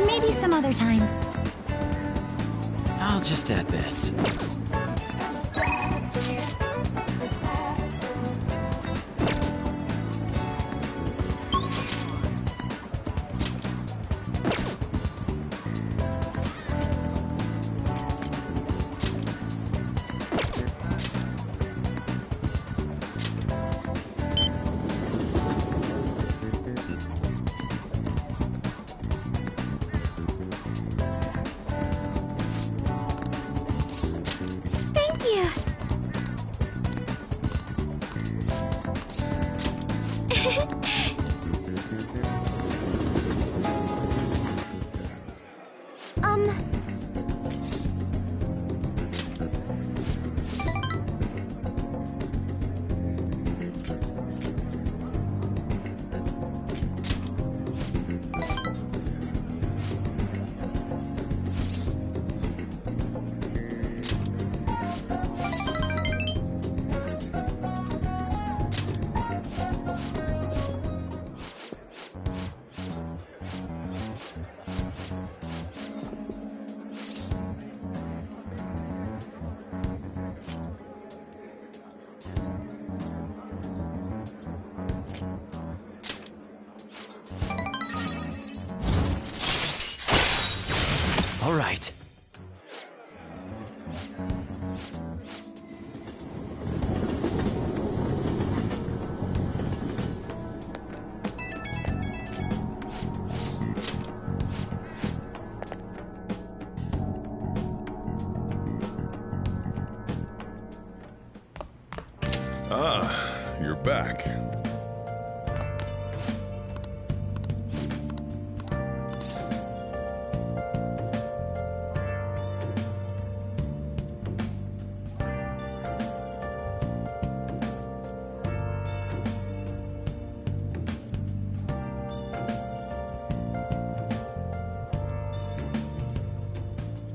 Maybe some other time. I'll just add this. Thank you. All right. Ah, you're back.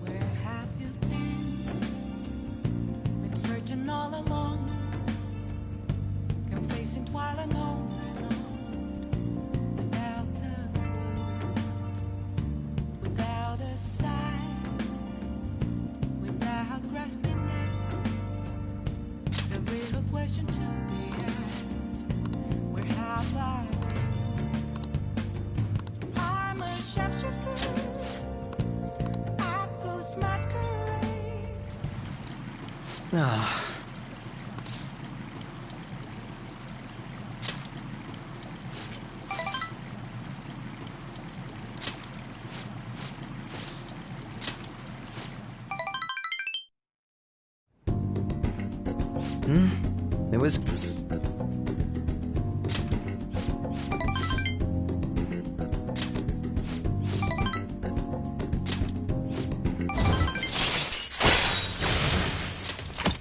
Where have you been? Been searching all along, confessing while alone and on, without a clue, without a sign, without grasping it. The real question to be asked: where have I been? I'm a sharpshooter. Masquerade. Ah. It was...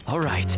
All right.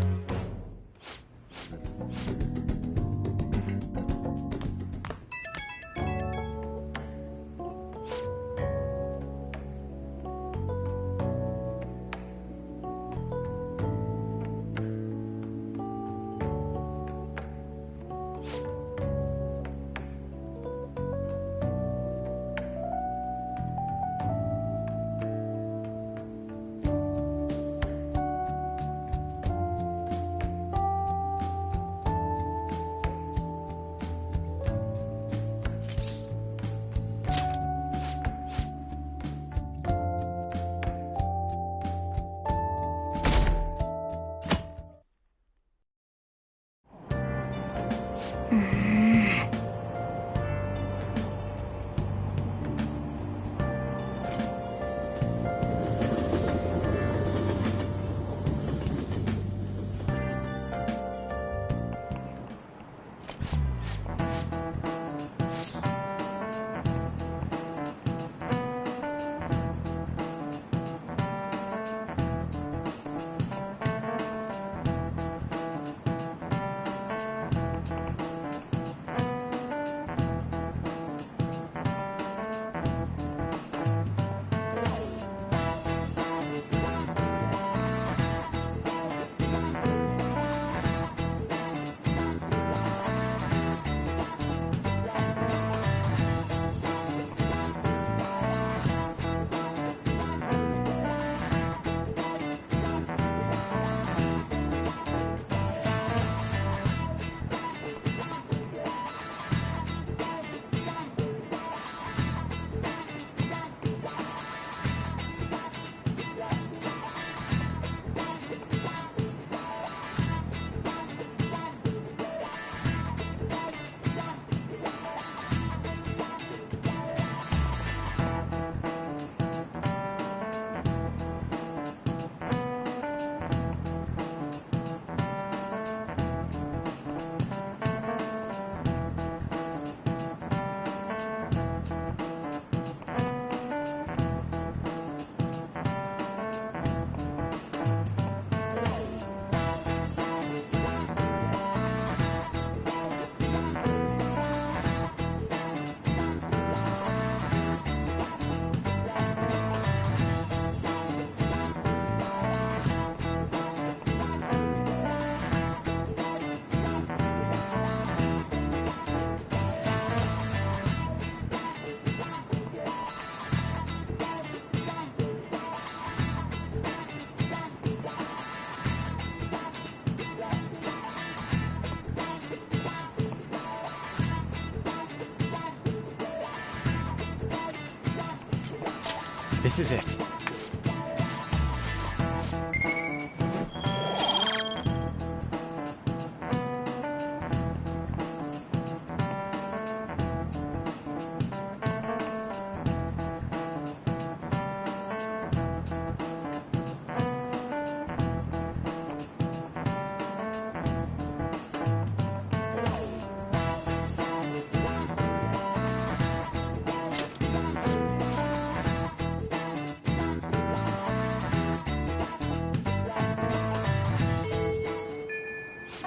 This is it.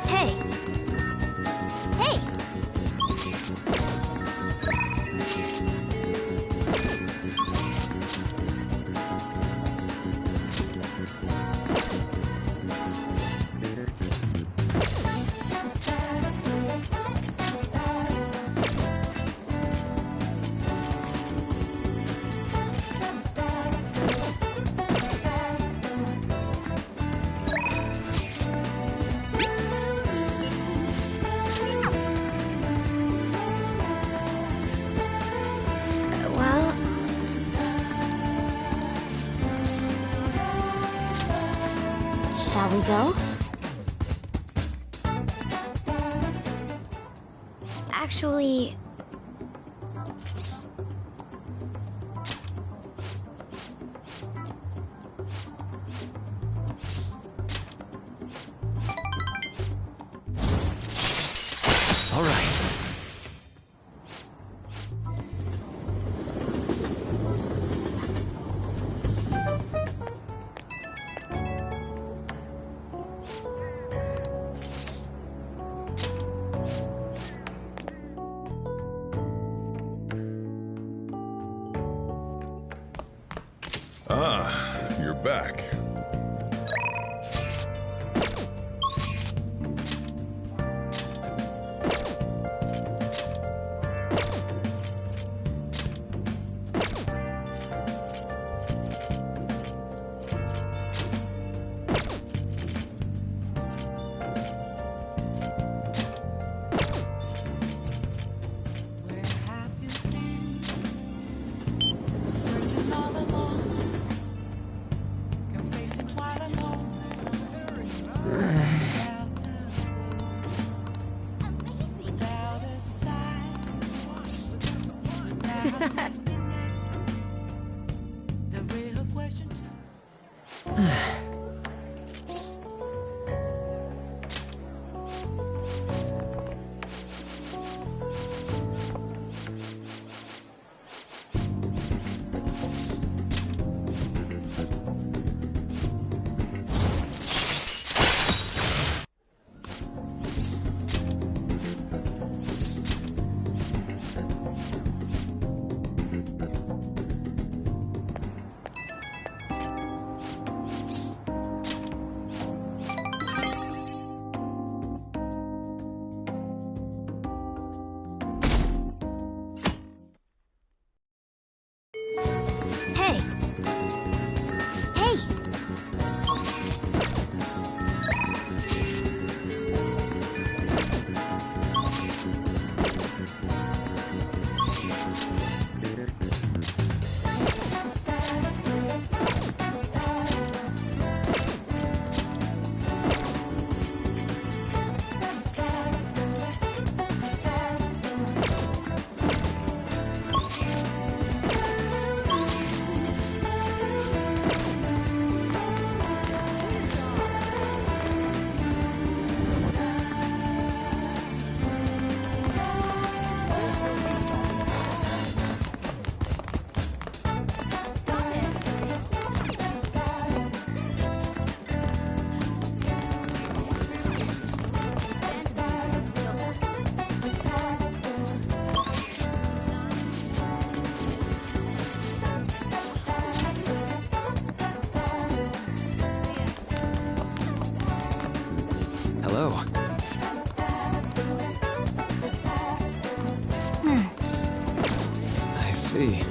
Hey. Hey. Well, shall we go? Actually, All right. Ah, you're back. Where have you been? Searching all alone. Can face it while alone. Without a sign. Without a the real question too. hey. Hey. Hello. I see.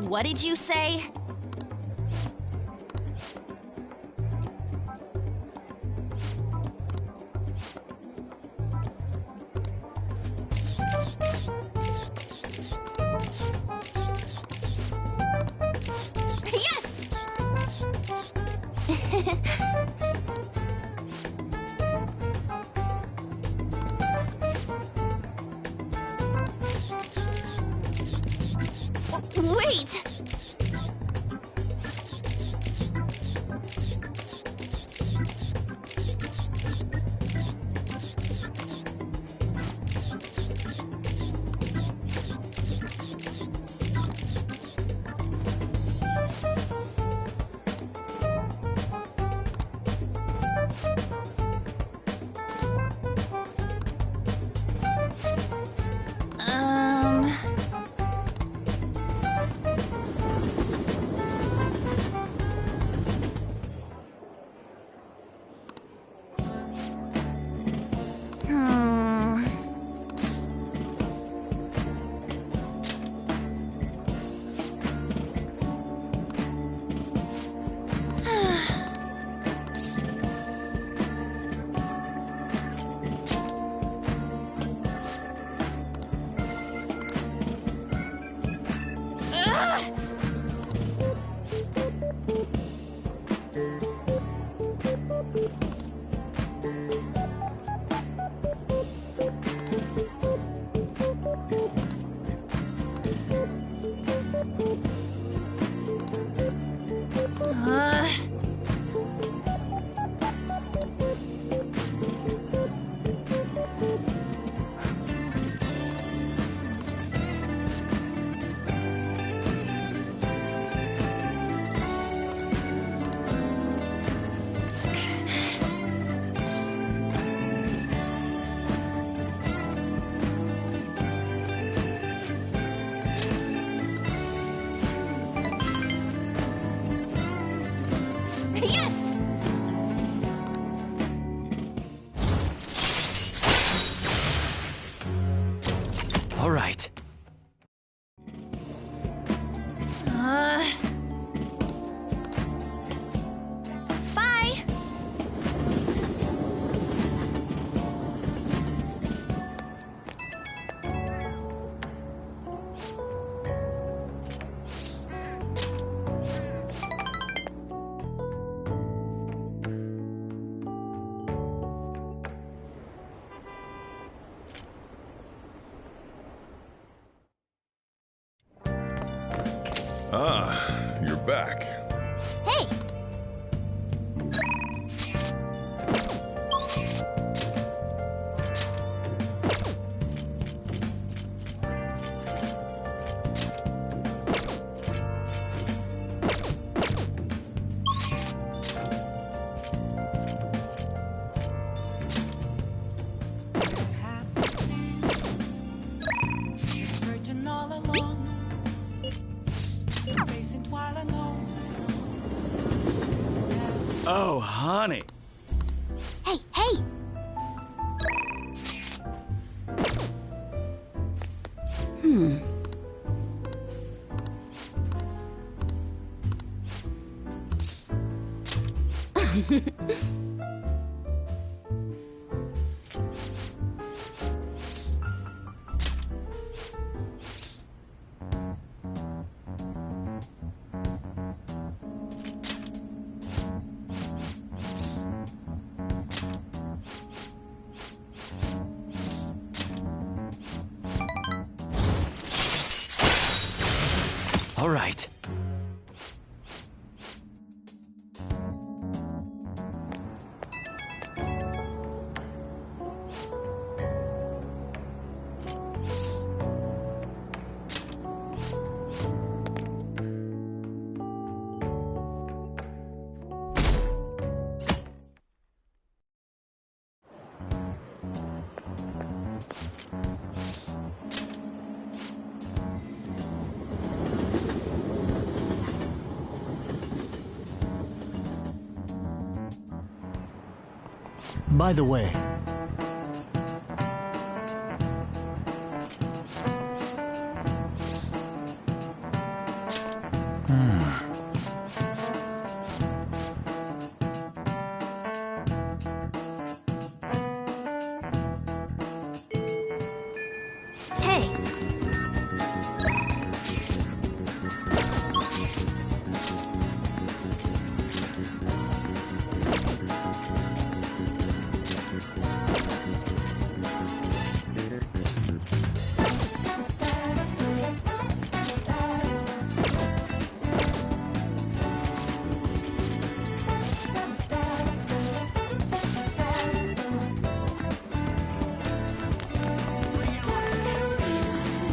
What did you say? Yes! Wait! All right. Bye! Ah, you're back. Hey! Searching all along, facing twilight alone. Oh, honey. Hey, hey! All right. By the way, Hey.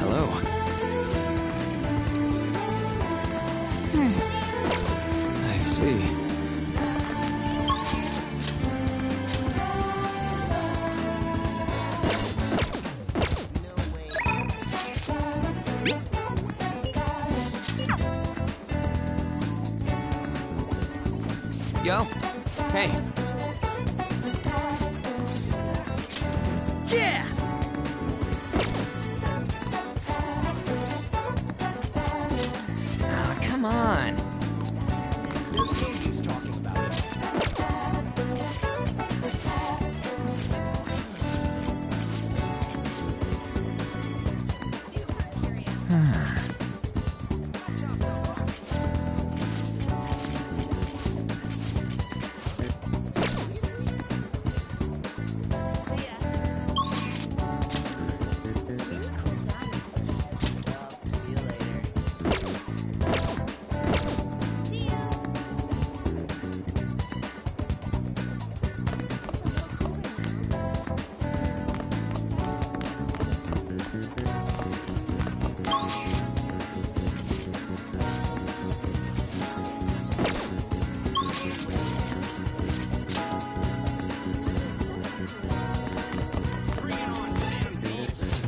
Hello. I see. Yo. Hey. Yeah! Oh, come on.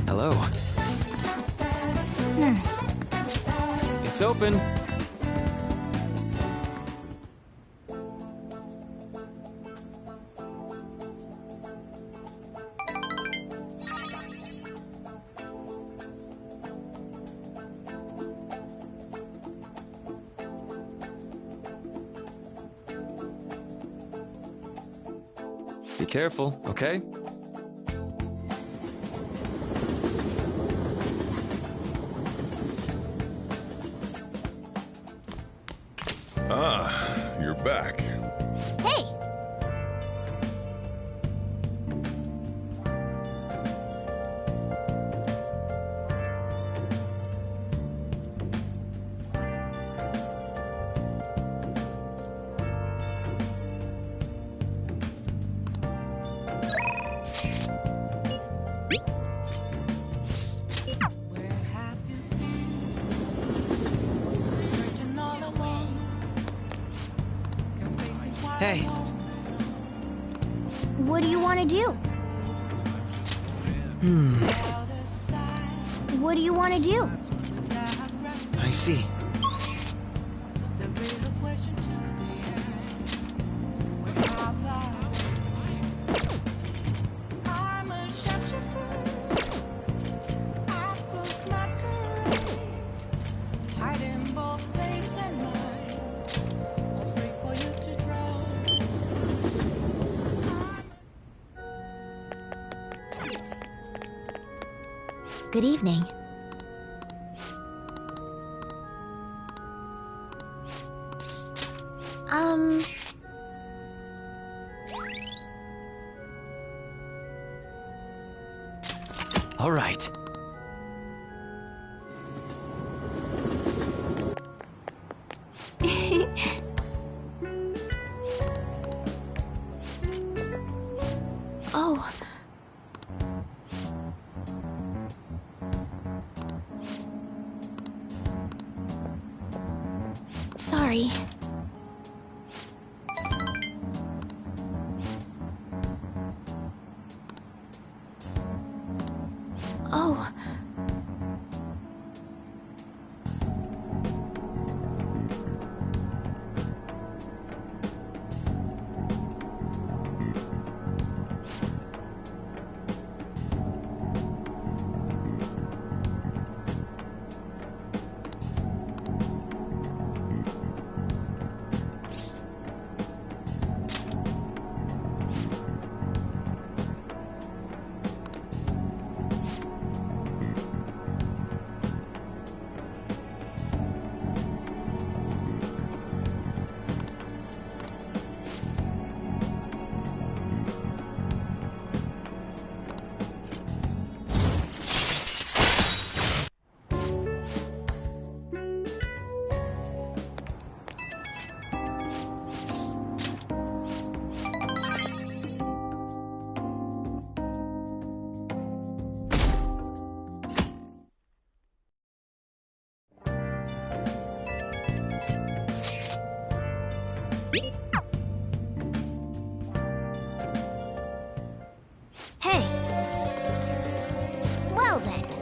Hello. It's open. Be careful, okay? Ah, you're back. Hey. Where have you been? Searching all alone. Confessing while Hey. alone. What do you want to do? Out of sight, What do you want to do? without rest. I see. The real question to be asked. Where have I been? I'm a shapeshifter. Apples masquerade. Hiding both face and mind. All free for you to draw. Good evening. All right. Oh. Sorry. Oh. Hey. Well then.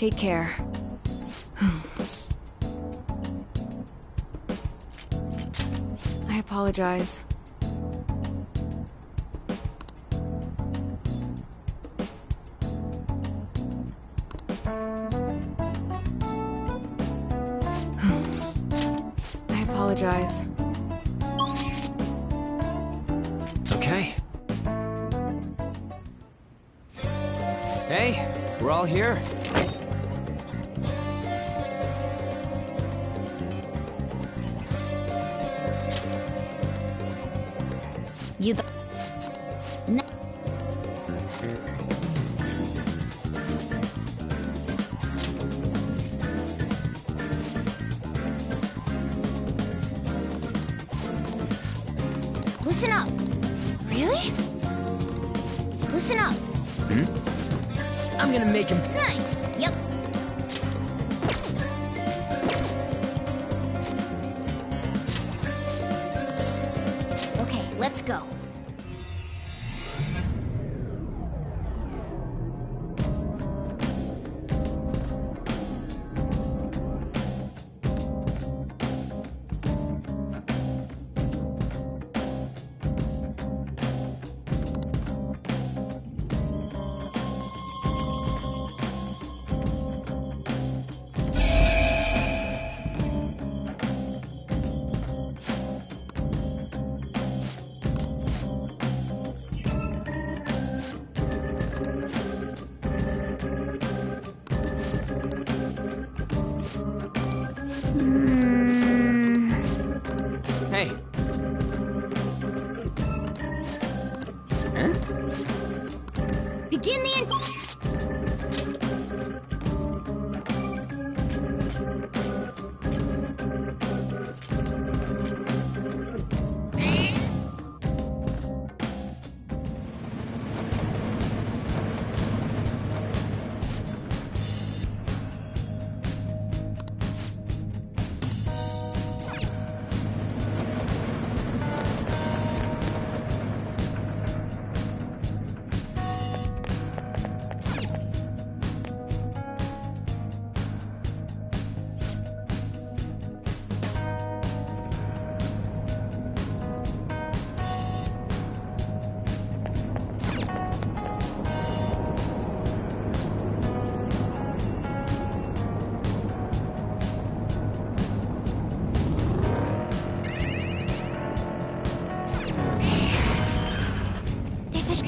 Take care. I apologize. I apologize. Okay. Hey, we're all here. You the. No. Listen up. Really? Listen up. I'm gonna make him. Nice. Yep. Okay, let's go. Hey. Huh? Begin the. There's a.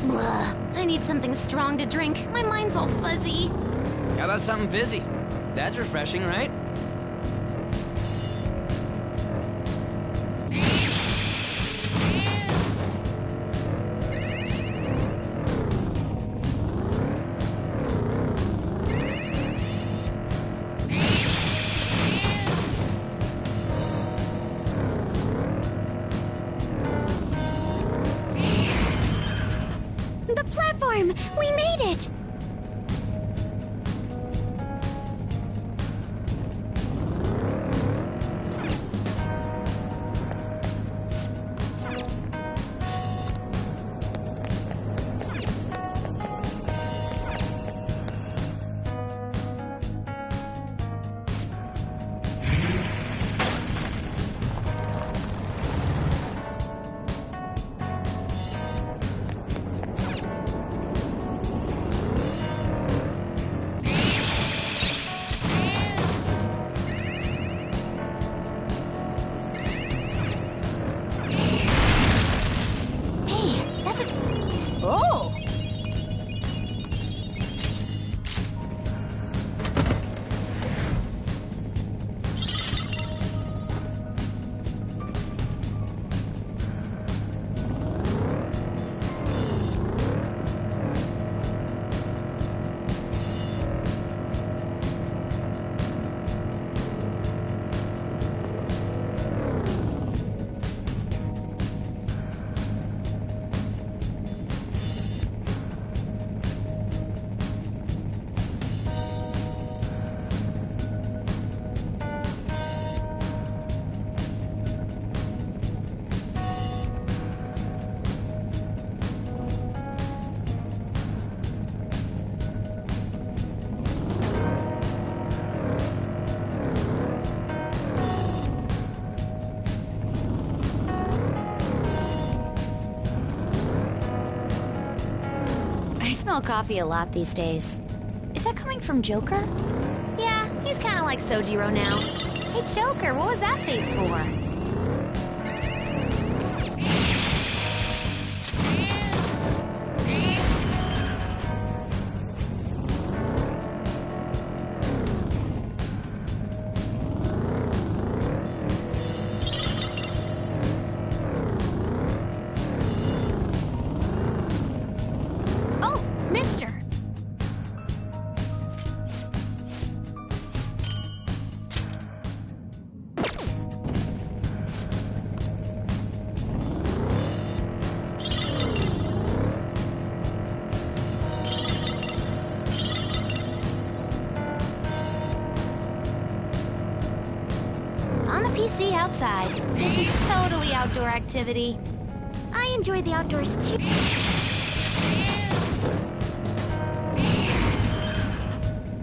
Blah. I need something strong to drink. My mind's all fuzzy. How about something fizzy? That's refreshing, right? The platform! We made it! smell coffee a lot these days. Is that coming from Joker? Yeah, he's kind of like Sojiro now. Hey, Joker, what was that face for? PC outside. This is totally outdoor activity. I enjoy the outdoors too.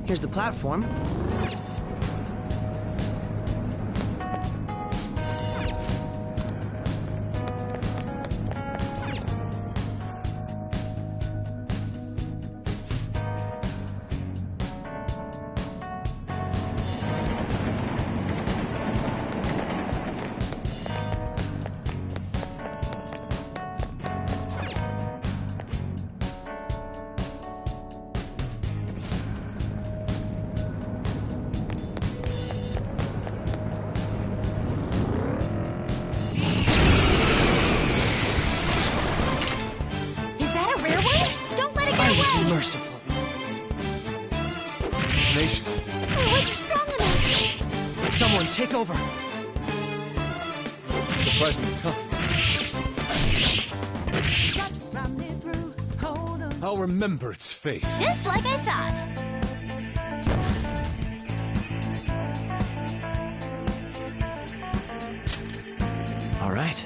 Here's the platform. Merciful. Tenacious. Oh, was you strong enough? Someone take over. Surprisingly tough. I'll remember its face. Just like I thought. All right.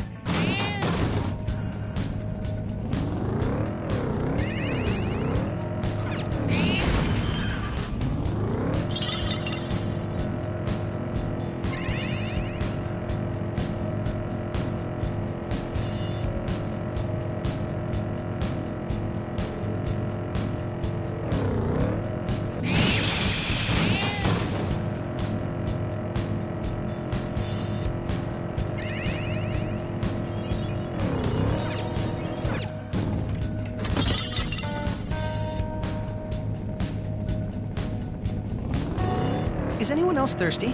Is anyone else thirsty?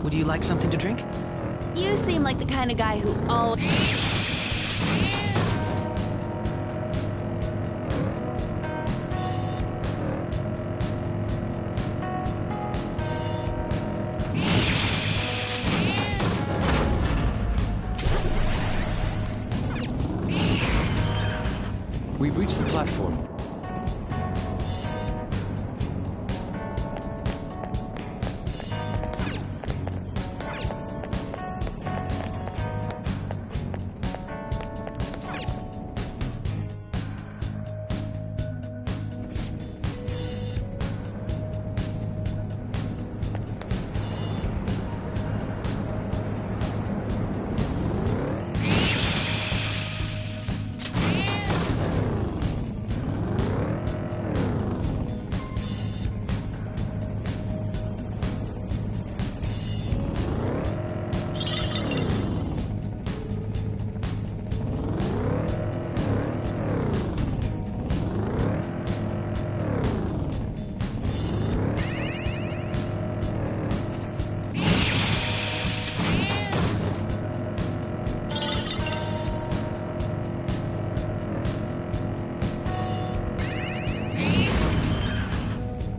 Would you like something to drink? You seem like the kind of guy who always... We've reached the platform.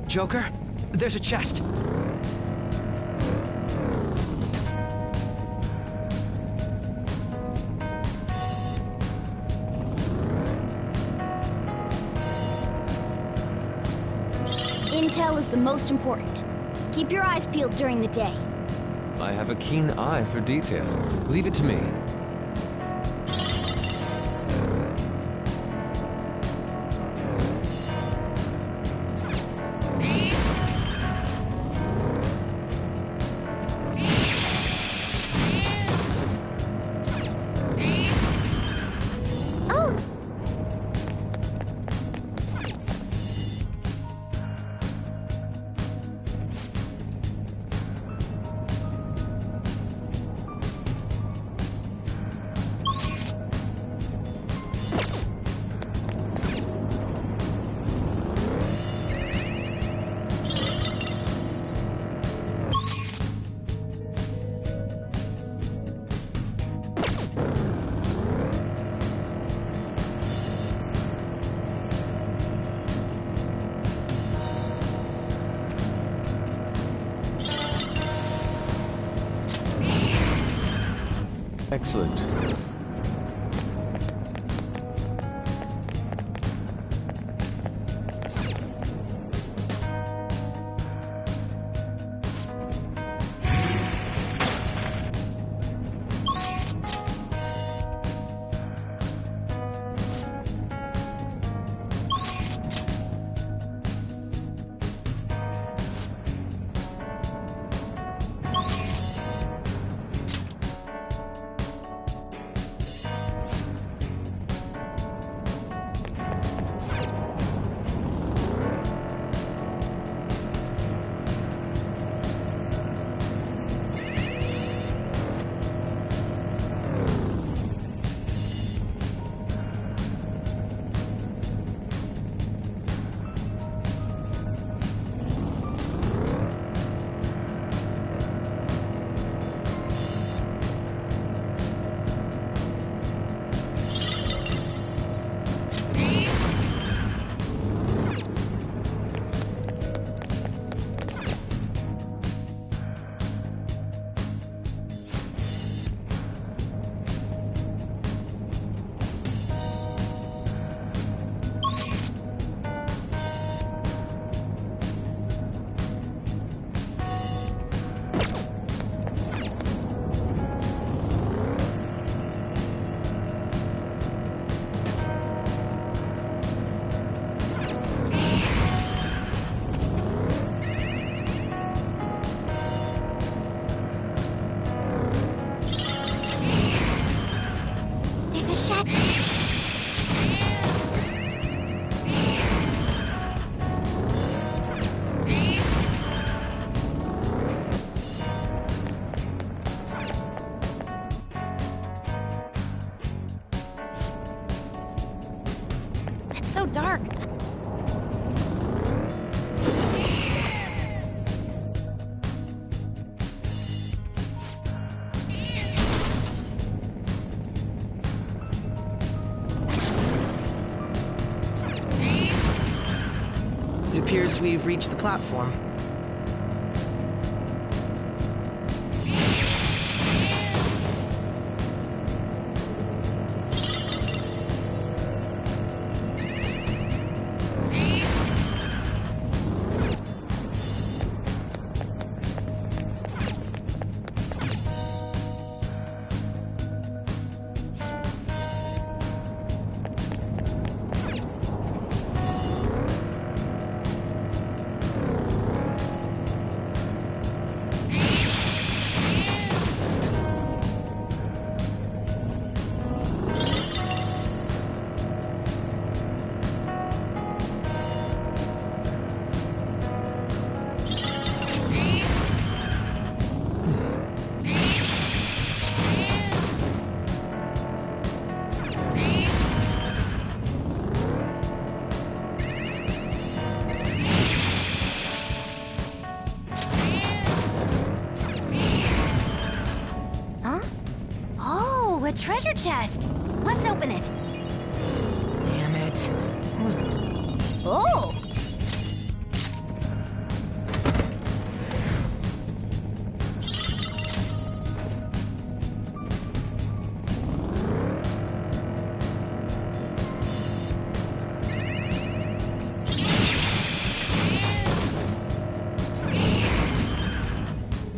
Joker, there's a chest. Intel is the most important. Keep your eyes peeled during the day. I have a keen eye for detail. Leave it to me. Excellent. There's a shack. It's so dark. It appears we've reached the platform. Huh? Oh, a treasure chest. Let's open it. Damn it. Oh!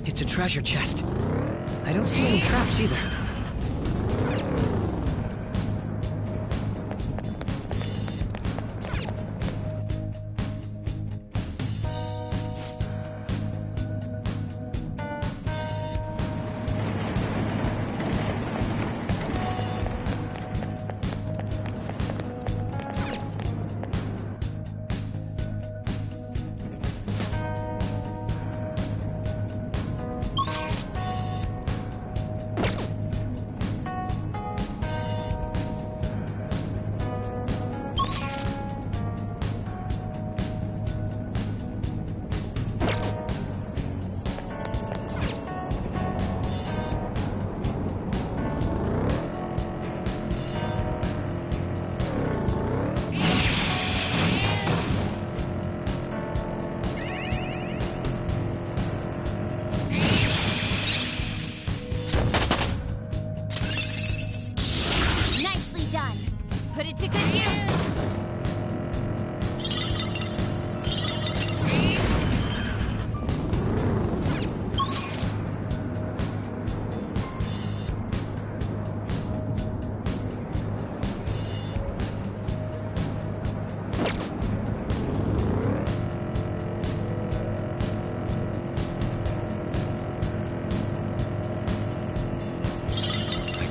It's a treasure chest. I don't see any traps either. put it to good use.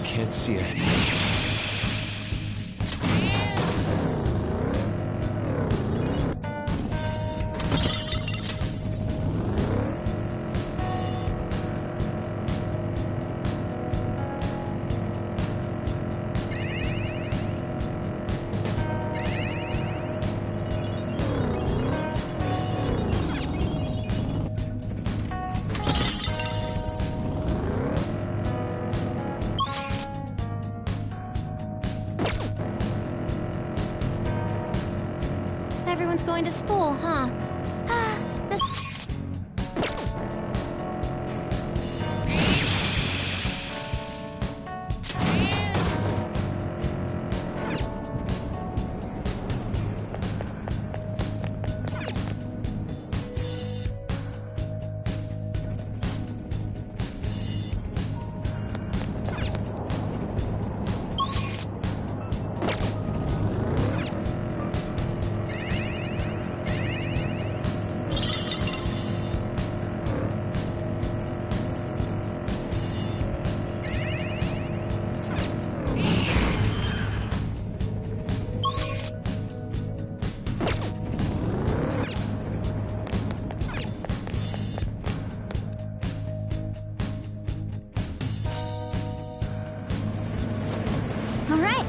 Can't see it. Everyone's going to school, huh? Ah, this... All right.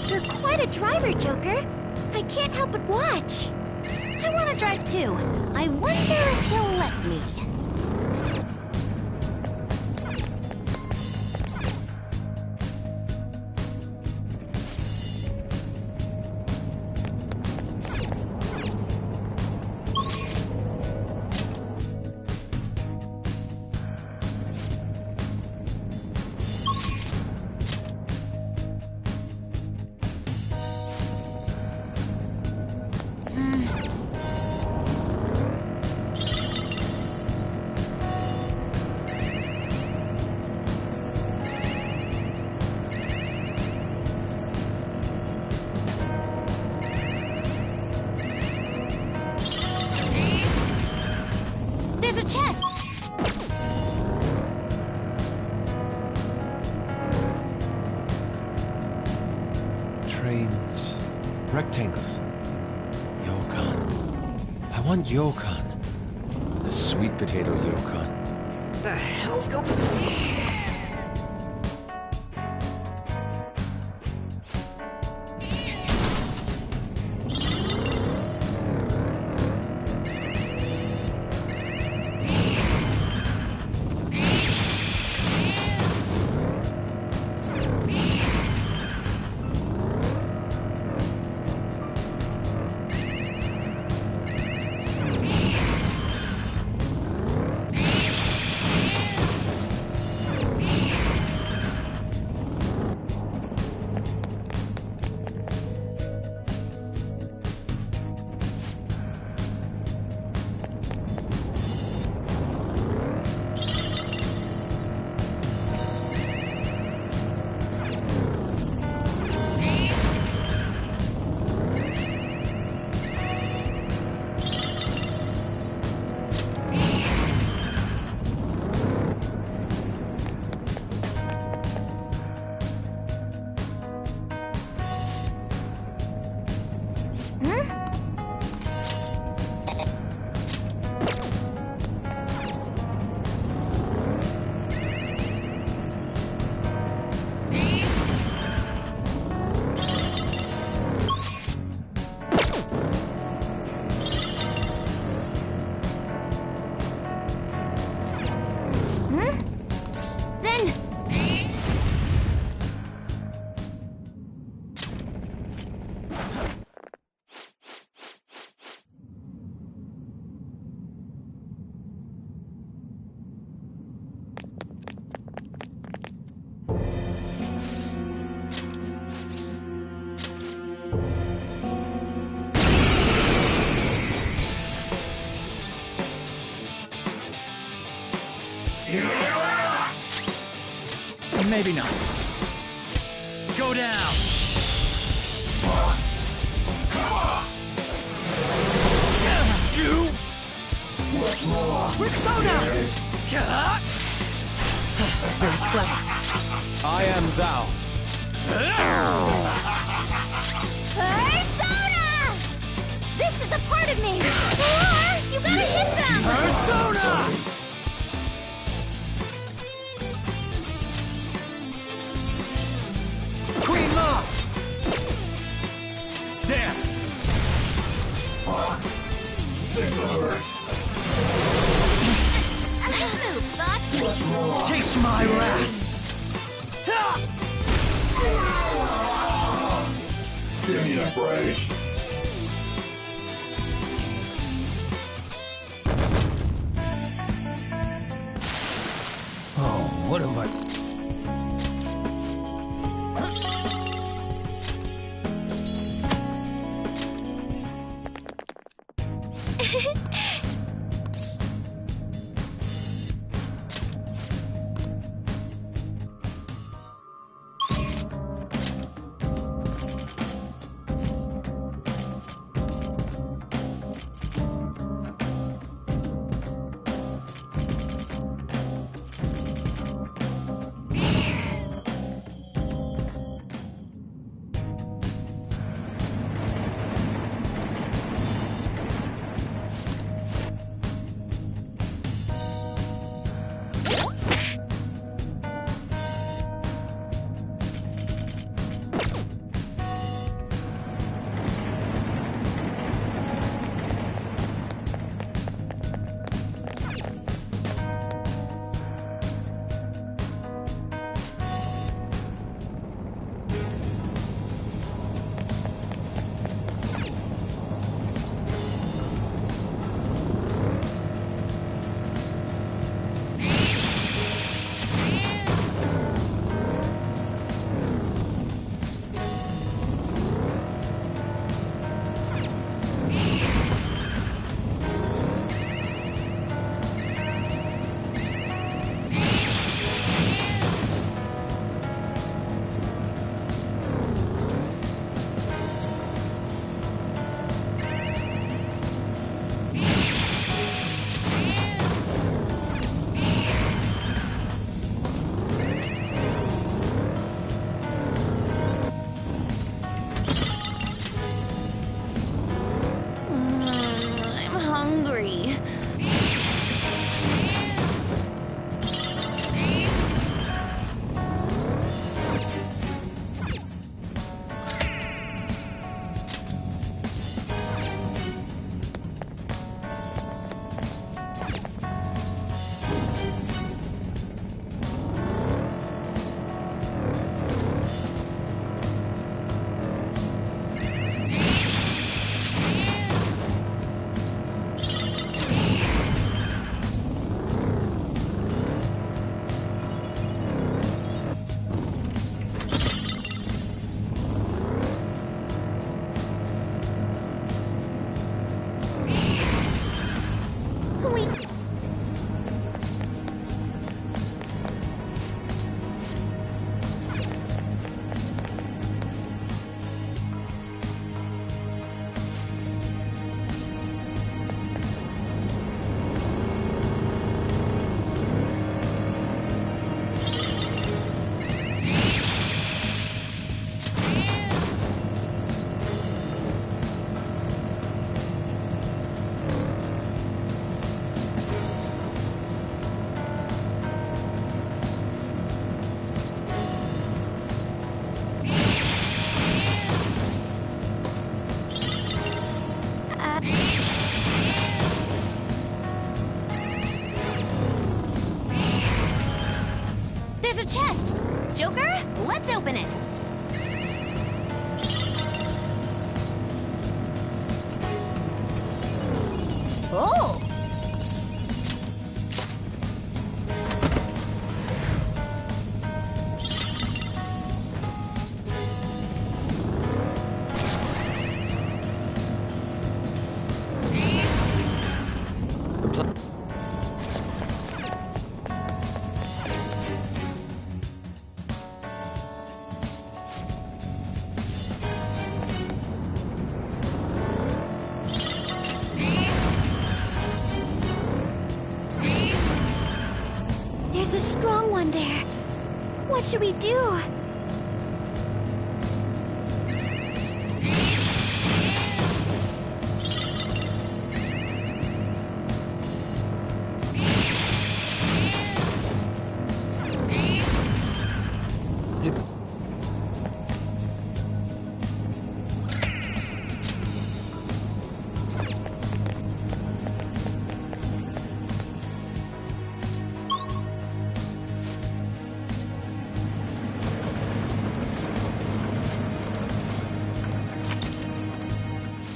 You're quite a driver, Joker. I can't help but watch. I want to drive too. I wonder if he'll let me. There's a chest! Trains. Rectangles. Yokon. I want Yokon. The sweet potato Yokon. The hell's going? Maybe not. Go down! You! Persona! Very clever. I am thou. Persona! This is a part of me! You gotta hit them! Persona! Queen Ma! There! Nice move, Spox! Taste my wrath! Give me a break. Oh, what have I... I'm hungry. We... There's a chest! Joker, let's open it! Oh! a strong one there. What should we do?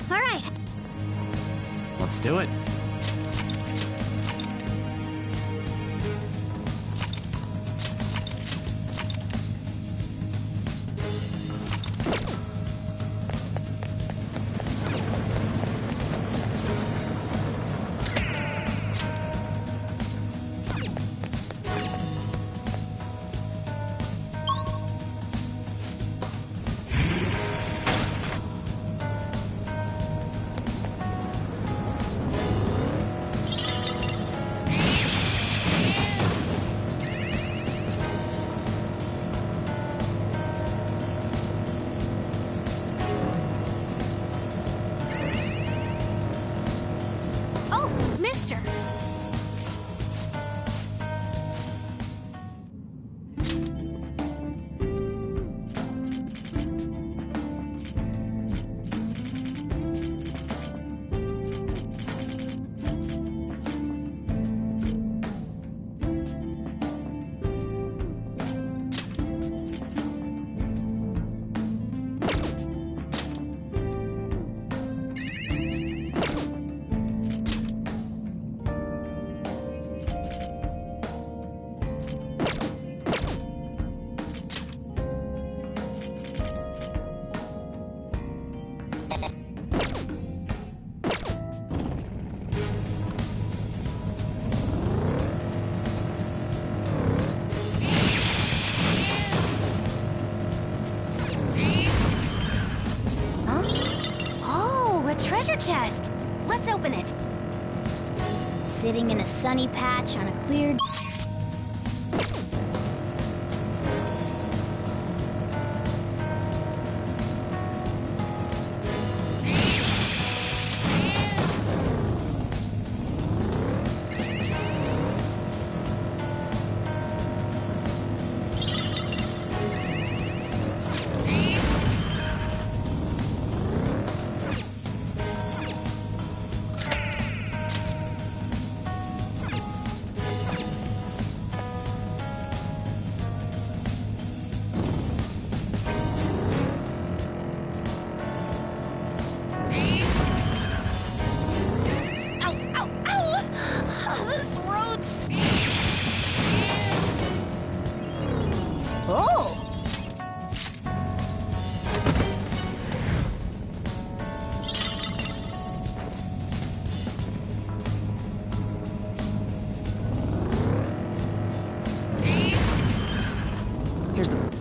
All right. Let's do it. Oh, mister. Huh? Oh, a treasure chest. Let's open it. Sitting in a sunny patch on a clear... Ow, ow, ow! Oh, this road's... Oh! Here's the...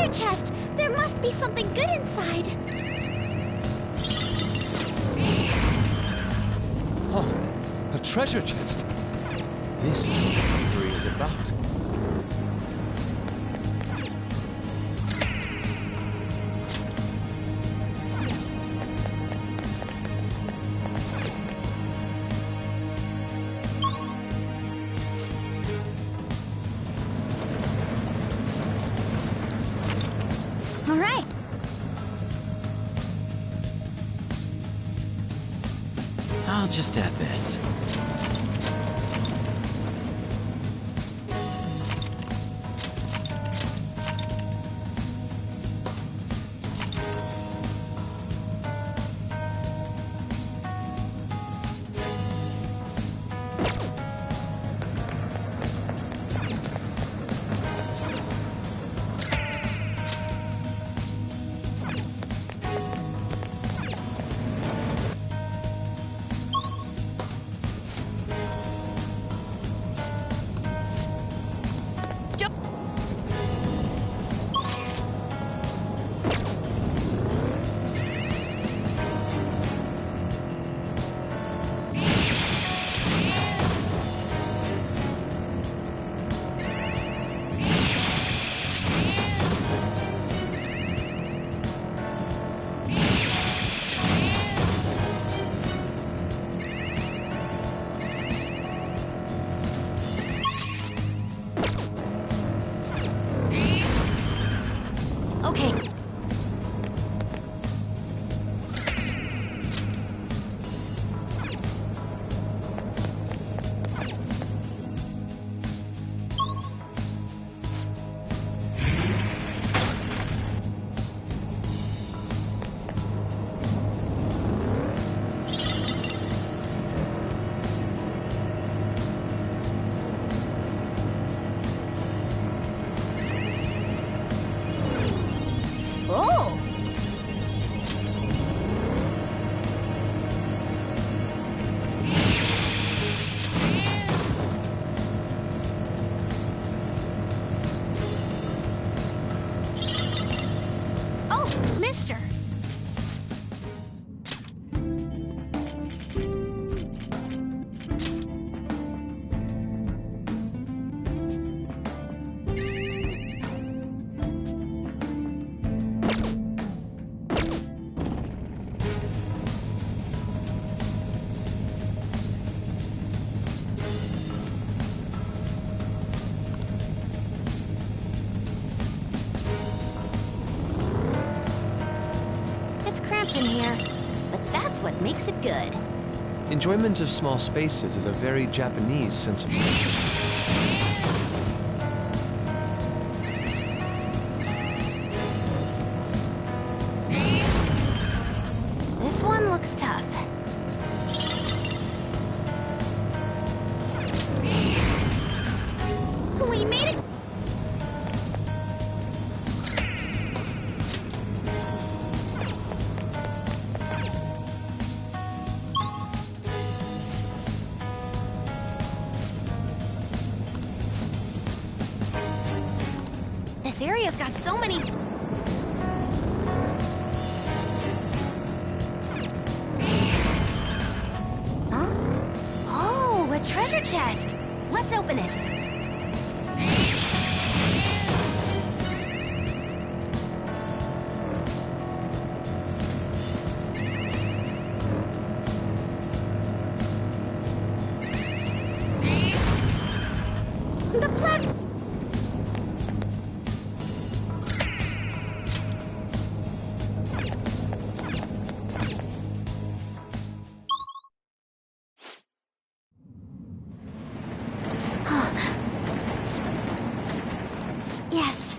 treasure chest! There must be something good inside! Oh, a treasure chest. This is what the thievery is about. All right. I'll just add this. Okay. Oh! Oh, mister. It's cramped in here, but that's what makes it good. Enjoyment of small spaces is a very Japanese sense of This one looks tough. We made it! This area's got so many... Huh? Oh, a treasure chest! Let's open it. The plat... Yes.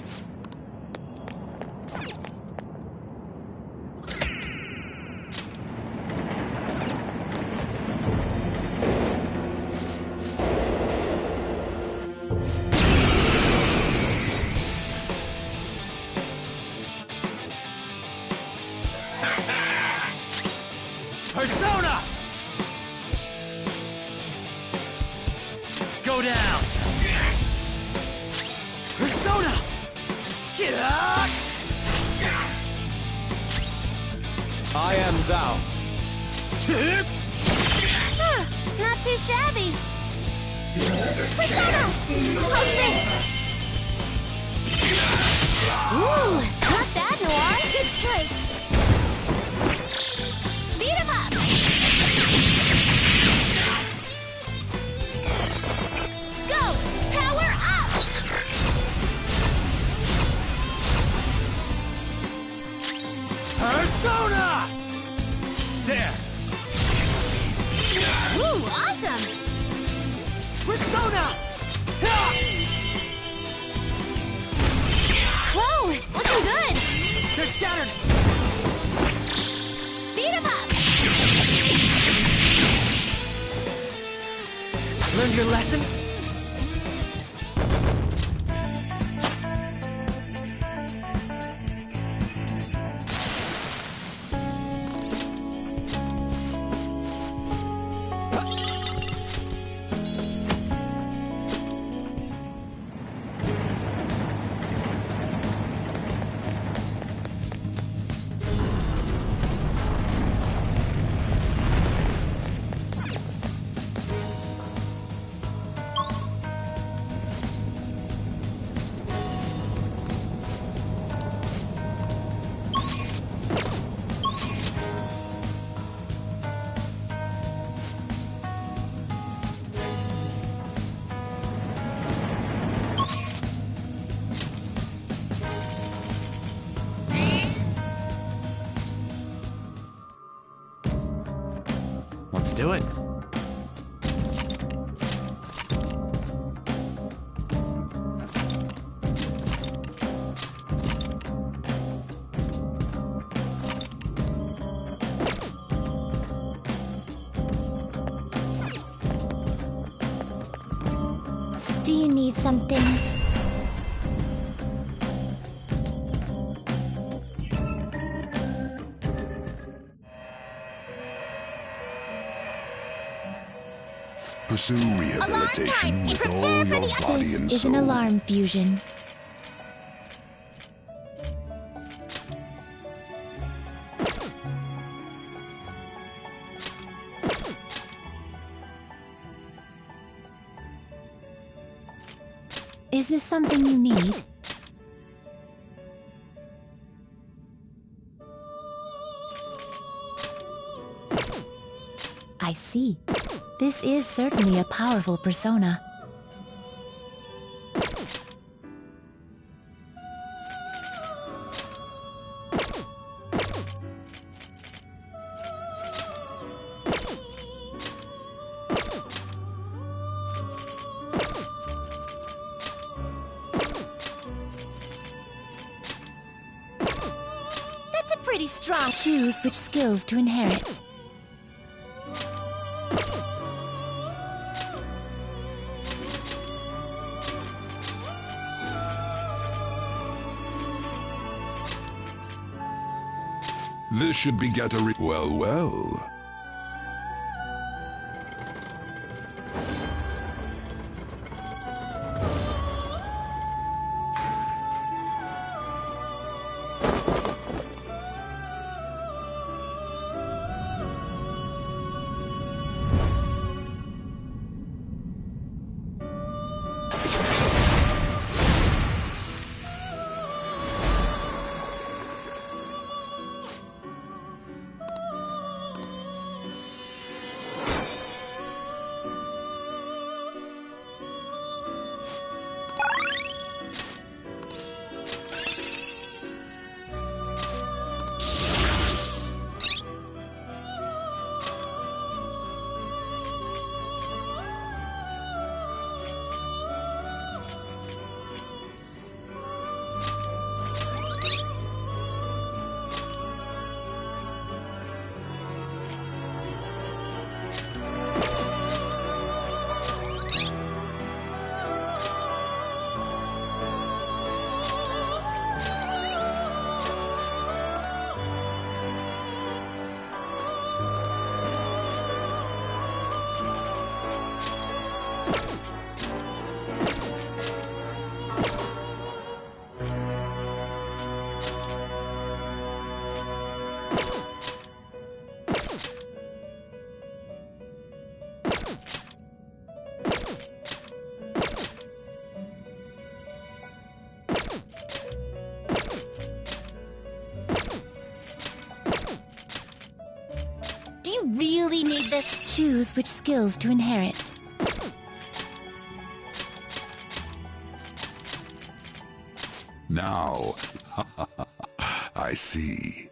Persona! Go down! Persona! Get up! I am thou. Huh, not too shabby. Persona! How's this? Ooh, not bad, Noir. Good choice. Beat him up! Go! Power up! Persona! There! Ooh, awesome! Persona! Whoa, looking good! They're scattered! Beat him up! Learned your lesson? Let's do it. Do you need something? Pursue Alarm rehabilitation time! with Prepare all for your the body and This is soul. an alarm fusion. Is this something you need? I see. This is certainly a powerful persona. That's a pretty strong. Choose which skills to inherit. This should be well, well. you really need this? Choose which skills to inherit. Now, I see.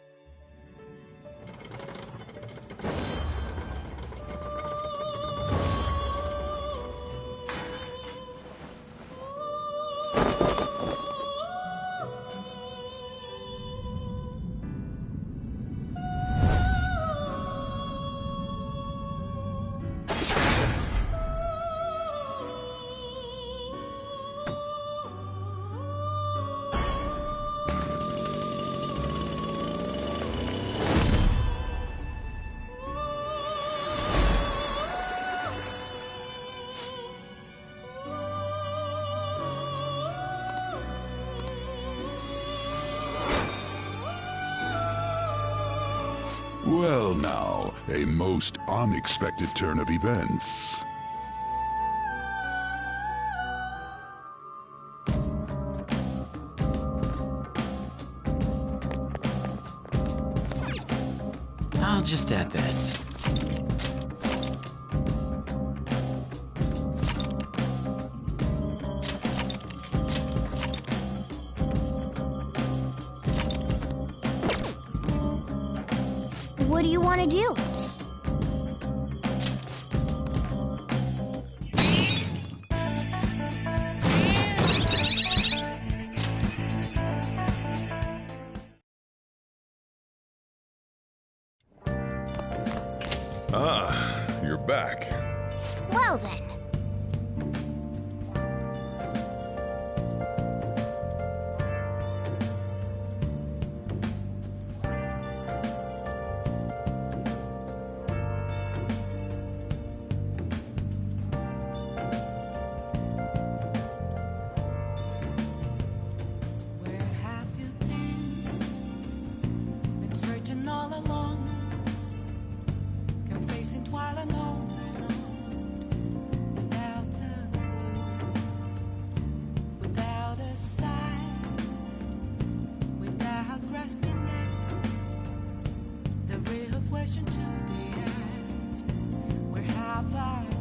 Well now, a most unexpected turn of events. I'll just add this. What do you want to do? Ah, you're back. Well then. Where have you been? Been searching all along, confessing while alone and on, without a clue, without a sign, without grasping it. The real question to be asked: where have I been?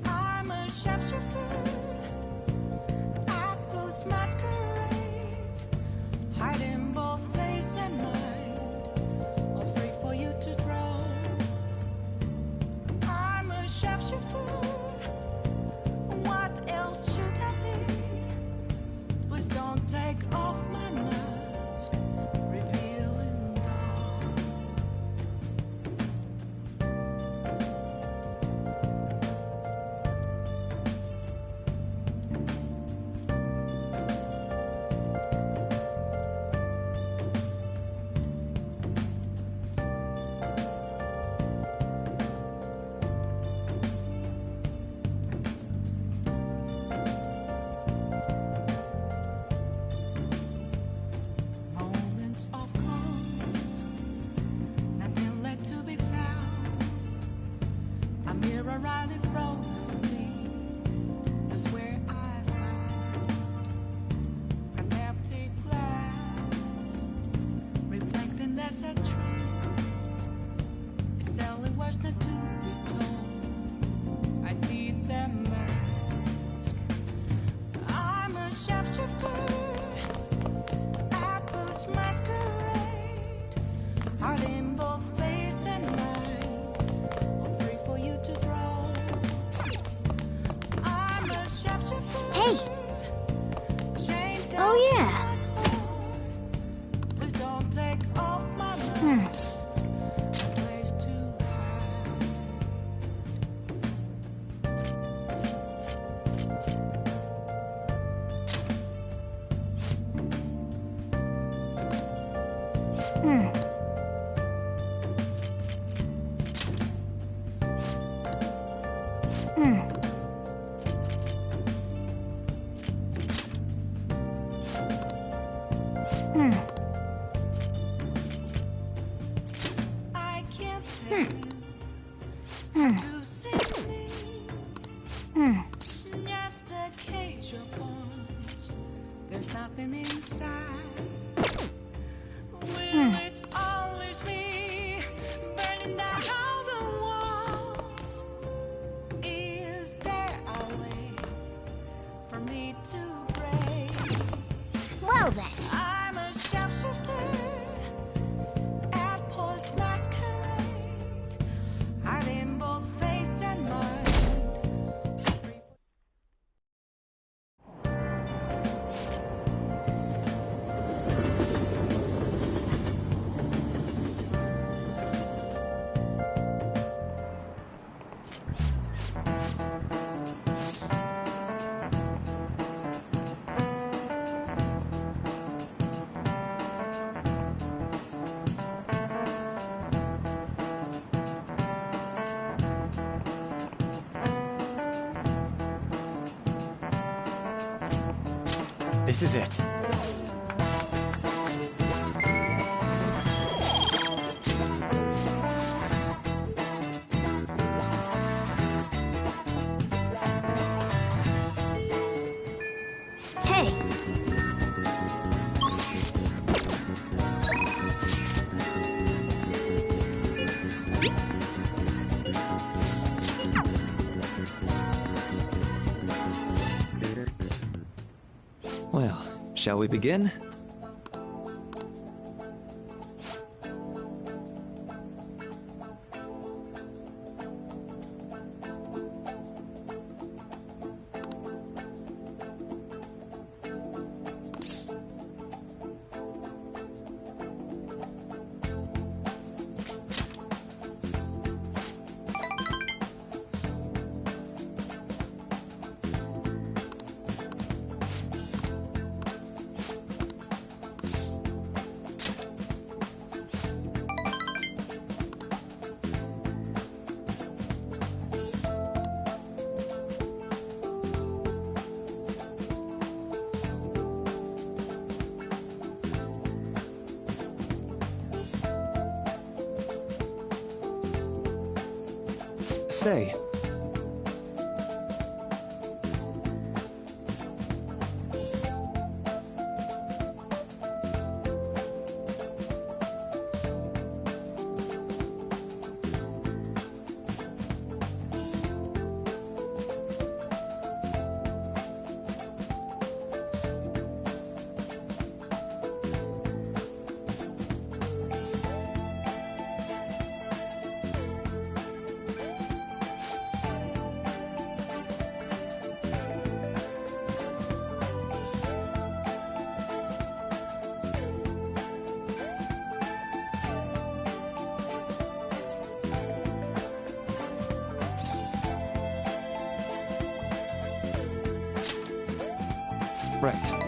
I'm a shapeshifter. I post masquerade, hiding both face and mind, all free for you to draw. I'm a shapeshifter. What else should I be? Please don't take off my mask, revealing dawn. Moments of calm, nothing left to be found. A mirror right in front of me, that's where I found an empty glass, reflecting that's a truth. It's telling what's not to be told. I need that mask. I'm a shapeshifter. Apples masquerade, hiding both face and mind, all free for you to draw. I'm a shapeshifter. Hey. Chained down Oh, to yeah. my core. Please don't take off my mask. A place to hide. I can't tell you how to see me. Just a cage of bones. There's nothing inside. Will it always be Well then. I'm a sharpshooter at Post Masquerade, hiding both face and mind. This is it. Hey, Well, shall we begin? Say, right.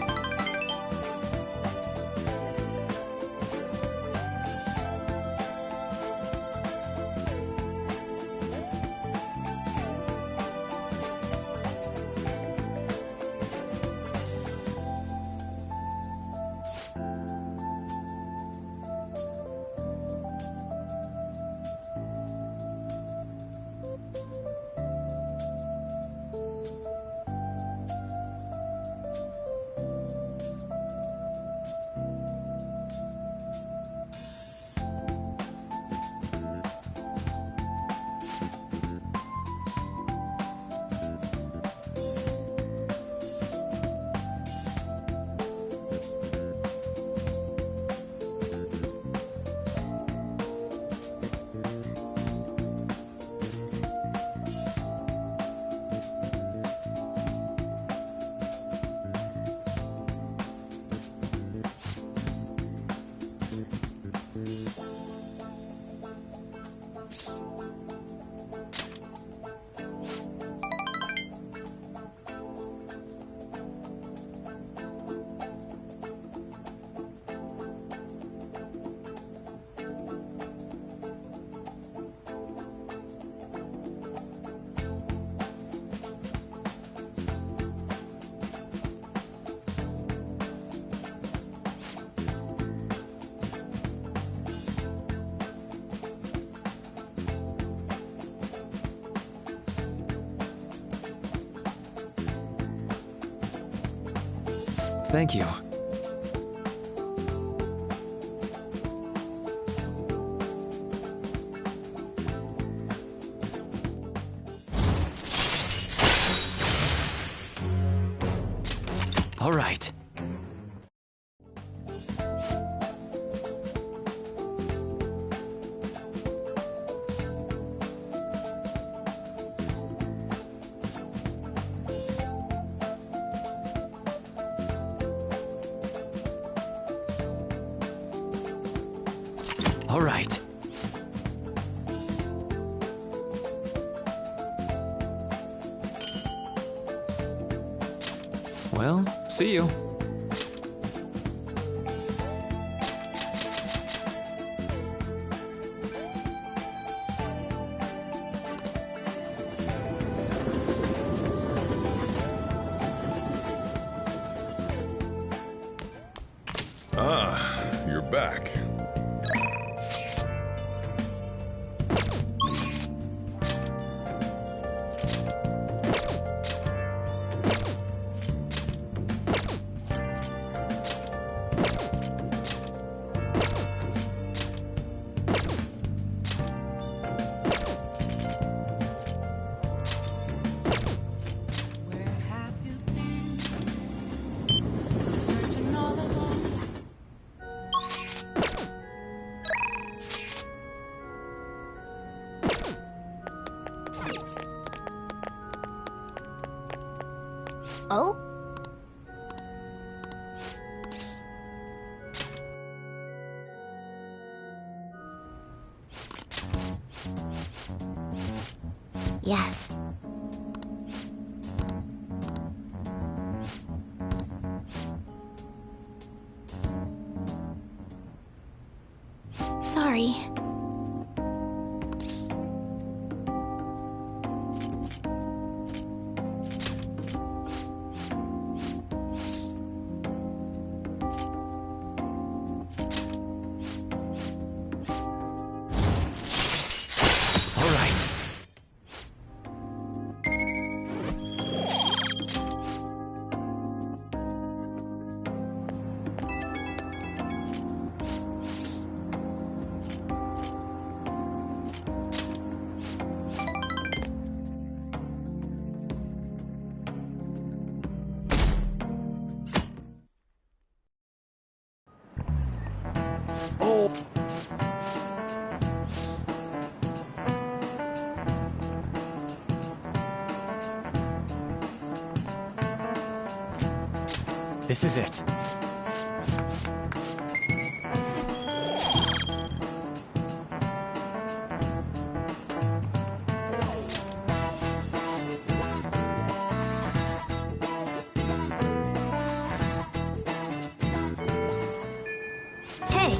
Thank you. All right. All right. Well, see you. Ah, you're back. Where have you been? Searching all along. Oh? Yes. Sorry. All right. Oh! This is it. Hey.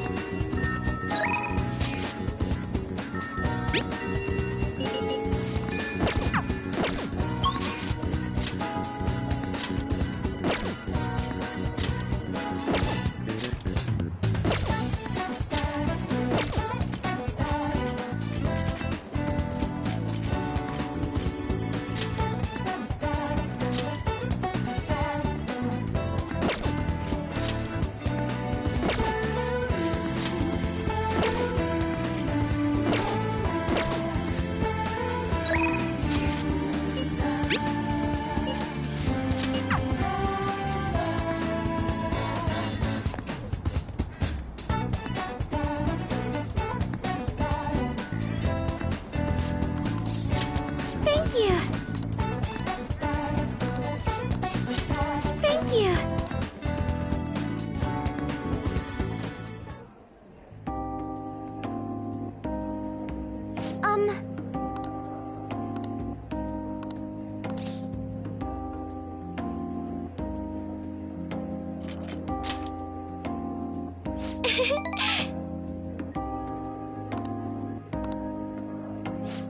Thank you. Thank you.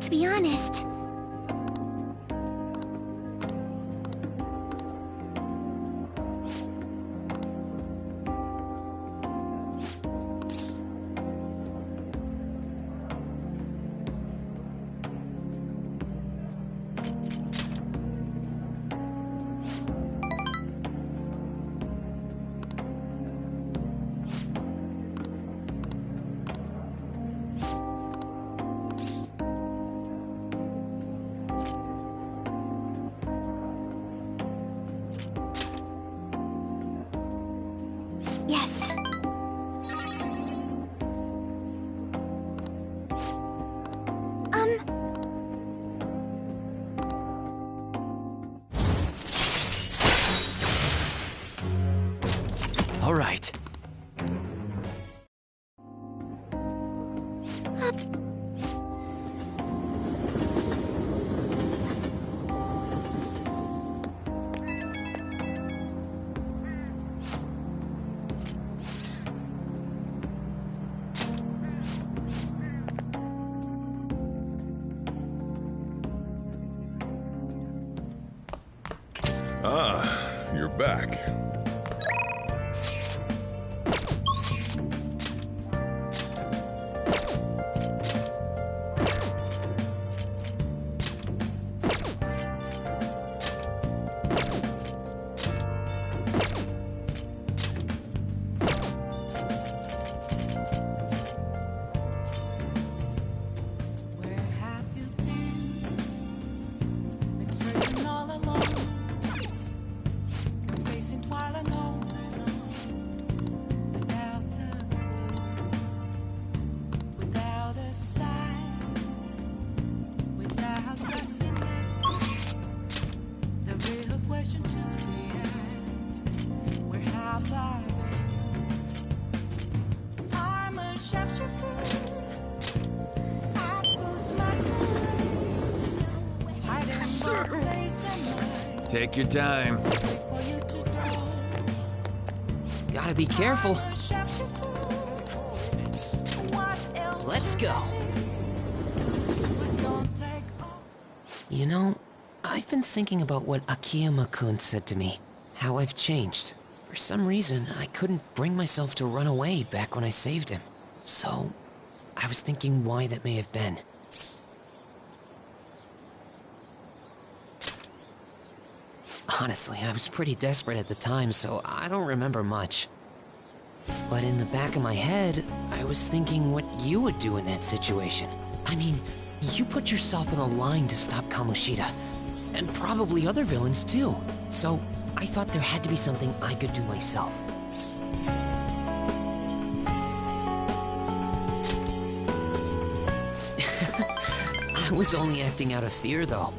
To be honest, Ah, you're back. Where have you been? Been searching all alone, confessing while alone and on, without a clue, without a sign, without nothing left. The real question to be asked: where have I been? I'm a shapeshifter. Take your time. Gotta be careful. Let's go. You know, I've been thinking about what Akiyama-kun said to me. How I've changed. For some reason, I couldn't bring myself to run away back when I saved him. So, I was thinking why that may have been. Honestly, I was pretty desperate at the time, so I don't remember much. But in the back of my head, I was thinking what you would do in that situation. I mean, you put yourself in a line to stop Kamoshida, and probably other villains too. So, I thought there had to be something I could do myself. I was only acting out of fear, though.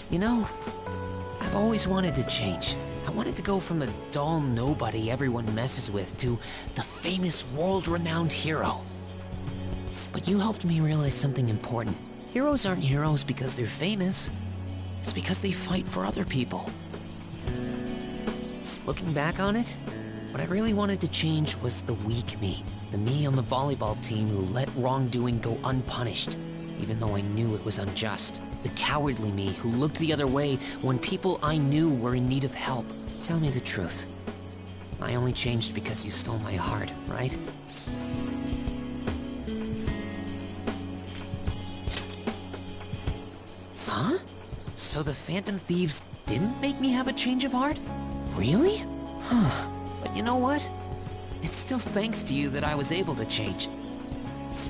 You know, I've always wanted to change. I wanted to go from the dull nobody everyone messes with to the famous world-renowned hero. But you helped me realize something important. Heroes aren't heroes because they're famous. It's because they fight for other people. Looking back on it, what I really wanted to change was the weak me. The me on the volleyball team who let wrongdoing go unpunished, even though I knew it was unjust. The cowardly me who looked the other way when people I knew were in need of help. Tell me the truth. I only changed because you stole my heart, right? Huh? So the Phantom Thieves didn't make me have a change of heart? Really? Huh. But you know what? It's still thanks to you that I was able to change.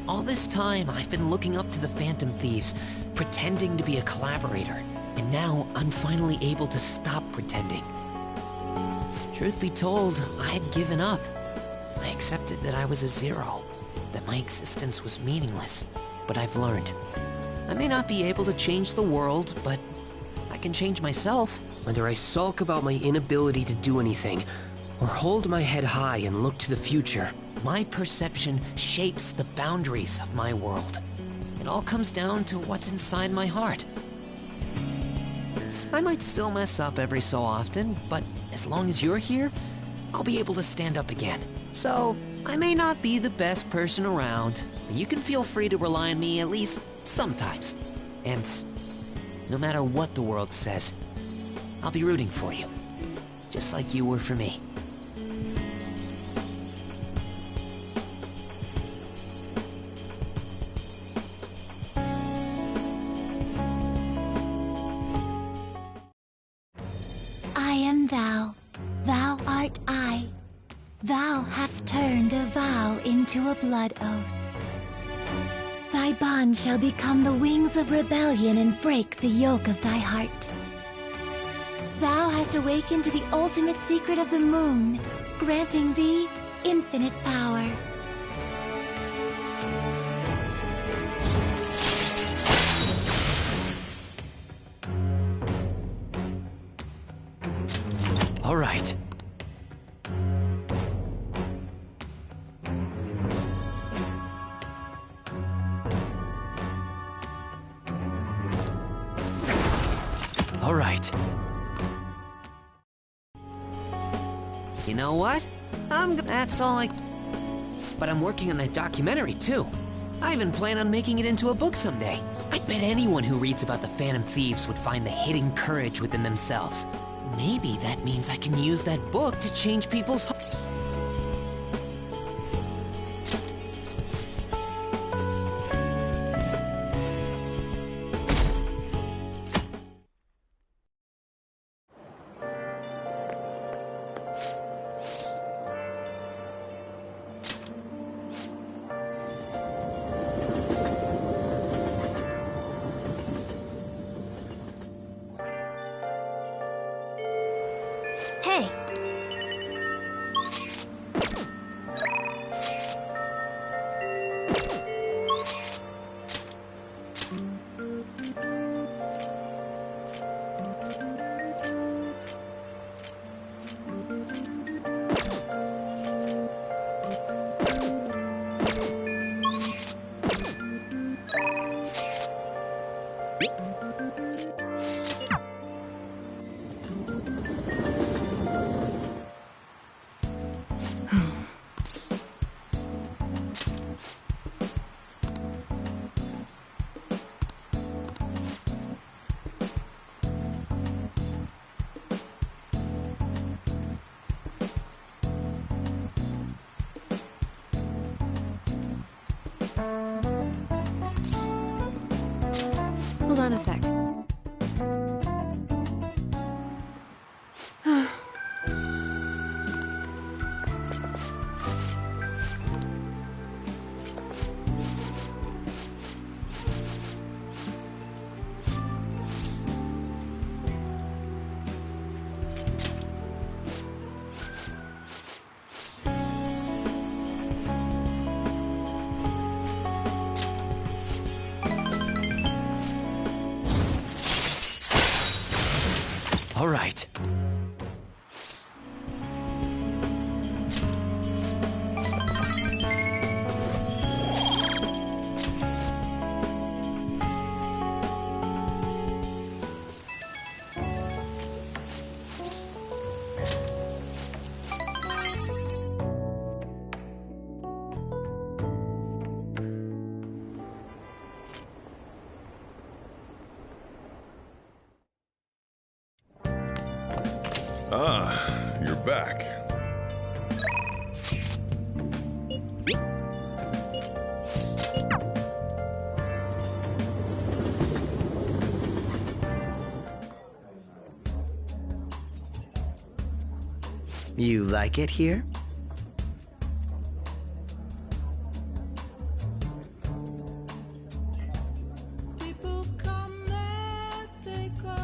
All this time, I've been looking up to the Phantom Thieves, pretending to be a collaborator, and now I'm finally able to stop pretending. Truth be told, I had given up. I accepted that I was a zero, that my existence was meaningless, but I've learned. I may not be able to change the world, but I can change myself. Whether I sulk about my inability to do anything, or hold my head high and look to the future, my perception shapes the boundaries of my world. It all comes down to what's inside my heart. I might still mess up every so often, but as long as you're here, I'll be able to stand up again. So, I may not be the best person around, but you can feel free to rely on me at least sometimes. And no matter what the world says, I'll be rooting for you, just like you were for me. I am thou, thou art I. Thou hast turned a vow into a blood oath. Thy bond shall become the wings of rebellion and break the yoke of thy heart. Thou hast awakened to the ultimate secret of the moon, granting thee infinite power. All right. right. You know what? That's all I... But I'm working on that documentary, too. I even plan on making it into a book someday. I bet anyone who reads about the Phantom Thieves would find the hidden courage within themselves. Maybe that means I can use that book to change people's... Hey, Hold on a sec. All right. Ah, you're back. You like it here? People come and they go.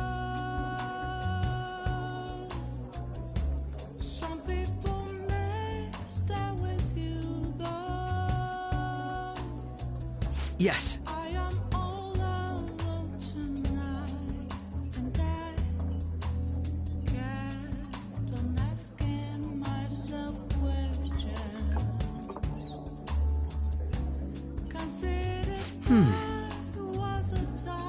Some people may stay with you though. Yes. I am all alone tonight, and I kept on asking myself questions. Consider was a time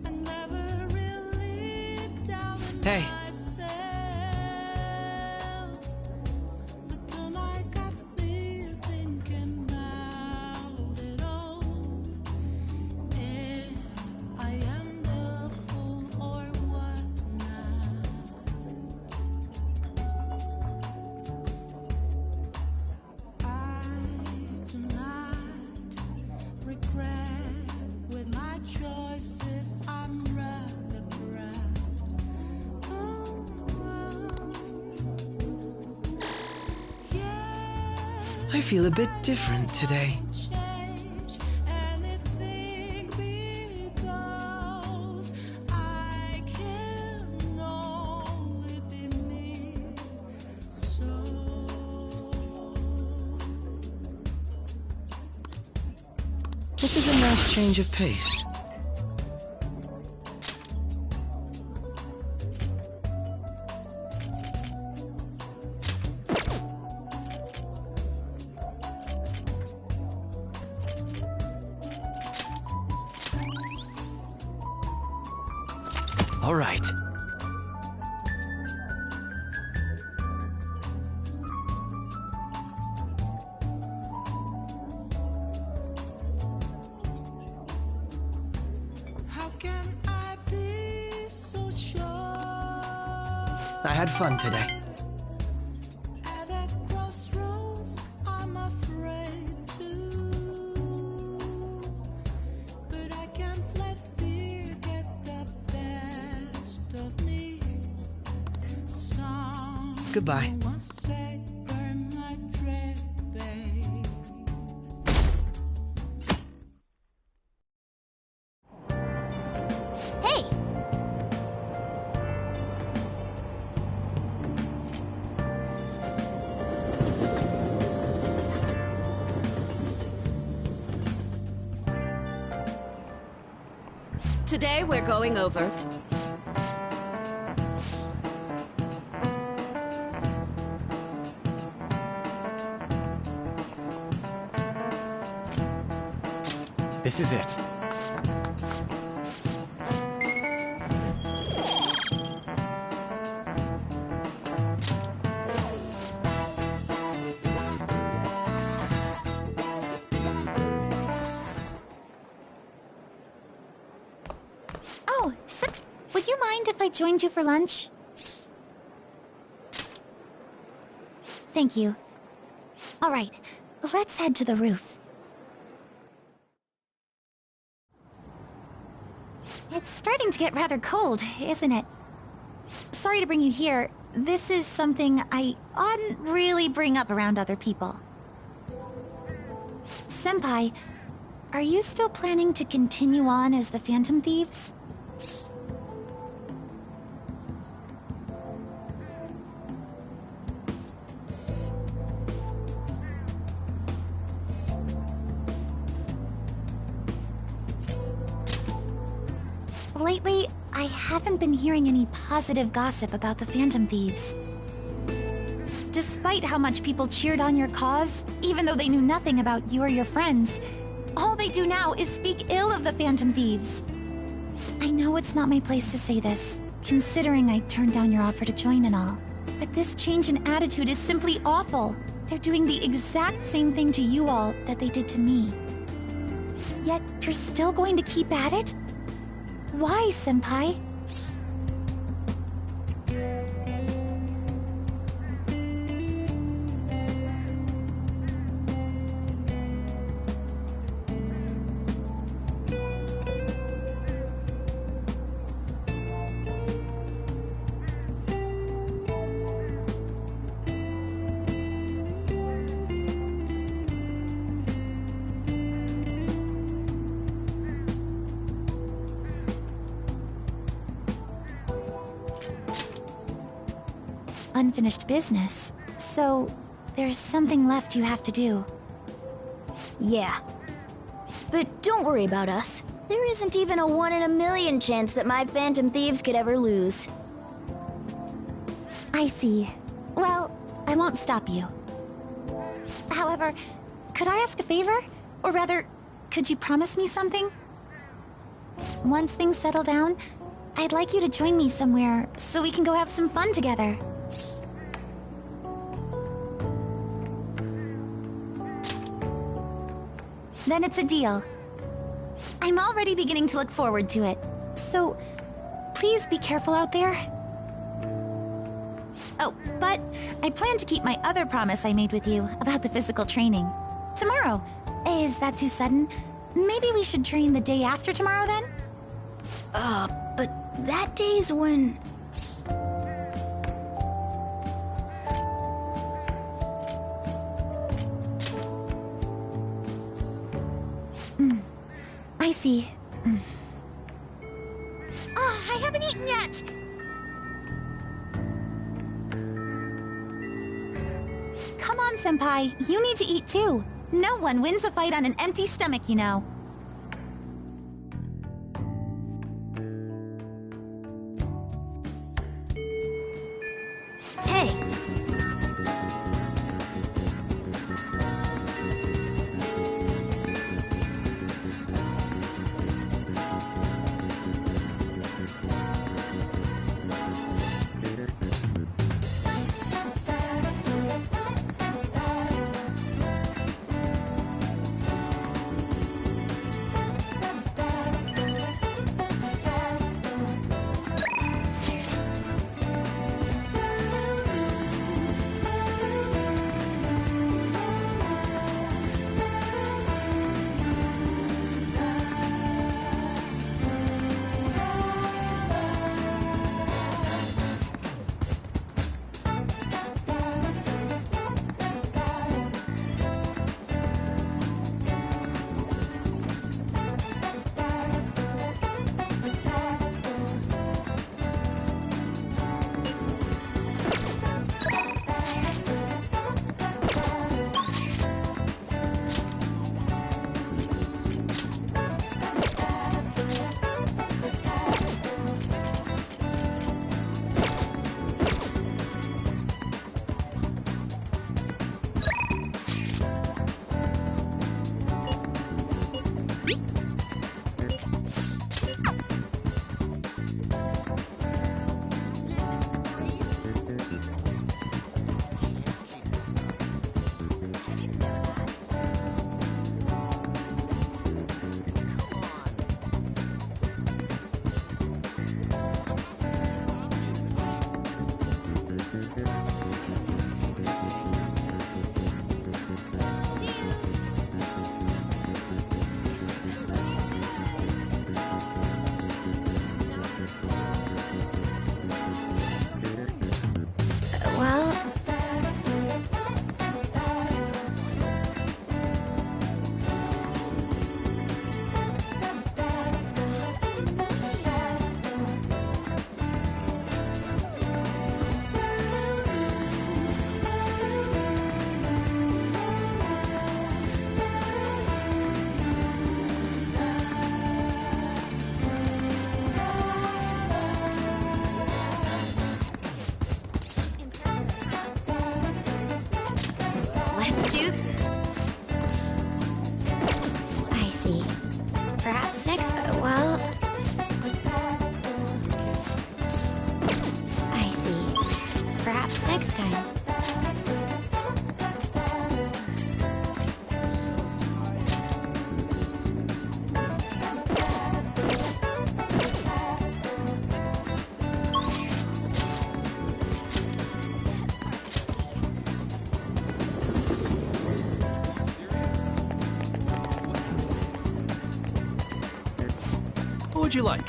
I never really doubted Hey. myself. But tonight got me thinking about it all. If I am the fool or what now? I do not regret with my choices. I'm rather glad. Yeah. I feel a bit different today. Change anything because I can only be me. So This is a nice change of pace. All right. How can I be so sure? I had fun today. At a crossroads, I'm afraid to. But I can't let fear get the best of me. Goodbye. Someone say, burn my dread, babe. Hey! Today we're going over. This is it. Oh, would you mind if I joined you for lunch? Thank you. All right, let's head to the roof. It's starting to get rather cold, isn't it? Sorry to bring you here. This is something I oughtn't really bring up around other people. Senpai, are you still planning to continue on as the Phantom Thieves? Lately, I haven't been hearing any positive gossip about the Phantom Thieves. Despite how much people cheered on your cause, even though they knew nothing about you or your friends, all they do now is speak ill of the Phantom Thieves. I know it's not my place to say this, considering I turned down your offer to join and all, but this change in attitude is simply awful. They're doing the exact same thing to you all that they did to me. Yet, you're still going to keep at it? Why, Senpai? Unfinished business. So, there's something left you have to do. Yeah. But don't worry about us. There isn't even a 1 in a million chance that my Phantom Thieves could ever lose. I see. Well, I won't stop you. However, could I ask a favor? Or rather, could you promise me something? Once things settle down, I'd like you to join me somewhere so we can go have some fun together. Then it's a deal. I'm already beginning to look forward to it. So, please be careful out there. Oh, but I plan to keep my other promise I made with you about the physical training. Tomorrow. Is that too sudden? Maybe we should train the day after tomorrow then? But that day's when... I see. I haven't eaten yet! Come on, Senpai. You need to eat too. No one wins a fight on an empty stomach, you know. Hey! Let's do. I see. Perhaps next. Well. I see. Perhaps next time. What would you like?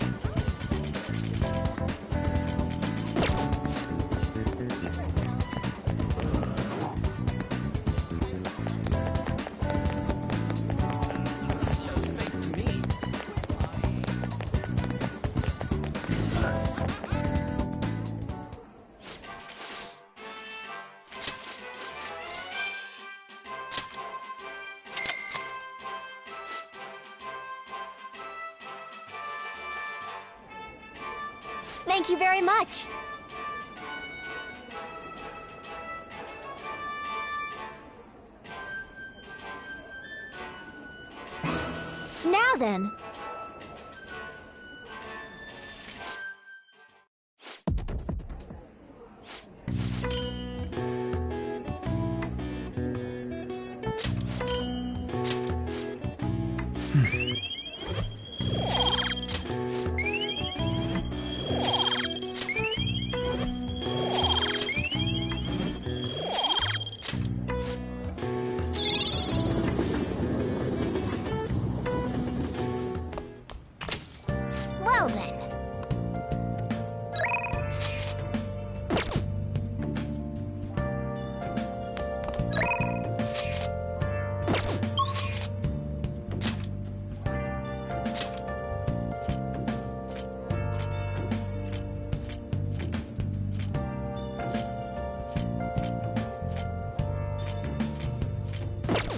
Thank you very much. Now then. Well then.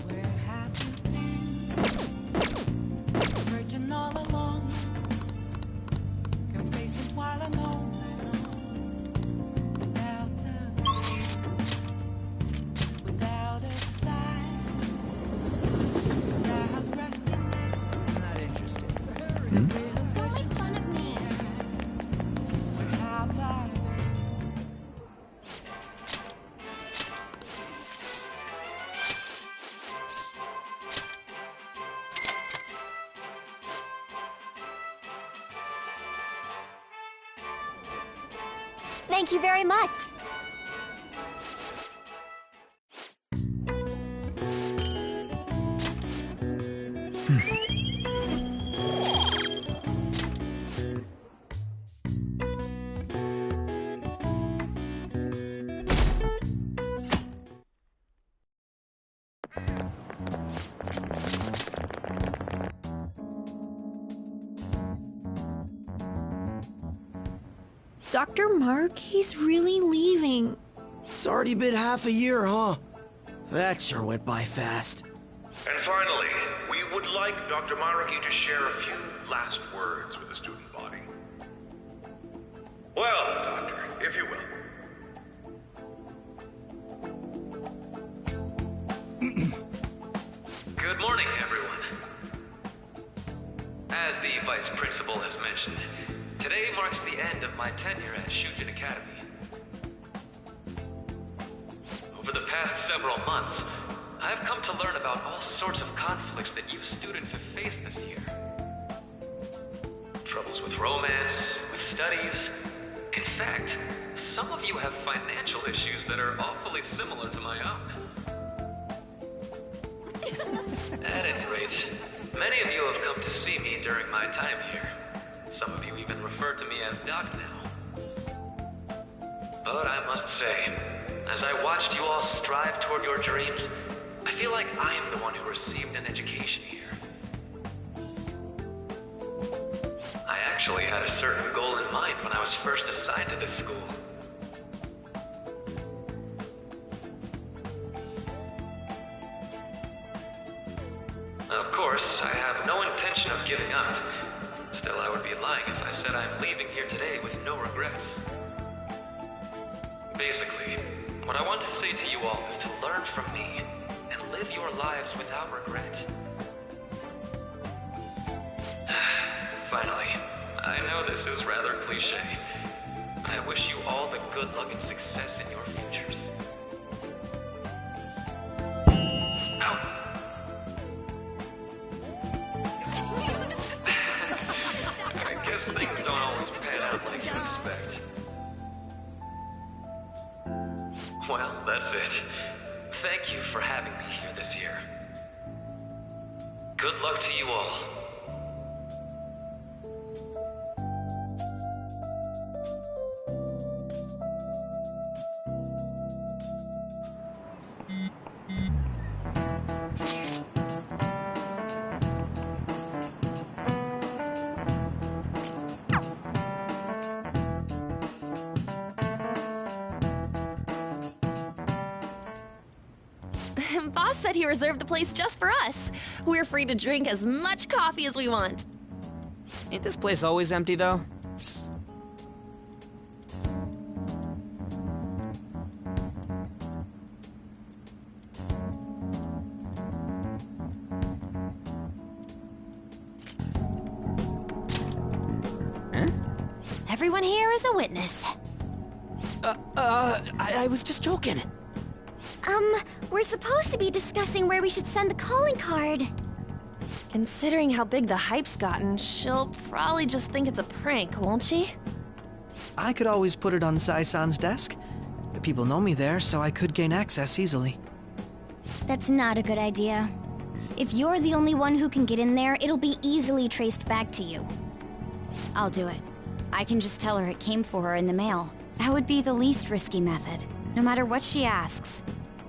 Where have you been? Searching all along, confessing while I'm on and on, without a sign, without respite. I'm not interested. Don't make fun of me. Where have I been? Thank you very much. Dr. Mark, he's really leaving. It's already been half a year, huh? That sure went by fast. And finally, we would like Dr. Maraki to share a few last words with the student body. Well, Doctor, if you will. Good morning, everyone. the Vice Principal has mentioned, today marks the end of my tenure at Shujin Academy. Over the past several months, I have come to learn about all sorts of conflicts that you students have faced this year. Troubles with romance, with studies. In fact, some of you have financial issues that are awfully similar to my own. At any rate, many of you have come to see me during my time here. Some of you even refer to me as Doc now. But I must say, as I watched you all strive toward your dreams, I feel like I am the one who received an education here. I actually had a certain goal in mind when I was first assigned to this school. Of course, I have no intention of giving up. Still, I would be lying if I said I'm leaving here today with no regrets. Basically, what I want to say to you all is to learn from me and live your lives without regret. Finally, I know this is rather cliche. I wish you all the good luck and success in your futures. Ow. I guess things don't always pan out like you expect. Well, that's it. Thank you for having me here this year. Good luck to you all. Boss said he reserved the place just for us. We're free to drink as much coffee as we want. Ain't this place always empty, though? Huh? Everyone here is a witness. I was just joking. We're supposed to be discussing where we should send the calling card. Considering how big the hype's gotten, she'll probably just think it's a prank, won't she? I could always put it on Sai-san's desk. People know me there, so I could gain access easily. That's not a good idea. If you're the only one who can get in there, it'll be easily traced back to you. I'll do it. I can just tell her it came for her in the mail. That would be the least risky method. No matter what she asks,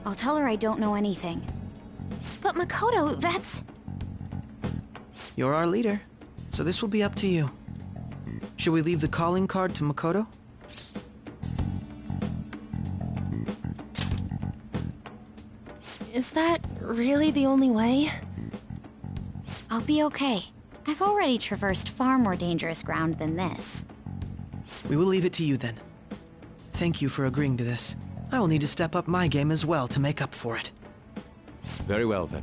I'll tell her I don't know anything. But Makoto, that's... You're our leader, so this will be up to you. Should we leave the calling card to Makoto? Is that really the only way? I'll be okay. I've already traversed far more dangerous ground than this. We will leave it to you then. Thank you for agreeing to this. I will need to step up my game as well to make up for it. Very well, then.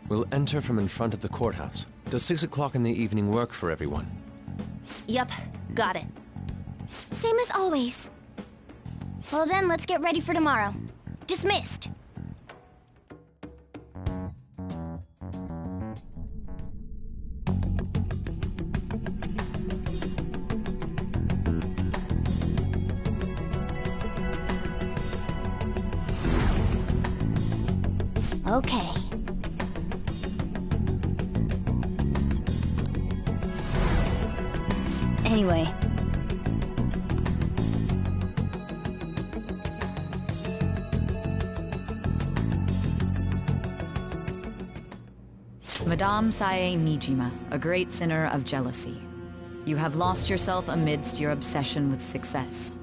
We'll enter from in front of the courthouse. Does 6 o'clock in the evening work for everyone? Yup, got it. Same as always. Well then, let's get ready for tomorrow. Dismissed. Okay. Anyway. Madame Sae Nijima, a great sinner of jealousy. You have lost yourself amidst your obsession with success.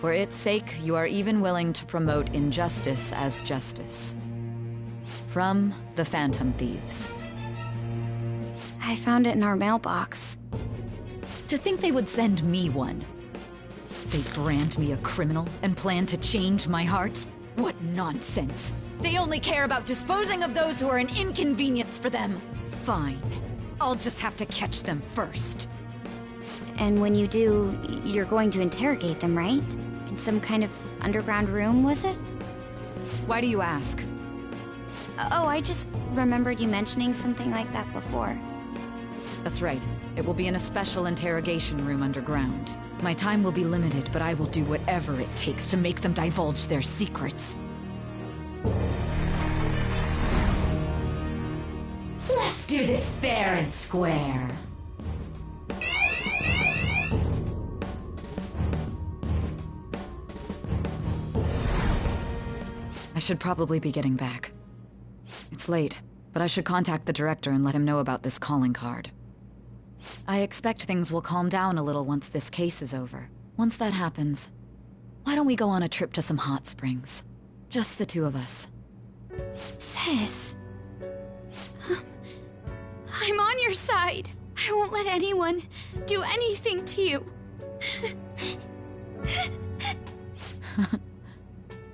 For its sake, you are even willing to promote injustice as justice. From the Phantom Thieves. I found it in our mailbox. To think they would send me one. They brand me a criminal and plan to change my heart? What nonsense! They only care about disposing of those who are an inconvenience for them. Fine. I'll just have to catch them first. And when you do, you're going to interrogate them, right? In some kind of underground room, was it? Why do you ask? Oh, I just remembered you mentioning something like that before. That's right. It will be in a special interrogation room underground. My time will be limited, but I will do whatever it takes to make them divulge their secrets. Let's do this fair and square. I should probably be getting back. It's late, but I should contact the director and let him know about this calling card. I expect things will calm down a little once this case is over. Once that happens, why don't we go on a trip to some hot springs? Just the two of us. Sis. I'm on your side. I won't let anyone do anything to you.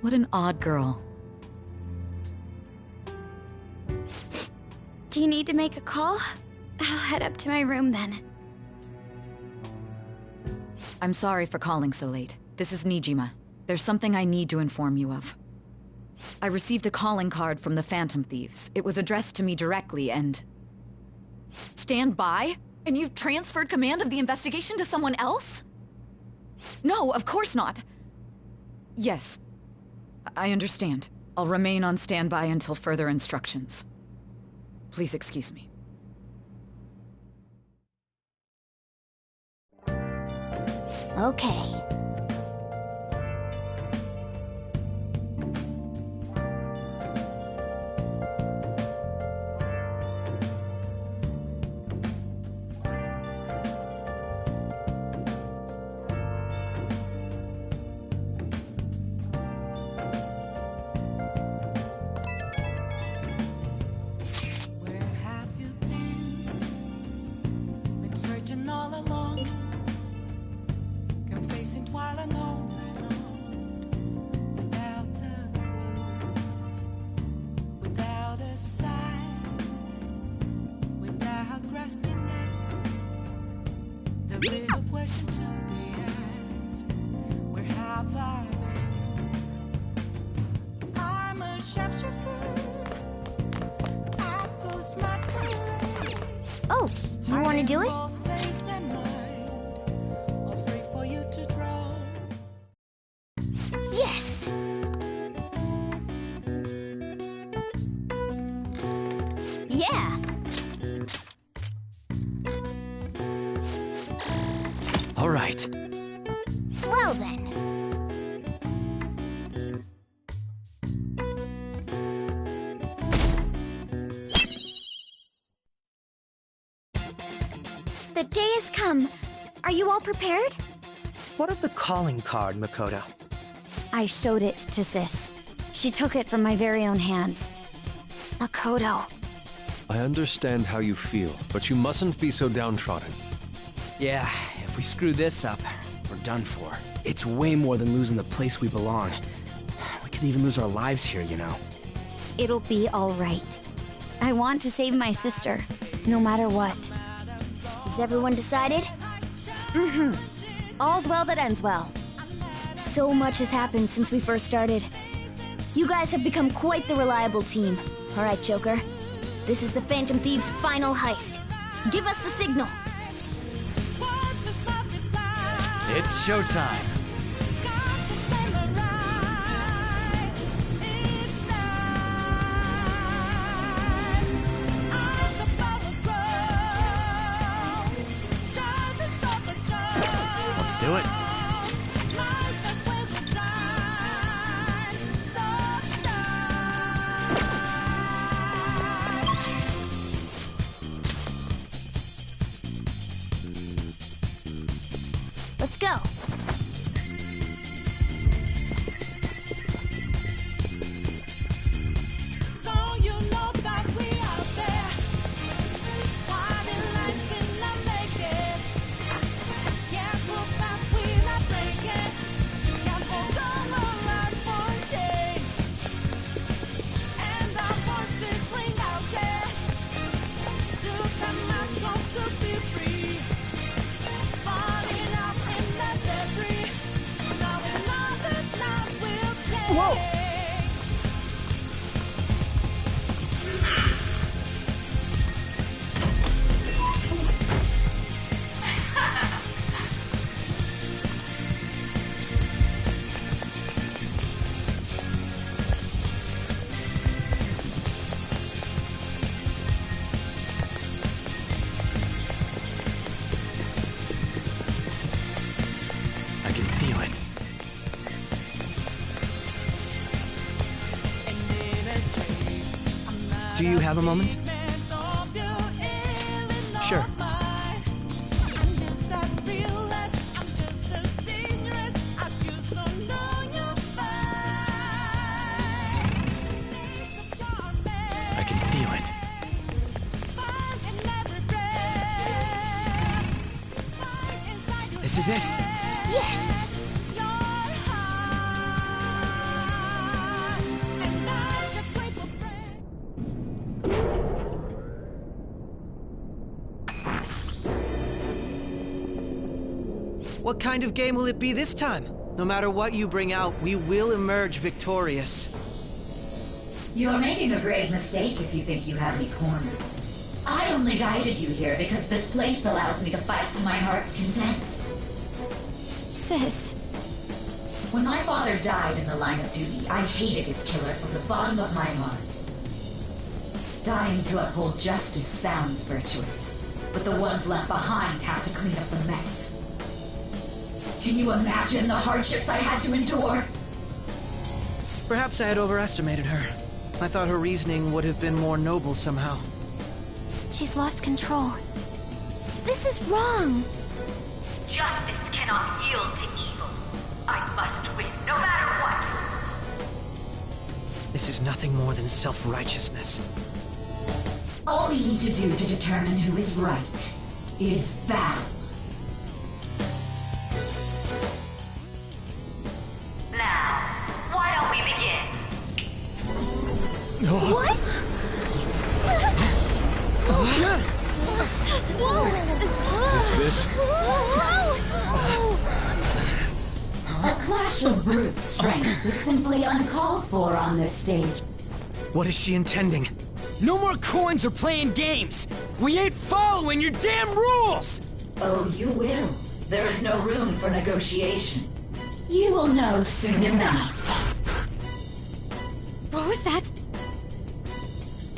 What an odd girl. Do you need to make a call? I'll head up to my room then. I'm sorry for calling so late. This is Nijima. There's something I need to inform you of. I received a calling card from the Phantom Thieves. It was addressed to me directly and... Stand by? And you've transferred command of the investigation to someone else? No, of course not. Yes. I understand. I'll remain on standby until further instructions. Please excuse me. Okay. Where have you been? Been searching all along, confessing while alone and on, without a clue, without a sign, without grasping it. The real question to be asked: where have I been? I'm a sharpshooter. Oh, you want to do it? Yes! Yeah! All right. Well then. The day has come. Are you all prepared? What of the calling card, Makoto? I showed it to Sis. She took it from my very own hands. Makoto. I understand how you feel, but you mustn't be so downtrodden. Yeah, if we screw this up, we're done for. It's way more than losing the place we belong. We could even lose our lives here, you know. It'll be all right. I want to save my sister, no matter what. Is everyone decided? Mm-hmm. All's well that ends well. So much has happened since we first started. You guys have become quite the reliable team. All right, Joker. This is the Phantom Thieves' final heist. Give us the signal. It's showtime. Let's do it. Let's go. I can feel it. Do you have a moment? Sure. I can feel it. This is it. Yes! What kind of game will it be this time? No matter what you bring out, we will emerge victorious. You're making a grave mistake if you think you have me cornered. I only guided you here because this place allows me to fight to my heart's content. Sis. When my father died in the line of duty, I hated his killer from the bottom of my heart. Dying to uphold justice sounds virtuous, but the ones left behind have to clean up the mess. Can you imagine the hardships I had to endure? Perhaps I had overestimated her. I thought her reasoning would have been more noble somehow. She's lost control. This is wrong. Justice cannot yield to evil. I must win, no matter what. This is nothing more than self-righteousness. All we need to do to determine who is right is battle. Now, why don't we begin? What? This? A clash of brute strength is simply uncalled for on this stage. What is she intending? No more coins or playing games! We ain't following your damn rules! Oh, you will. There is no room for negotiation. You will know soon enough. What was that?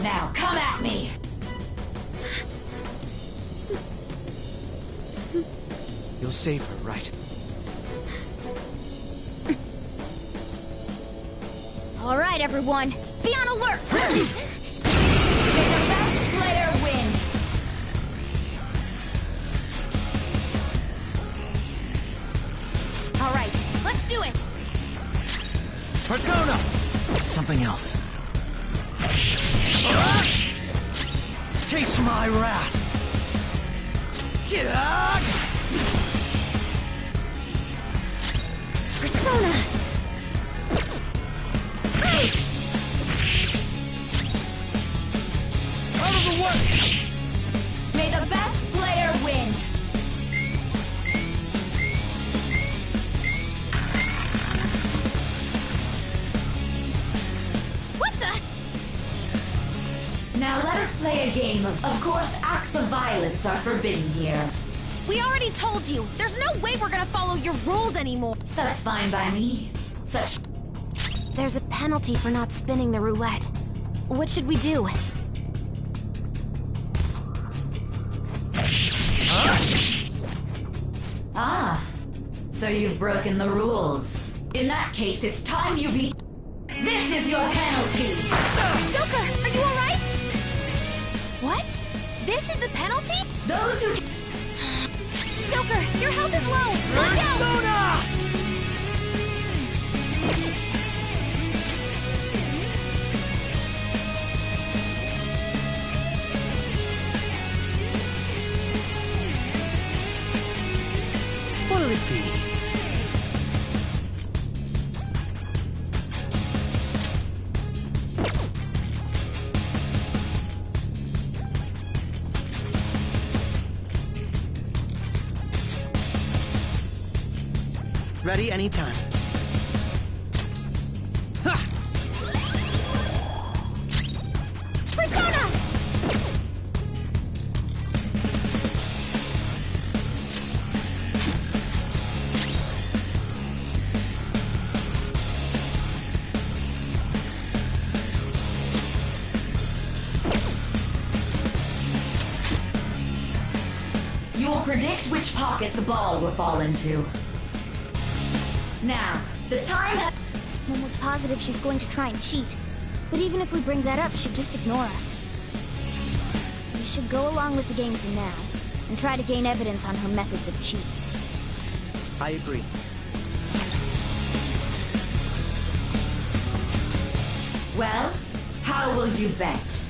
Now come at me! You'll save her, right? All right, everyone. Be on alert! May the best player win! All right, let's do it! Persona! Something else. Taste my wrath! Persona! Out of the way! May the best player win! What the? Now let us play a game of course, acts of violence are forbidden here. We already told you. There's no way we're gonna follow your rules anymore. That's fine by me. Such... There's a penalty for not spinning the roulette. What should we do? Ah, so you've broken the rules. In that case, it's time you be... This is your penalty! Joker, are you alright? What? This is the penalty? Those who... Joker, your health is low! Watch out! Persona! What'll it be? Ready anytime. Ha! Persona! You will predict which pocket the ball will fall into. Now, the time has... I'm almost positive she's going to try and cheat. But even if we bring that up, she'd just ignore us. We should go along with the game for now, and try to gain evidence on her methods of cheating. I agree. Well, how will you bet?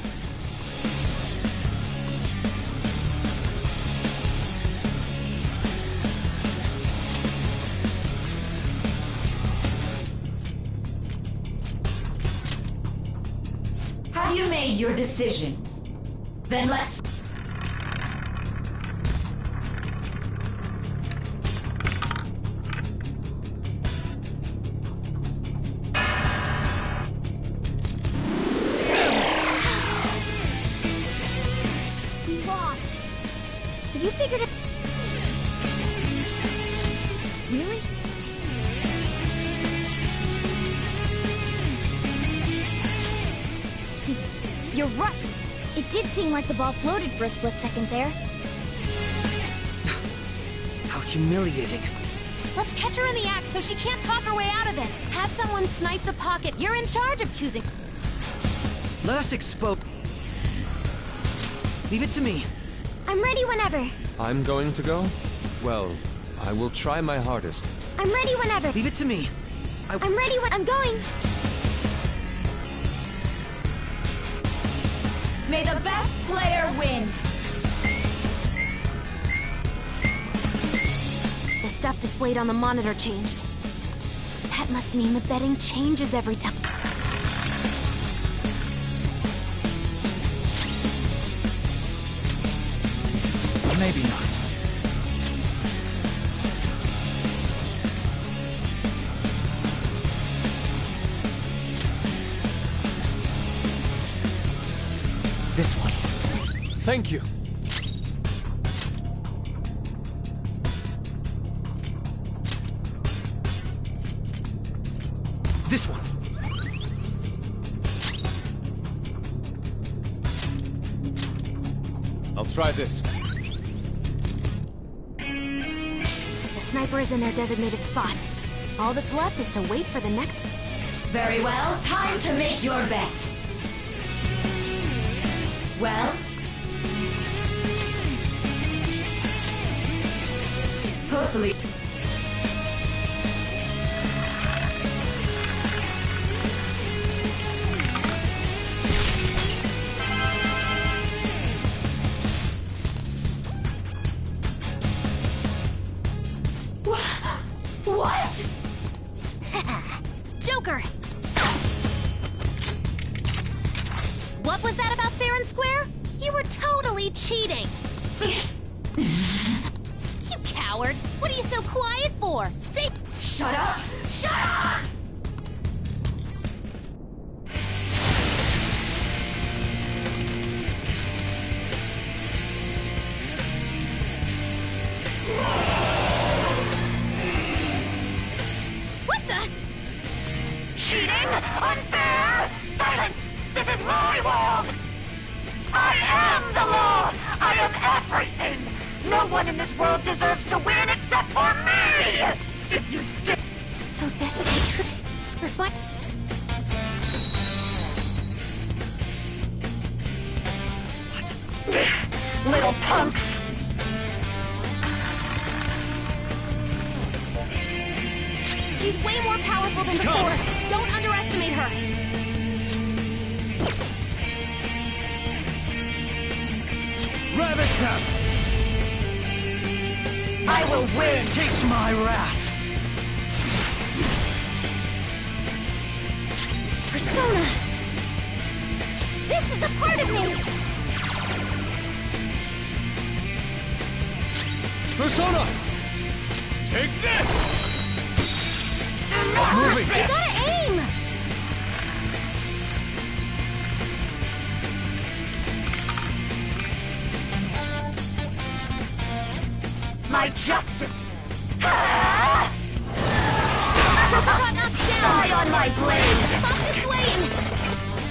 Have you made your decision? Then let's... We lost. Have you figured it... Really? See, you're right. It did seem like the ball floated for a split second there. How humiliating. Let's catch her in the act so she can't talk her way out of it. Have someone snipe the pocket. You're in charge of choosing. Let us expose... Leave it to me. I'm ready whenever. I'm going to go? Well, I will try my hardest. I'm ready whenever. Leave it to me. I'm ready when I'm going. May the best player win! The stuff displayed on the monitor changed. That must mean the betting changes every time. Maybe not. This one. Thank you. This one. I'll try this. The sniper is in their designated spot. All that's left is to wait for the next... Very well, time to make your bet. Well? Hopefully... What? Joker! What was that about fair and square? You were totally cheating! You coward! What are you so quiet for? Say... Shut up! Shut up! What the... Cheating? Unfair? Silence! This is my world! I am the law! I am everything! No one in this world deserves to win except for me! If you stick... So this is a trick. You're fine. Little punks! She's way more powerful than before. Don't underestimate her. Ravish them! I will win! Taste my wrath! Persona! This is a part of me! Persona! Take this! Stop moving! You gotta aim! My justice! Die on my blade! Boss is swaying!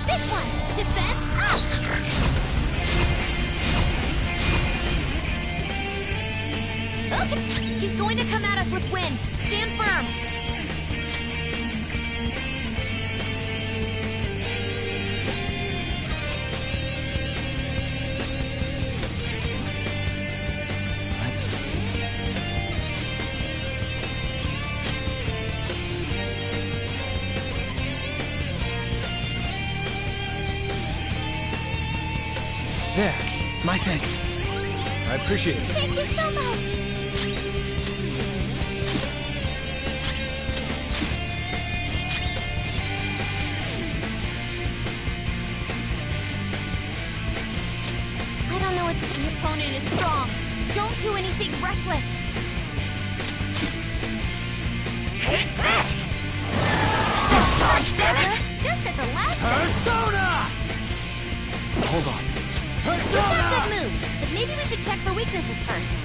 This one! Defense up! Okay. She's going to come at us with wind. Stand firm. thanks. I appreciate it. Thank you so much! I don't know what's... The opponent is strong. Don't do anything reckless. Take this! Dodge, damn it! Just at the last Persona! Hold on. We've got good moves, but maybe we should check for weaknesses first.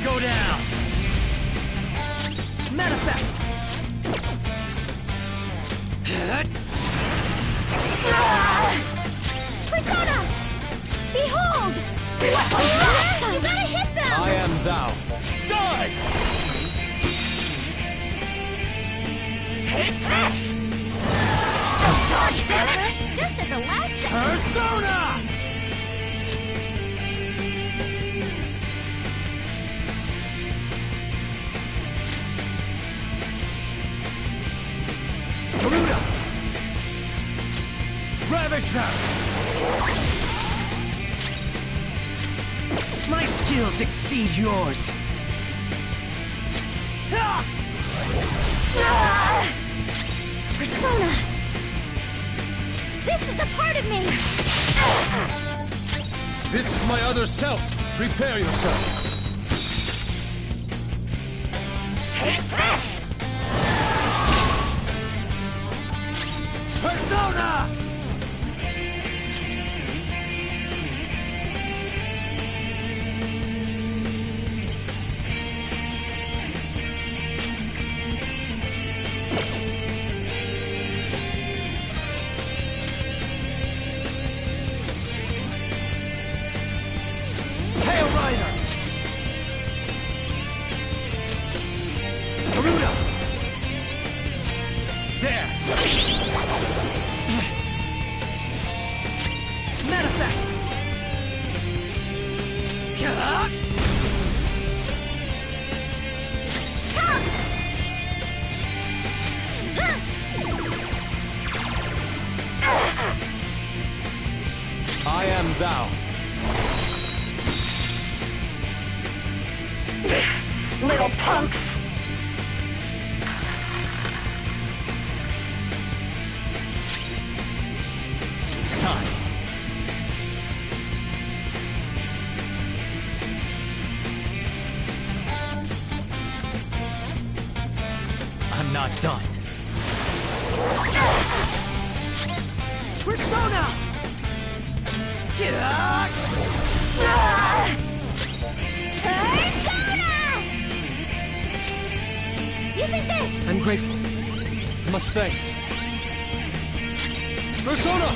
Go down! Manifest! Persona! Behold! You gotta hit them! I am thou. Die! Take this! Dodge, damn it! Just at the last second. Persona! Garuda! Ravage them! My skills exceed yours. Persona! This is a part of me! This is my other self. Prepare yourself. Take this! Persona! Hail Rider! Garuda! There! Manifest! I am thou. Little punks! It's time. I'm not done. Persona! Using this! I'm grateful. Much thanks. Persona!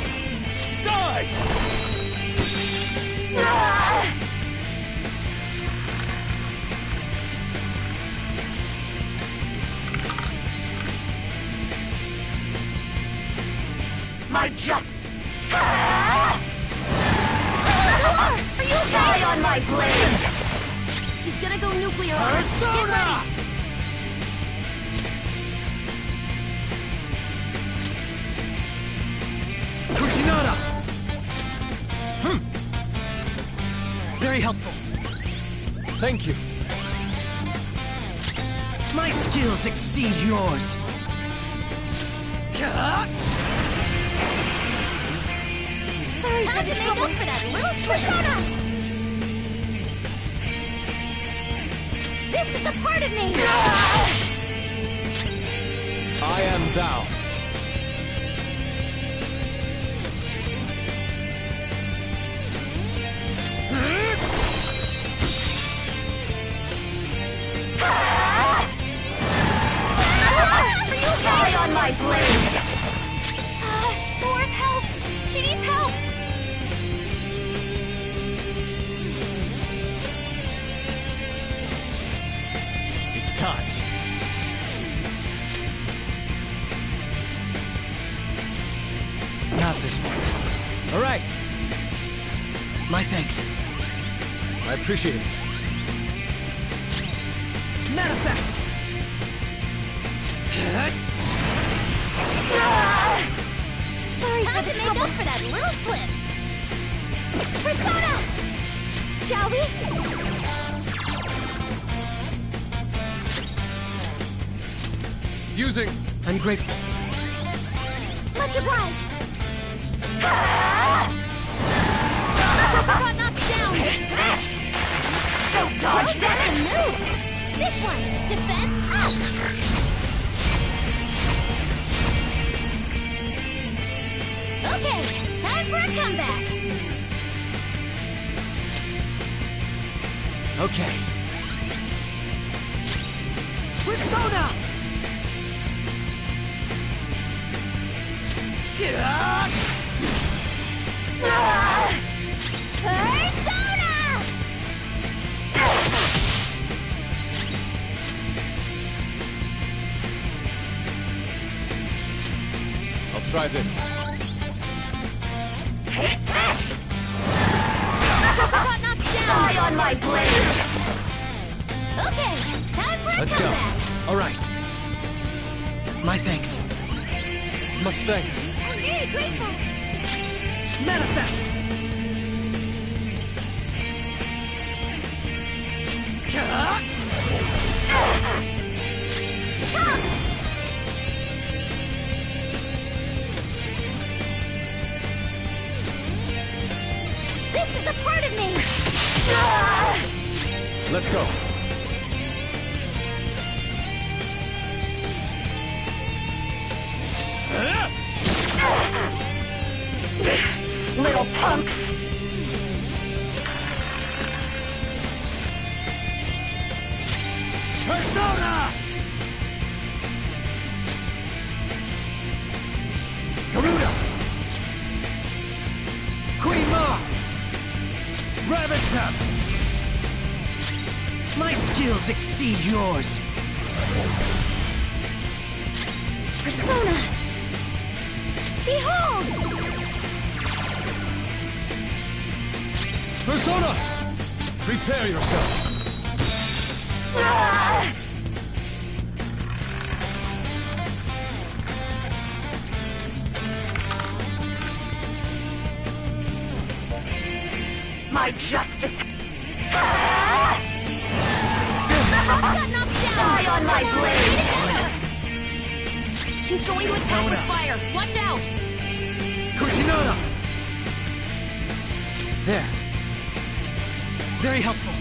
Die! My just... Are you okay? Die on my blade! She's gonna go nuclear on us. Get Persona! ready! Kushinada! Very helpful. Thank you. My skills exceed yours. Sorry for the trouble. For that little Persona! This is a part of me! I am thou. Die on my blade! Thor's help! She needs help! It's time. Not this one. All right. My thanks. I appreciate it. Manifest! Sorry for the trouble. For that little slip. Persona! Shall we? Using. I'm grateful. Much obliged. Got knocked down. Don't dodge that! Move. This one. Defense up. Okay, time for a comeback. Okay. Persona! Persona! I'll try this. Got knocked down. Die on my blade! Okay, time for a Let's go. comeback. All right. My thanks. Much thanks. I'm very grateful. Manifest! This is a part of me. Let's go. Little punks! Persona! Garuda! Queen Ma! Ravage them! My skills exceed yours! Persona! Behold! Persona! Prepare yourself. My justice! Got knocked down! Die on my blade! She's going to attack with fire. Watch out! Kushinada! There. Very helpful.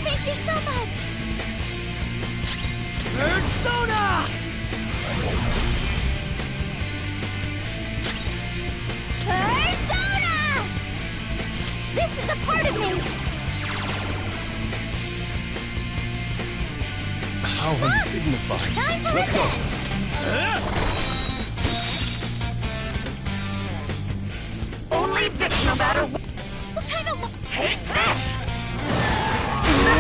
Thank you so much! Persona! Persona! This is a part of me! How undignified. Time for Let's go. Only bitch no matter what! What kind of... Take this!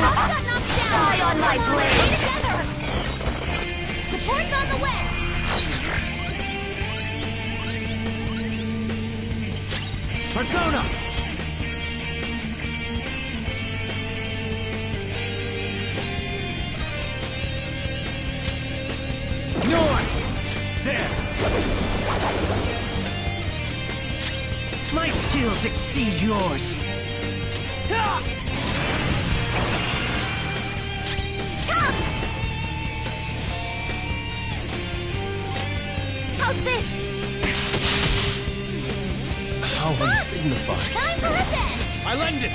Got knocked down! Die on my blade! Together! Support's on the way! Persona! North! There! My skills exceed yours! Ah! How's this? How undignified. Time for revenge! I lend it!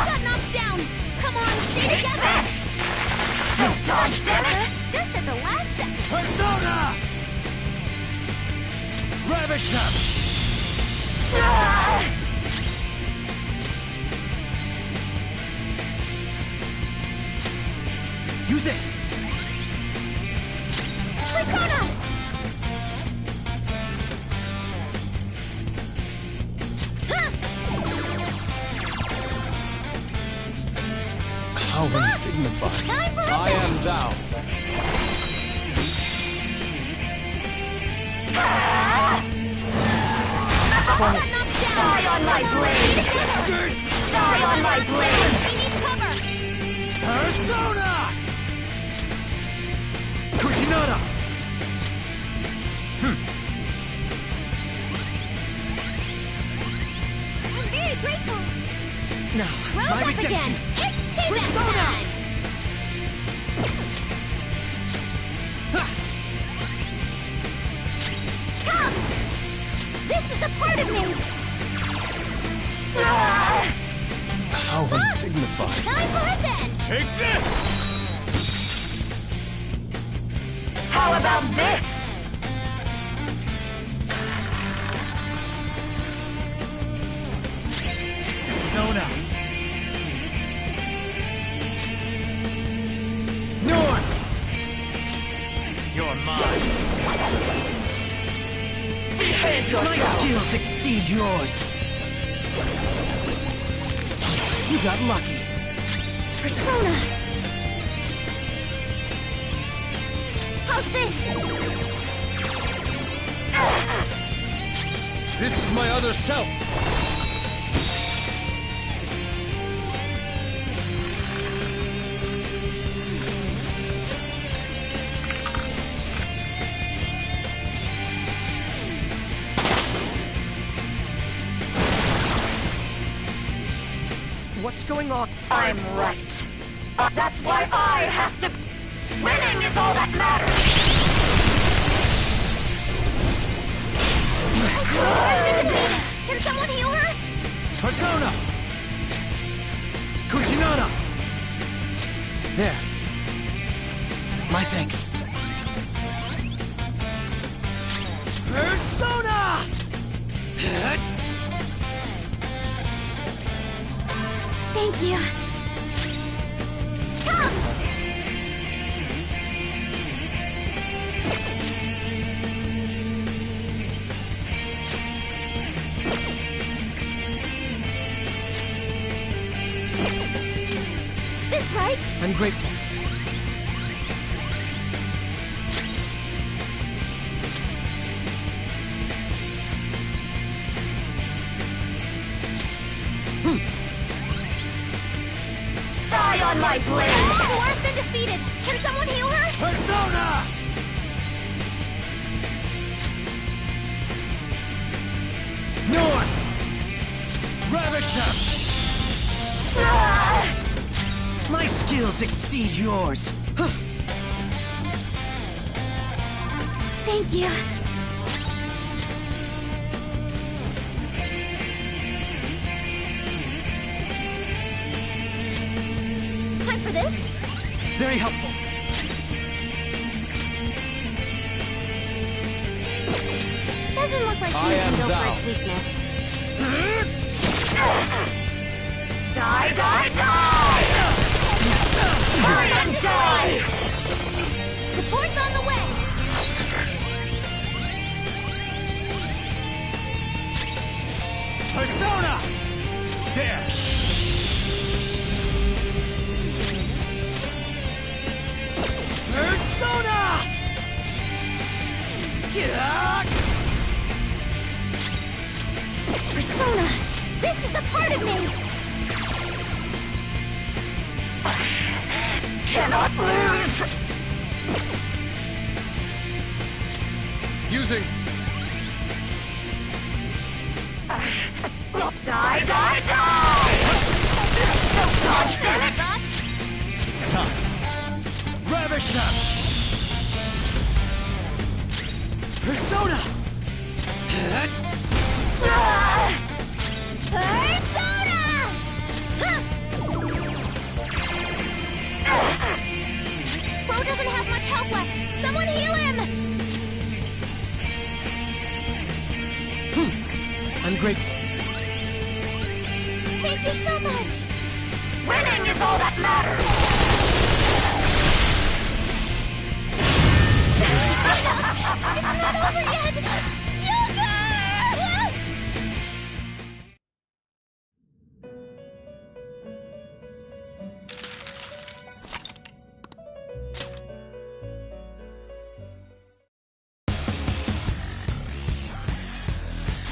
Got knocked down! Come on, stay together! Don't dodge, damn it! Just at the last second! Persona! Ravish them! Use this! Persona! How undignified. Time for I am revenge! thou. Got knocked down! Die on my blade! Die on my blade! We need cover! Persona! Kushinada! I'm very grateful. Now, Rose my up redemption. again. It's payback Persona! time. Come! This is a part of me! How undignified. Time for revenge! Take this! How about this? Persona! North! You're mine. My skills exceed yours. You got lucky. Persona! How's this? This is my other self. What's going on? I'm right. That's why I have to... Winning is all that matters! Can someone heal her? Persona! Kuchinana! There. My thanks. Persona! Thank you. Come! This right? I'm grateful. Die on my blade! Worse than defeated. Can someone heal her? Persona! North! Ravish them! My skills exceed yours. Thank you. Time for this? Very helpful. Doesn't look like I you can am go for thou. its weakness. Die, die, die! Hurry and die! Support's on the way! Persona! There! Persona! Persona! This is a part of me! Cannot lose! Using. Die, die, die! Don't dodge, damn it! It's time. Ravish them! Persona! Persona! Bro doesn't have much health left. Someone heal him! I'm grateful. Thank you so much! Winning is all that matters! It's not over yet! Joker!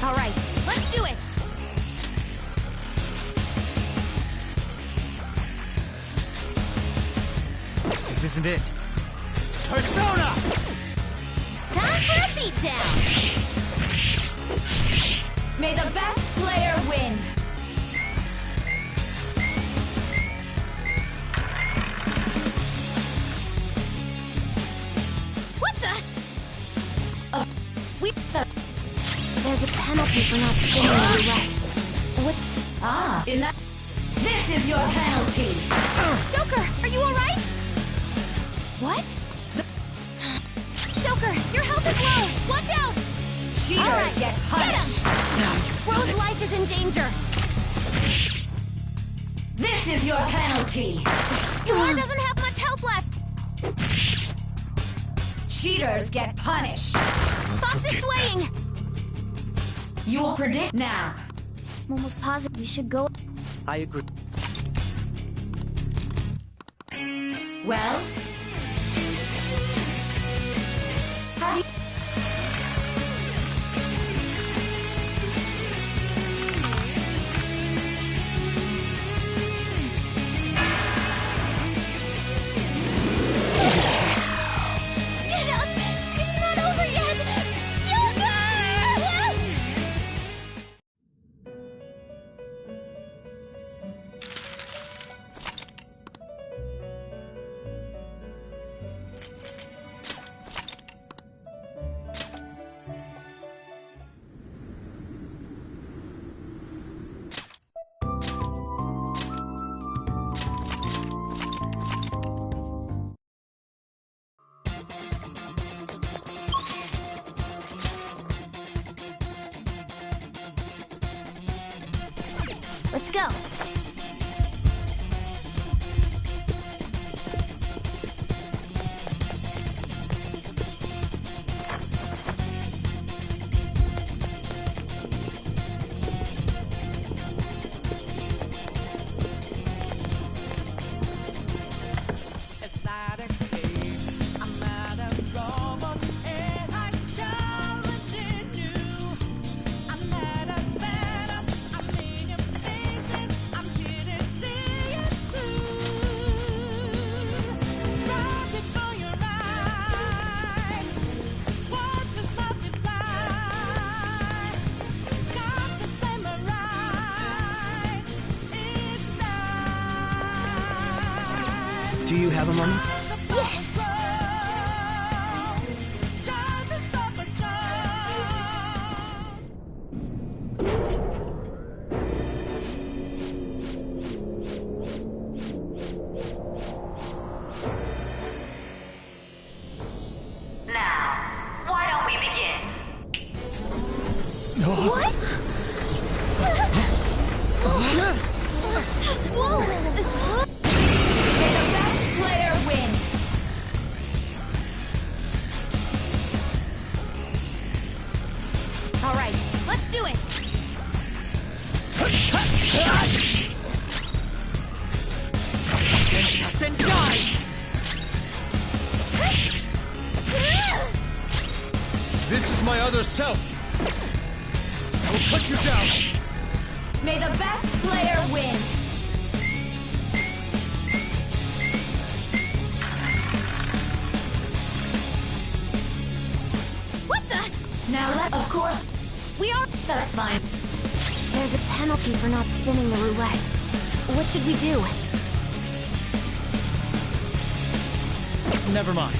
All right, let's do it! This isn't it. Persona! Time Time for a beatdown! May the best player win! What the? There's a penalty for not spinning the roulette. What? Ah, in that... This is your penalty! Joker, are you alright? What? Joker, your health is low! Watch out! Cheaters All right, get punished! Bro's life is in danger! This is your penalty! Bro doesn't have much health left! Cheaters get punished! Fox is swaying! You will predict now. I'm almost positive we should go... I agree. Well? Have you... Get up! It's not over yet! Joker! Let's go. It's not a game. I'm not a robot, and I'm challenging you. I'm not a phantom. I'm in your face, and I'm here to see it through. Right before your eyes, watch us multiply. Got the flame right. It's time. Do you have a moment? Yes! Now, why don't we begin? What? Whoa! May the best player win! All right, let's do it. Against us and die! This is my other self! I will cut you down! May the best player win! What the? Now of course, We are... that's fine. There's a penalty for not spinning the roulette. What should we do? Never mind.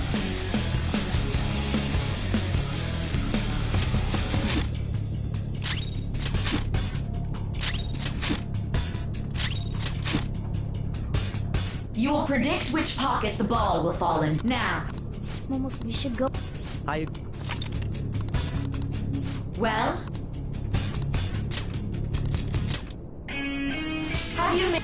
You will predict which pocket the ball will fall in. Now. Almost... We should go... I... Well? Have you made...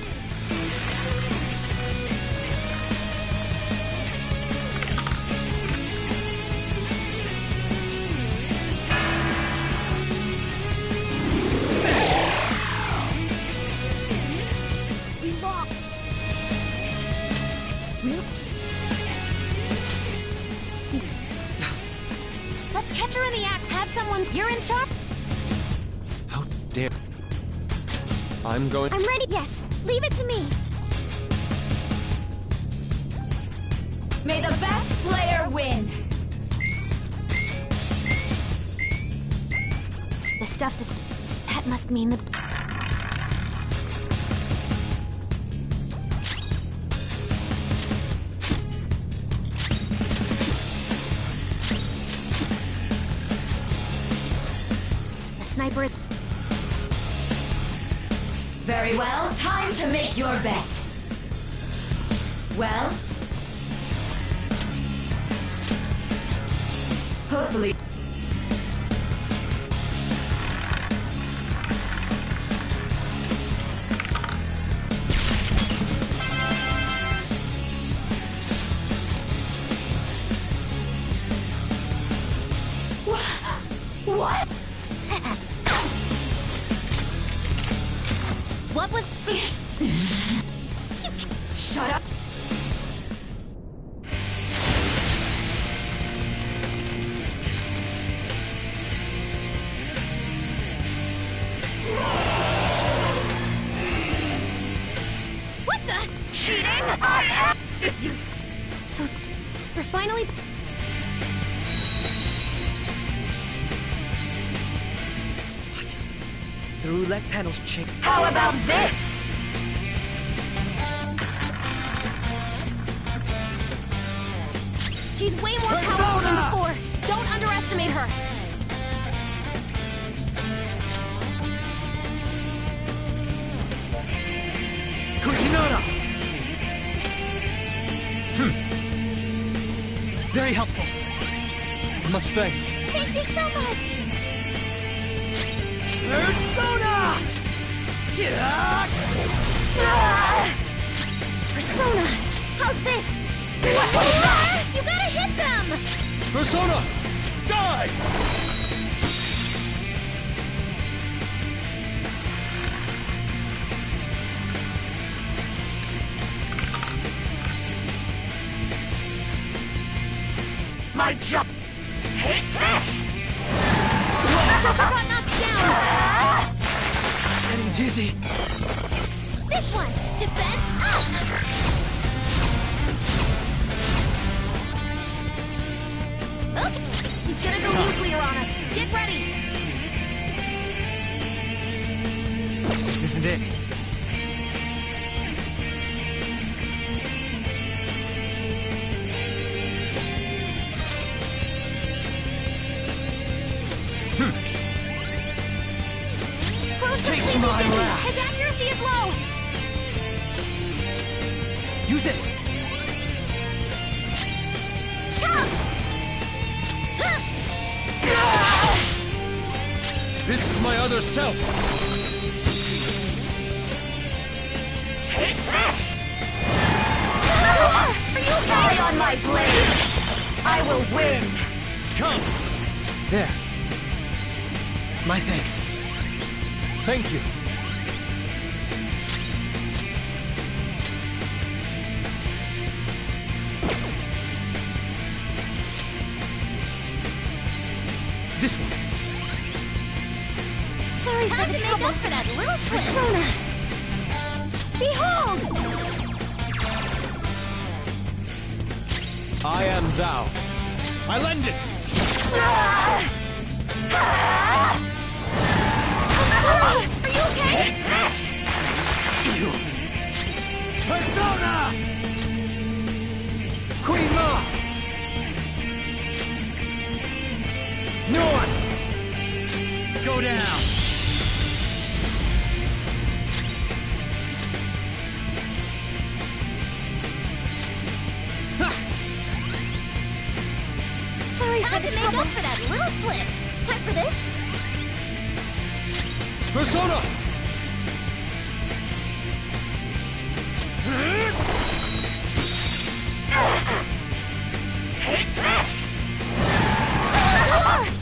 We lost. See. Let's catch her in the act. Have someone's... You're in charge. How dare... I'm going... I'm ready. Yes. Leave it to me. May the best player win! The stuff that must mean the... The sniper is... Very well, time to make your bet. Well? Hopefully... What? What was... Shut up! What the? Cheating? I am... You... So... We're finally... The roulette panel's changed. How about this? She's way more powerful than before. Don't underestimate her. Kushinada! Very helpful. Much thanks. Thank you so much. Persona! Persona, how's this? You gotta hit them! Persona! Die! My job. Hate this! Got knocked down! Getting dizzy. This one! Defense up! Okay, he's gonna go nuclear on us. Get ready! This isn't it. Chase my wrath! His accuracy is low! Use this! Come! This is my other self! Take this! Are you okay? Die on my blade! I will win! Come! There. My thanks. Thank you. This one. Sorry for the trouble. Make up for that little slip. Persona! Behold! I am thou. I lend it! Are you okay? Persona! Queen Ma! North! Go down! Sorry for the trouble. Make up for that little slip. Time for this? Persona! Take this!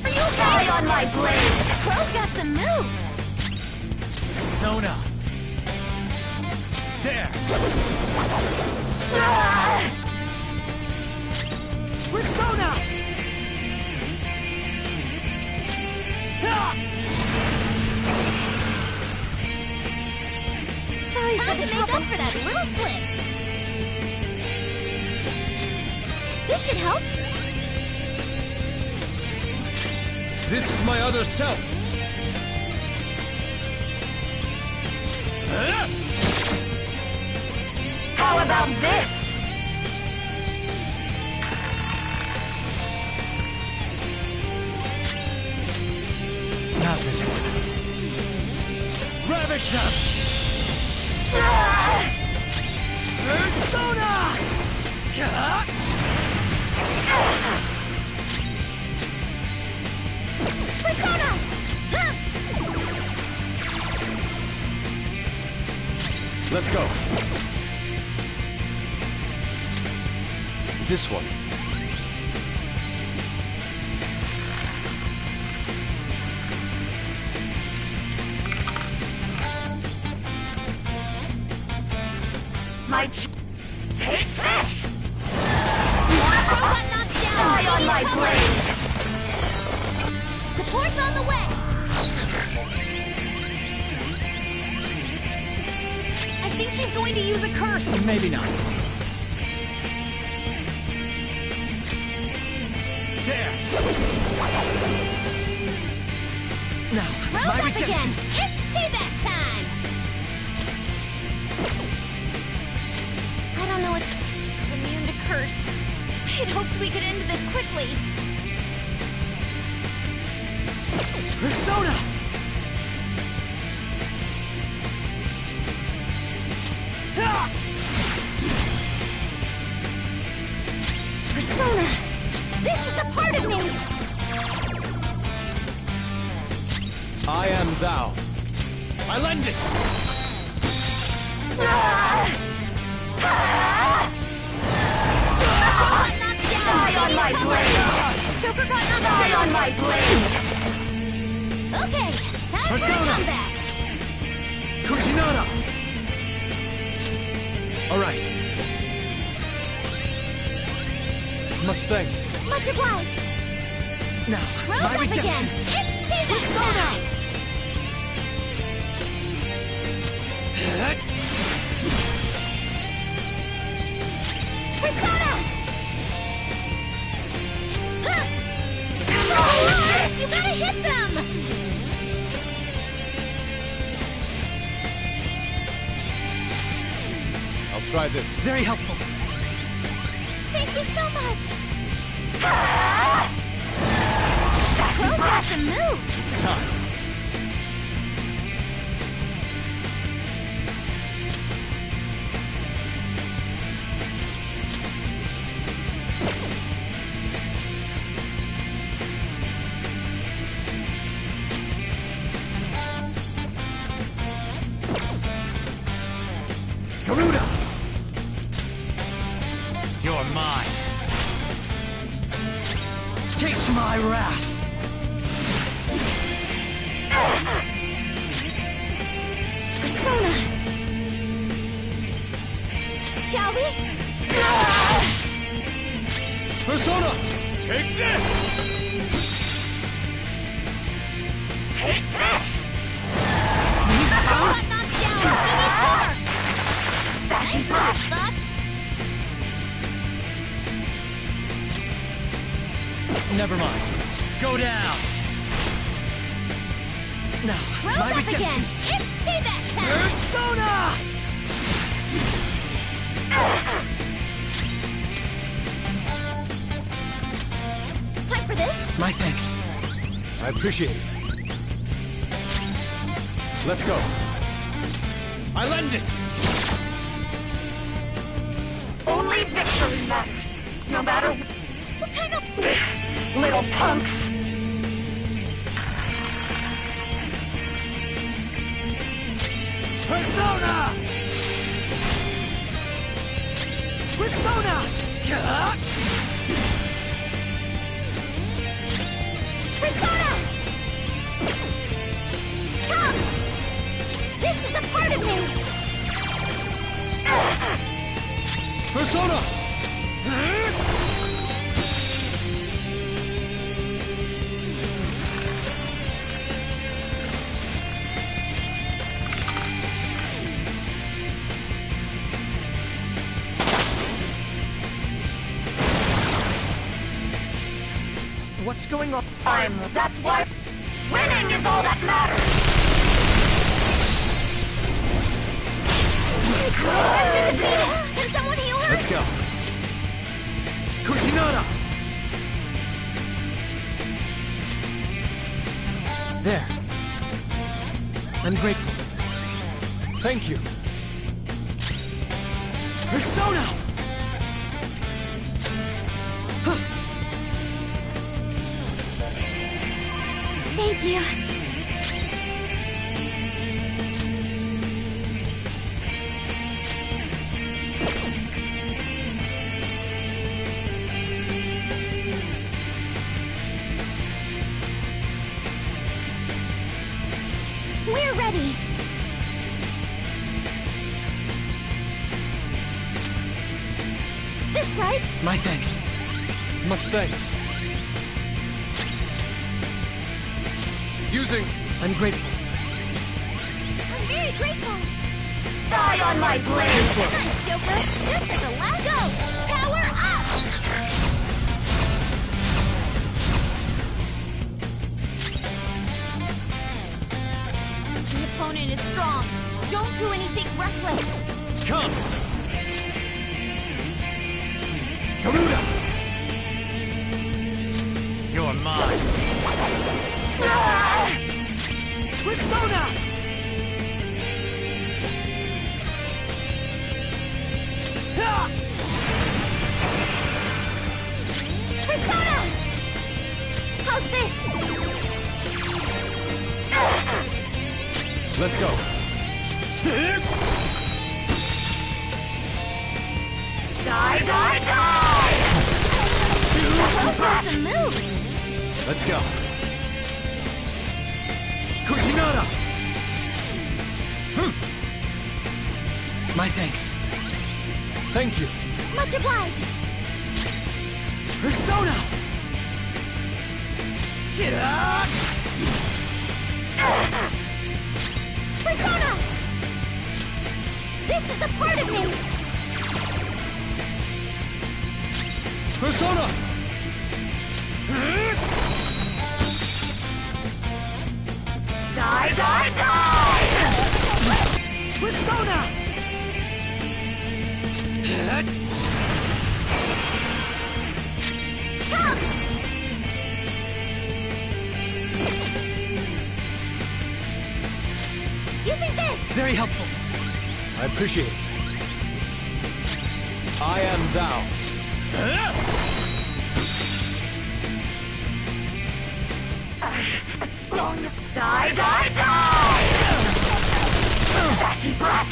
Are you okay? Die on my blade! Crow's got some moves. Persona! There! Persona! Sorry for the trouble. Make up for that little slip. This should help. This is my other self. about this? Not this one. Ravish them! Persona! Persona! Let's go. This one. My take this! Robot knocked down! Die on my blade! Support's on the way! I think she's going to use a curse! Maybe not. There! Now, Rose my up redemption! again! It's payback time! I don't know what's immune to curse. I had hoped we could end this quickly. Persona! Persona! This is a part of me! I am thou. I lend it! Robot knocked down! Die on my blade! Joker got knocked Die down! on my blade! Okay, time for a Persona! comeback! Kuchinada! Alright. Much thanks. Much obliged! Now, Rose my up redemption! again! It's payback time! Persona! Huh! You gotta hit them! I'll try this. Very helpful. Thank you so much! Rose has to move! It's time. Garuda! You're mine. Taste my wrath. Persona! Shall we? Persona! Take this! Take this! Robot knocked down! We need cover! Nice move, Fox! Never mind. Go down. Now, Rose my up redemption. again! It's payback time! Persona! Time for this? My thanks. I appreciate it. Let's go. I lend it! Only victory matters, no matter What kind of... little punks. Persona! Persona! Persona! Come! This is a part of me! Persona! What's going on? That's why winning is all that matters. First to defeat it! Can someone Thank you. Persona! Thank you. We're ready. This right? My thanks. Much thanks. Using. I'm grateful. I'm very grateful. Die on my blade! Nice, Joker. Just at the last go. Power up! The opponent is strong. Don't do anything reckless. Come! Garuda! You're mine. Persona! Persona! How's this? Let's go. Die, die, die! Those some moves. Let's go. Kushinada! My thanks. Thank you. Much obliged. Persona! Get up! Persona! This is a part of me. Persona! Die, die, die! Persona! Come! Using this! Very helpful. I appreciate it. I am thou. Die, die, die! Sassy brat!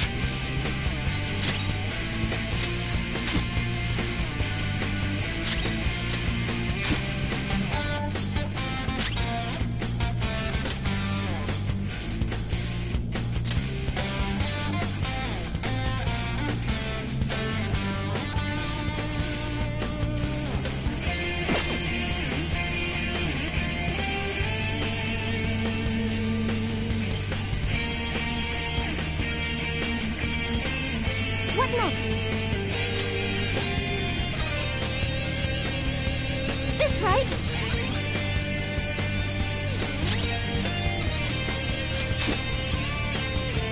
What next? This right?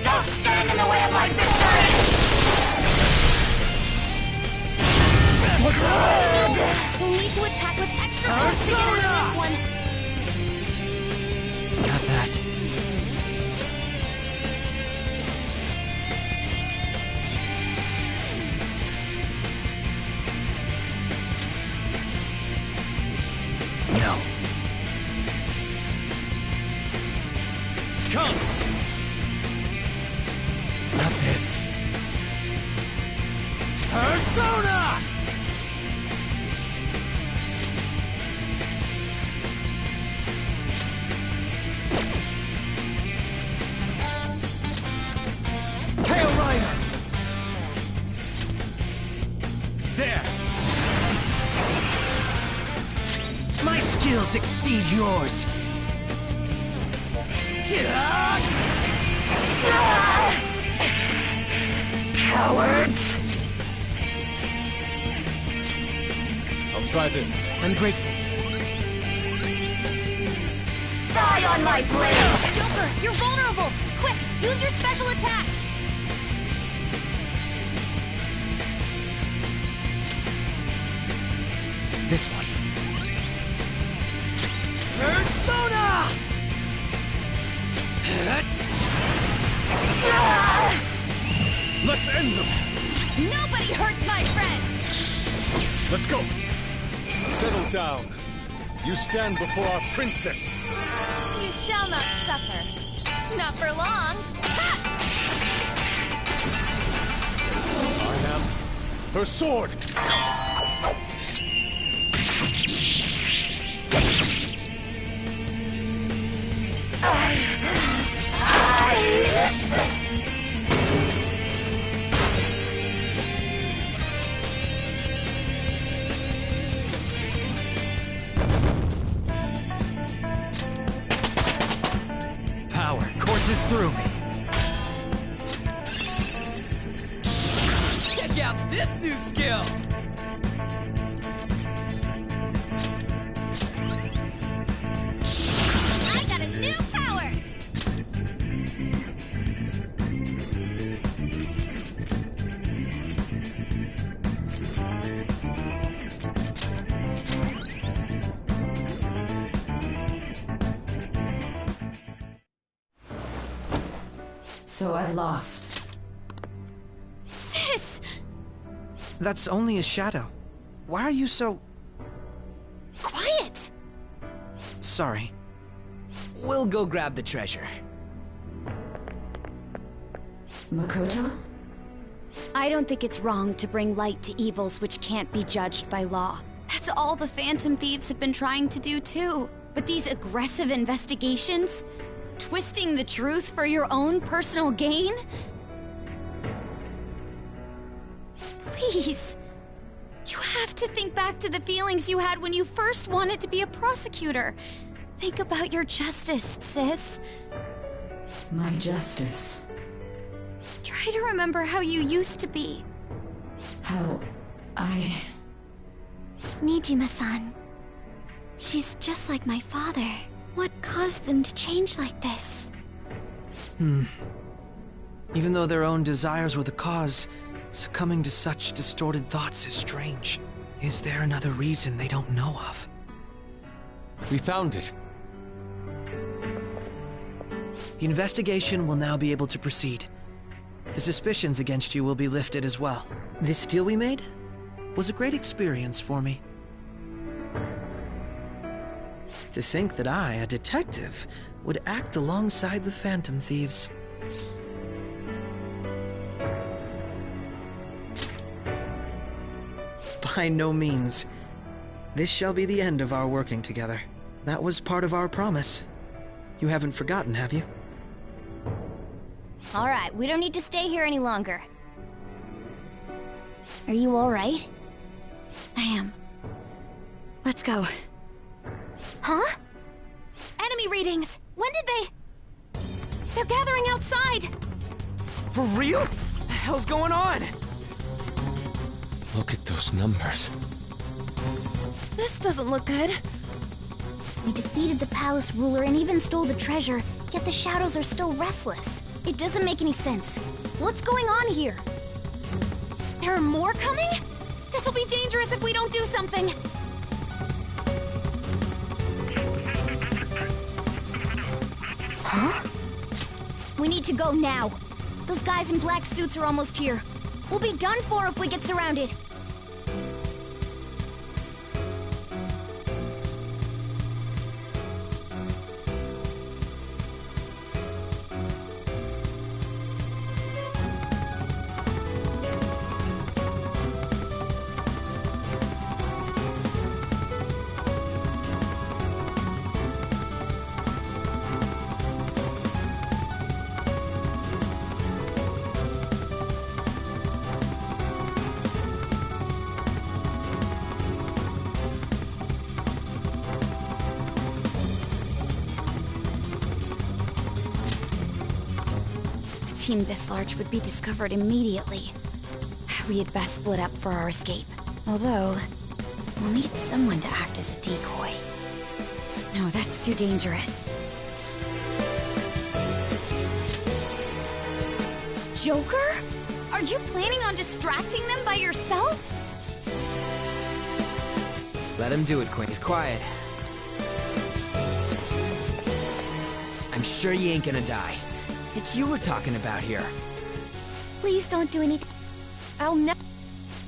Don't stand in the way of my victory! We'll need to attack with extra force to get out of this one. Got that. No. Come! Not this. Persona! Hail Rider! There! My skills exceed yours. Cowards! I'll try this. I'm grateful. Die on my blade! Joker, you're vulnerable. Quick, use your special attack. This one. Persona! Let's end them! Nobody hurts my friends! Let's go! Settle down. You stand before our princess. You shall not suffer. Not for long. Ha! I am her sword! Power courses through me. Check out this new skill! I got a new power! So I've lost. Sis! That's only a shadow. Why are you so... Quiet! Sorry. We'll go grab the treasure. Makoto? I don't think it's wrong to bring light to evils which can't be judged by law. That's all the Phantom Thieves have been trying to do too. But these aggressive investigations? Twisting the truth for your own personal gain? Please. You have to think back to the feelings you had when you first wanted to be a prosecutor. Think about your justice, sis. My justice. Try to remember how you used to be. How I... Nijima-san. She's just like my father. What caused them to change like this? Even though their own desires were the cause, succumbing to such distorted thoughts is strange. Is there another reason they don't know of? We found it. The investigation will now be able to proceed. The suspicions against you will be lifted as well. This deal we made was a great experience for me. To think that I, a detective, would act alongside the Phantom Thieves. By no means. This shall be the end of our working together. That was part of our promise. You haven't forgotten, have you? All right, we don't need to stay here any longer. Are you all right? I am. Let's go. Huh? Enemy readings! When did they... They're gathering outside! For real? What the hell's going on? Look at those numbers. This doesn't look good. We defeated the palace ruler and even stole the treasure, yet the shadows are still restless. It doesn't make any sense. What's going on here? There are more coming? This'll be dangerous if we don't do something. Huh? We need to go now. Those guys in black suits are almost here. We'll be done for if we get surrounded. A team this large would be discovered immediately. We had best split up for our escape. Although, we'll need someone to act as a decoy. No, that's too dangerous. Joker? Are you planning on distracting them by yourself? Let him do it, Queen. He's quiet. I'm sure you ain't gonna die. It's you we're talking about here. Please don't do anything. I'll never.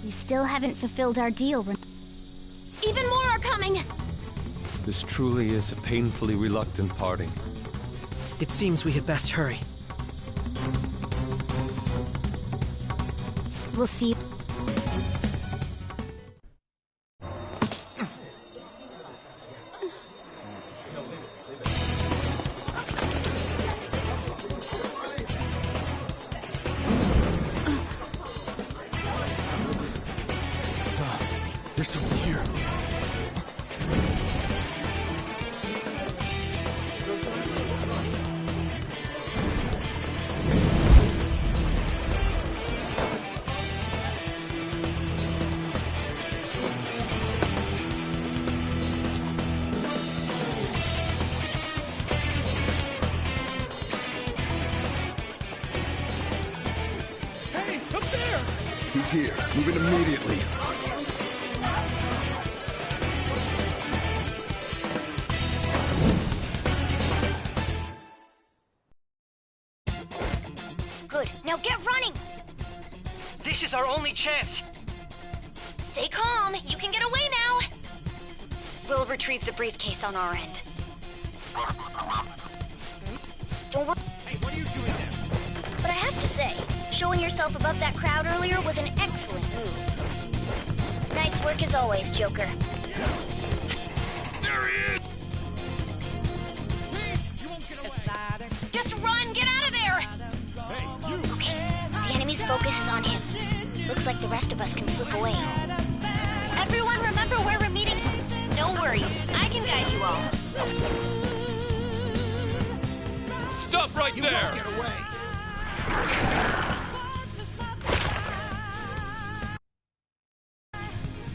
We still haven't fulfilled our deal. Even more are coming! This truly is a painfully reluctant parting. It seems we had best hurry. We'll see. There's someone here. Hey, up there! He's here. Move it immediately. Good. Now get running! This is our only chance! Stay calm. You can get away now. We'll retrieve the briefcase on our end. Don't worry. Hey, what are you doing there? But I have to say, showing yourself above that crowd earlier was an excellent move. Nice work as always, Joker. There he is! Just run! Get out of there! Hey, you! Okay, the enemy's focus is on him. Looks like the rest of us can slip away. Everyone remember where we're meeting? No worries, I can guide you all. Stop right there! Won't get away!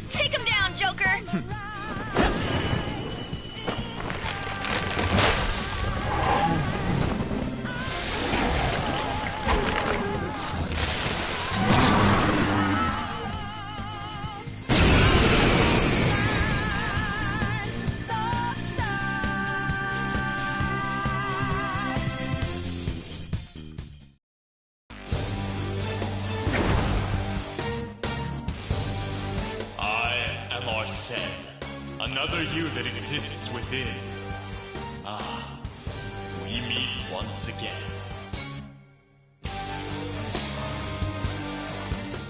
Take him down, Joker! Another you that exists within. Ah, we meet once again.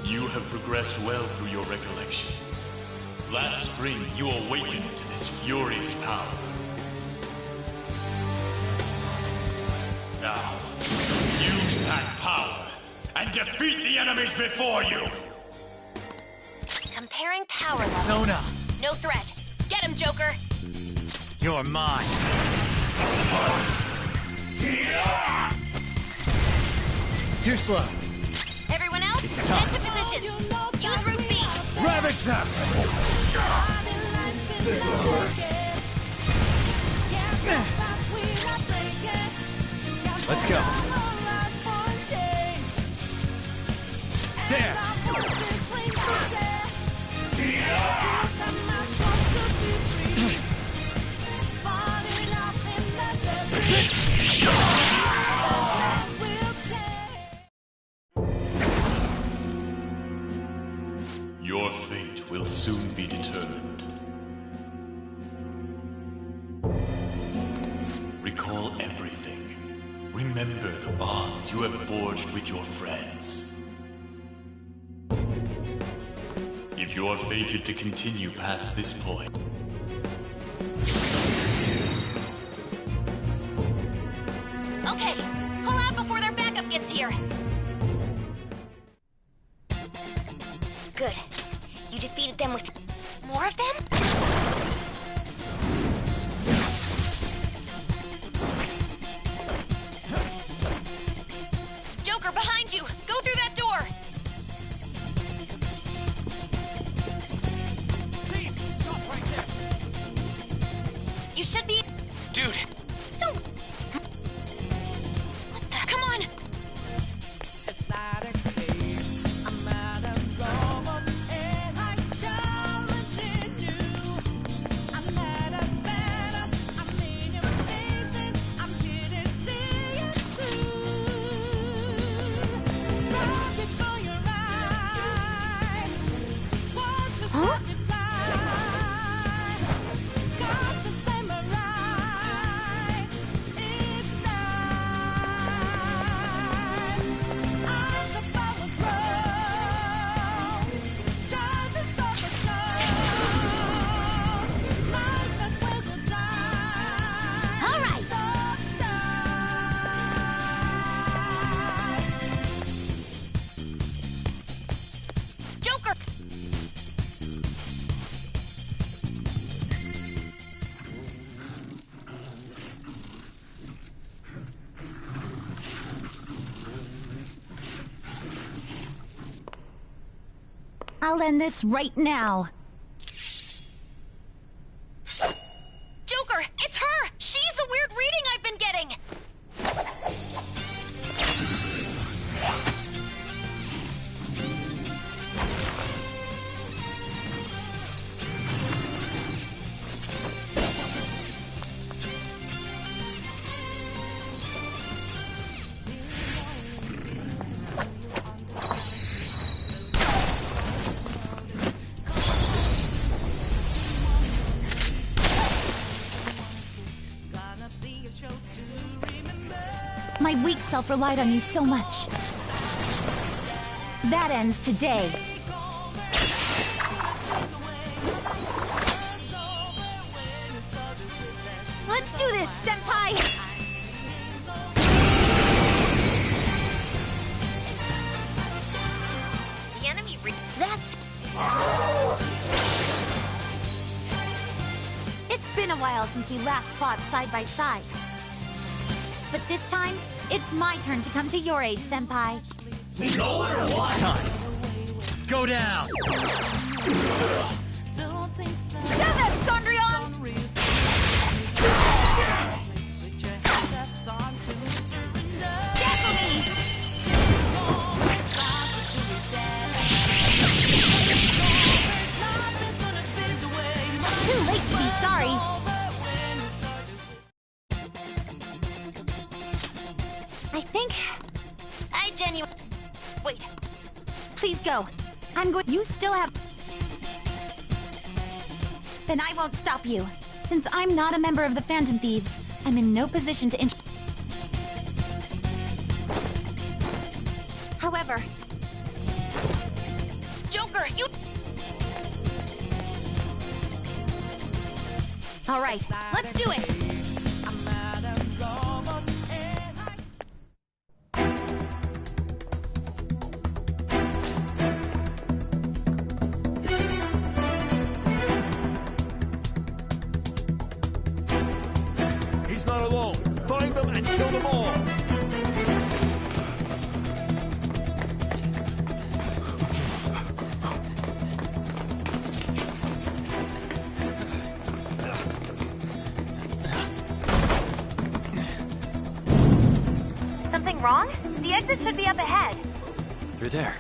You have progressed well through your recollections. Last spring, you awakened to this furious power. Now, use that power and defeat the enemies before you! Comparing power levels. Sona, No threat. Get him, Joker! you're mine. Too slow. Everyone else, It's time. head to positions. Use Route B. Ravage them! This'll hurt. Let's go. There! Your fate will soon be determined. Recall everything. Remember the bonds you have forged with your friends. If you are fated to continue past this point, Okay, pull out before their backup gets here. Good. You defeated them with more of them? Joker, behind you! Go through that door! Please, stop right there! You should be... Dude! No! What the... Come on! It's not a case. I'm out of Rome, and I'm challenging you. I'm not a better. I'm in your face, and I'm here to see you through. I'll end this right now. Joker, it's her! She's the weird reading I've been getting! My weak self relied on you so much. That ends today. Let's do this, Senpai! The enemy that's... It's been a while since we last fought side by side. But this time, it's my turn to come to your aid, Senpai. It's time. Go down. Show them, Sondrion! Too late to be sorry. I think... Wait. Please go. I'm going... You still have... Then I won't stop you. Since I'm not a member of the Phantom Thieves, I'm in no position to However... Joker, you... All right, let's do it! He's not alone. Find them and kill them all. Something wrong? The exit should be up ahead. You're there.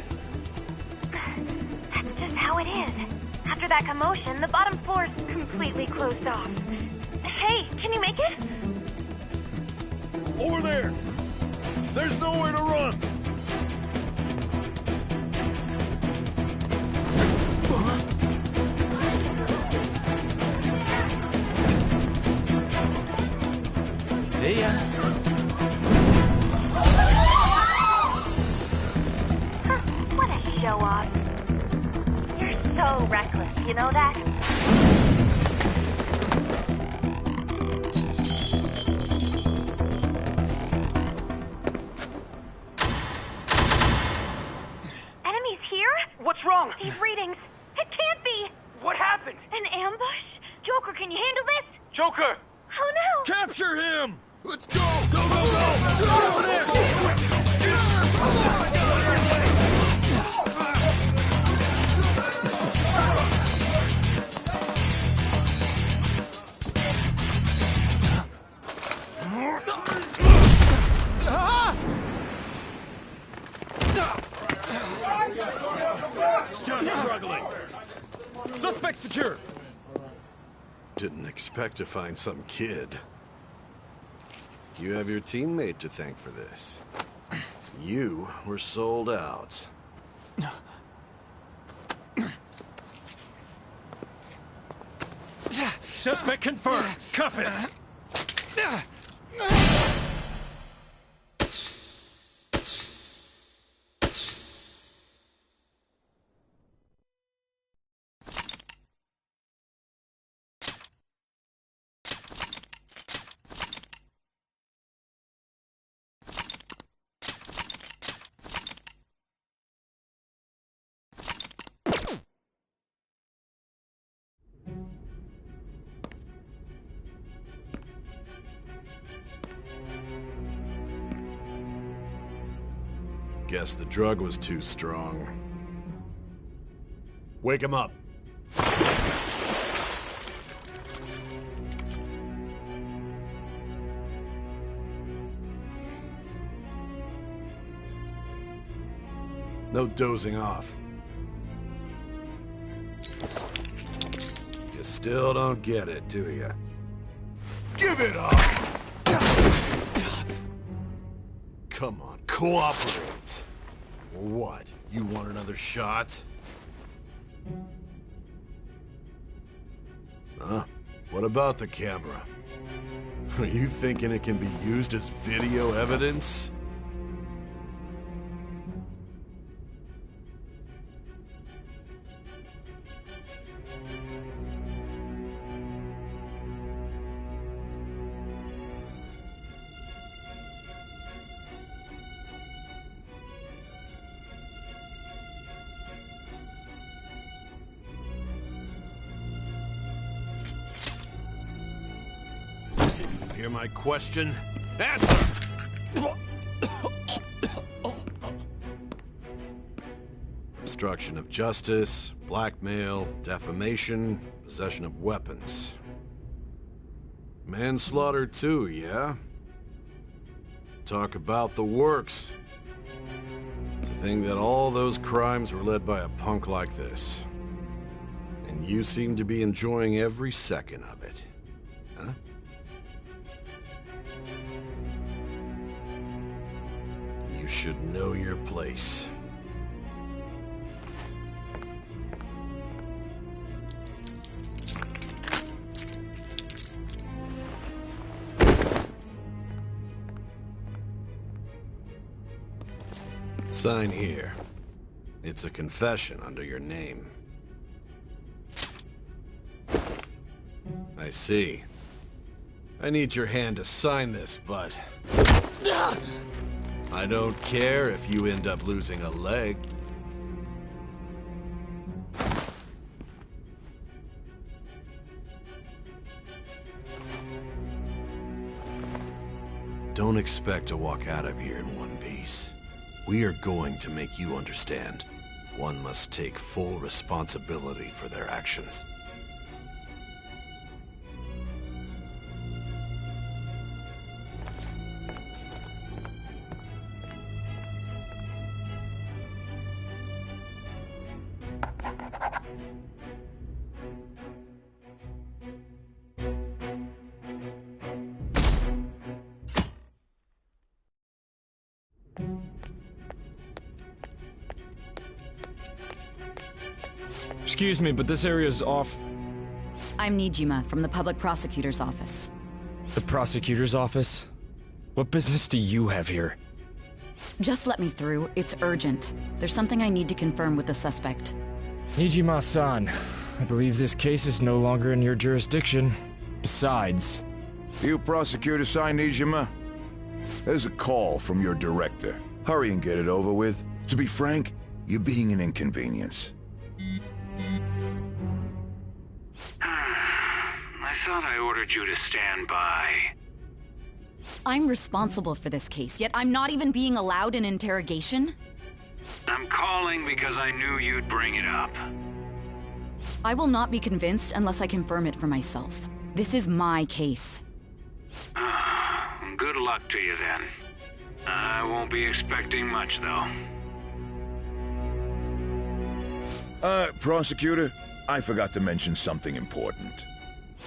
That's just how it is. After that commotion, the bottom floor's completely closed off. Hey, can you make it? Over there. There's nowhere to run. See ya. What a show off. You're so reckless, you know that? Enemies here? What's wrong? These readings. It can't be. What happened? An ambush? Joker, can you handle this? Joker! Oh no! Capture him! Let's go! Go, go, go! Go over there! Still struggling. Suspect secure. Didn't expect to find some kid. You have your teammate to thank for this. You were sold out. Suspect confirmed. Cuff it. Guess the drug was too strong. Wake him up. No dozing off. You still don't get it, do you? Give it up! Come on, cooperate. What? You want another shot? Huh? What about the camera? Are you thinking it can be used as video evidence? Hear my question? Answer! Obstruction of justice, blackmail, defamation, possession of weapons. Manslaughter too, yeah? Talk about the works. To think that all those crimes were led by a punk like this. And you seem to be enjoying every second of it. Huh? You should know your place. Sign here. It's a confession under your name. I see. I need your hand to sign this, but I don't care if you end up losing a leg. Don't expect to walk out of here in one piece. We are going to make you understand. One must take full responsibility for their actions. Excuse me, but this area's off. I'm Nijima from the Public Prosecutor's Office. The prosecutor's office? What business do you have here? Just let me through. It's urgent. There's something I need to confirm with the suspect. Nijima-san, I believe this case is no longer in your jurisdiction. Besides... You prosecutor sign Nijima? There's a call from your director. Hurry and get it over with. To be frank, you're being an inconvenience. I thought I ordered you to stand by. I'm responsible for this case, yet I'm not even being allowed an interrogation? I'm calling because I knew you'd bring it up. I will not be convinced unless I confirm it for myself. This is my case. Good luck to you then. I won't be expecting much, though. Prosecutor, I forgot to mention something important.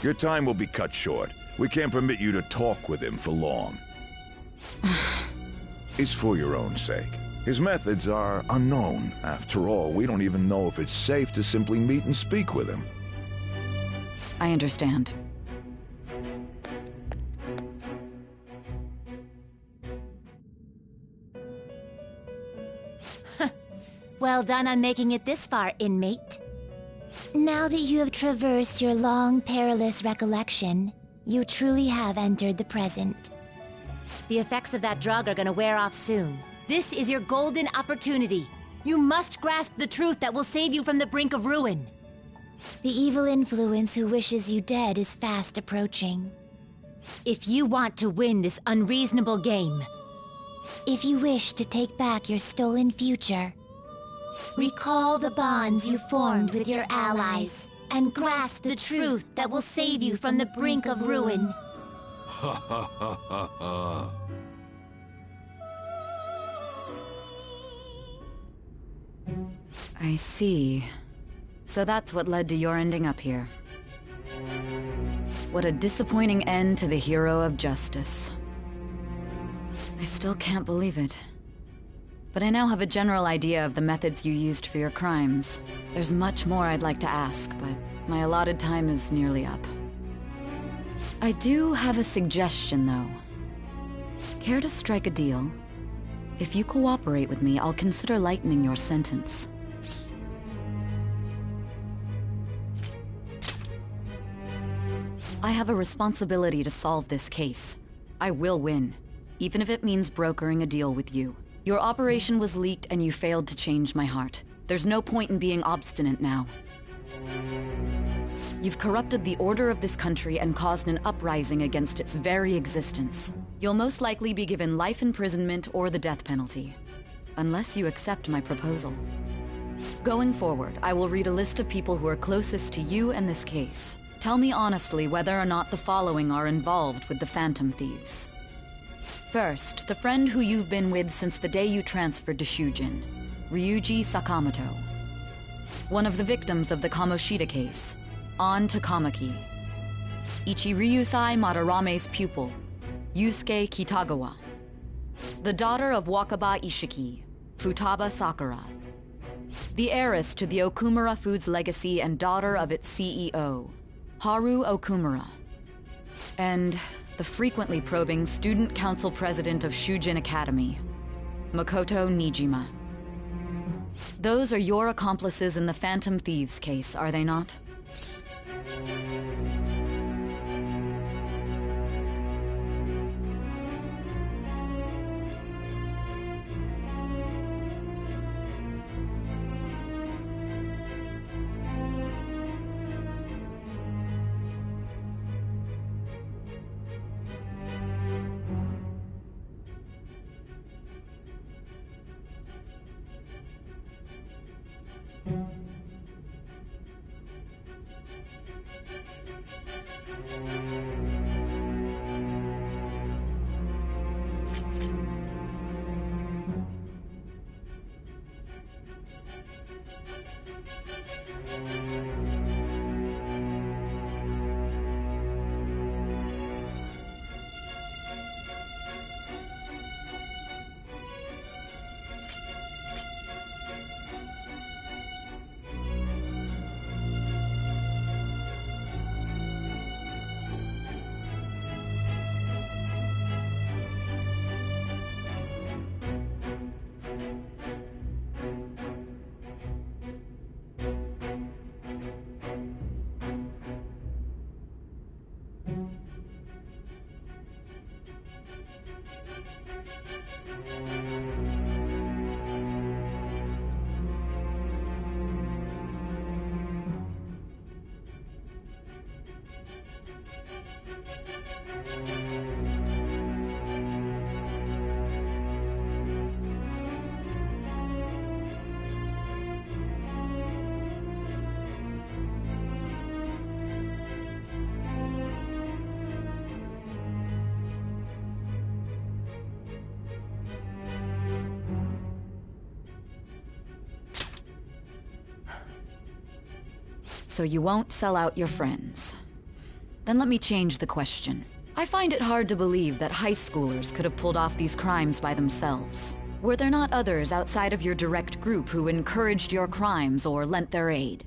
Your time will be cut short. We can't permit you to talk with him for long. It's for your own sake. His methods are unknown. After all, we don't even know if it's safe to simply meet and speak with him. I understand. Well done on making it this far, inmate. Now that you have traversed your long, perilous recollection, you truly have entered the present. The effects of that drug are gonna wear off soon. This is your golden opportunity. You must grasp the truth that will save you from the brink of ruin. The evil influence who wishes you dead is fast approaching. If you want to win this unreasonable game, if you wish to take back your stolen future, Recall the bonds you formed with your allies, and grasp the truth that will save you from the brink of ruin. Ha ha ha ha ha. I see. So that's what led to your ending up here. What a disappointing end to the hero of justice. I still can't believe it. But I now have a general idea of the methods you used for your crimes. There's much more I'd like to ask, but my allotted time is nearly up. I do have a suggestion, though. Care to strike a deal? If you cooperate with me, I'll consider lightening your sentence. I have a responsibility to solve this case. I will win, even if it means brokering a deal with you. Your operation was leaked and you failed to change my heart. There's no point in being obstinate now. You've corrupted the order of this country and caused an uprising against its very existence. You'll most likely be given life imprisonment or the death penalty, unless you accept my proposal. Going forward, I will read a list of people who are closest to you and this case. Tell me honestly whether or not the following are involved with the Phantom Thieves. First, the friend who you've been with since the day you transferred to Shujin, Ryuji Sakamoto. One of the victims of the Kamoshida case, An Takamaki. Ichiryusai Madarame's pupil, Yusuke Kitagawa. The daughter of Wakaba Ishiki, Futaba Sakura. The heiress to the Okumura Foods legacy and daughter of its CEO, Haru Okumura. And the frequently probing student council president of Shujin Academy, Makoto Nijima. Those are your accomplices in the Phantom Thieves case, are they not? So you won't sell out your friends. Then let me change the question. I find it hard to believe that high schoolers could have pulled off these crimes by themselves. Were there not others outside of your direct group who encouraged your crimes or lent their aid?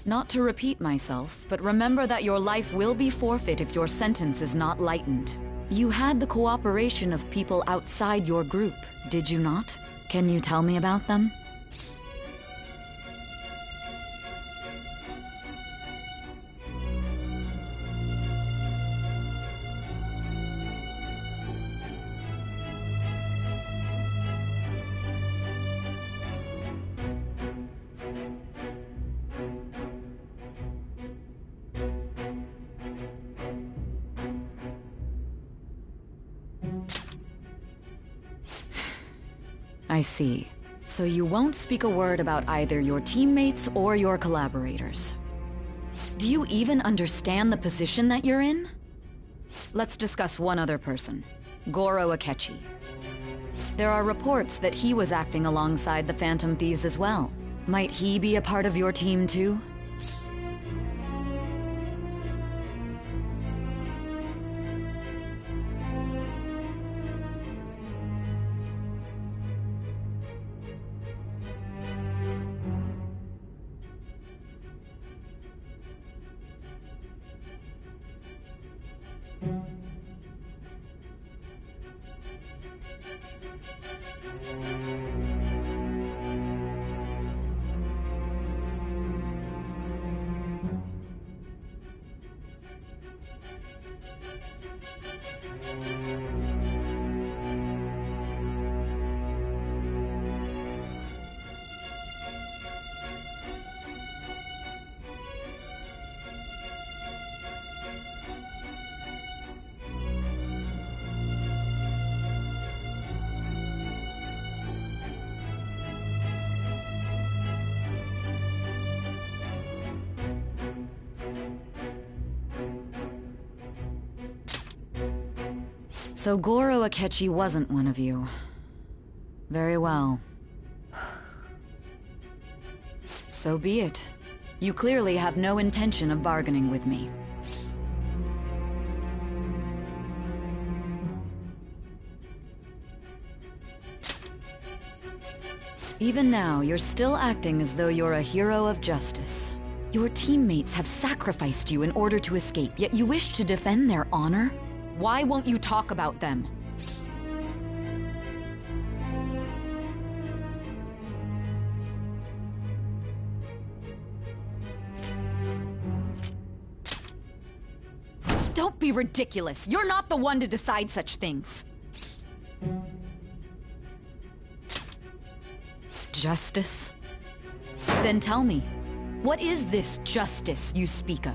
Not to repeat myself, but remember that your life will be forfeit if your sentence is not lightened. You had the cooperation of people outside your group, did you not? Can you tell me about them? I see. So you won't speak a word about either your teammates or your collaborators. Do you even understand the position that you're in? Let's discuss one other person, Goro Akechi. There are reports that he was acting alongside the Phantom Thieves as well. Might he be a part of your team too? So Goro Akechi wasn't one of you. Very well. So be it. You clearly have no intention of bargaining with me. Even now, you're still acting as though you're a hero of justice. Your teammates have sacrificed you in order to escape, yet you wish to defend their honor? Why won't you talk about them? Don't be ridiculous. You're not the one to decide such things. Justice? Then tell me, what is this justice you speak of?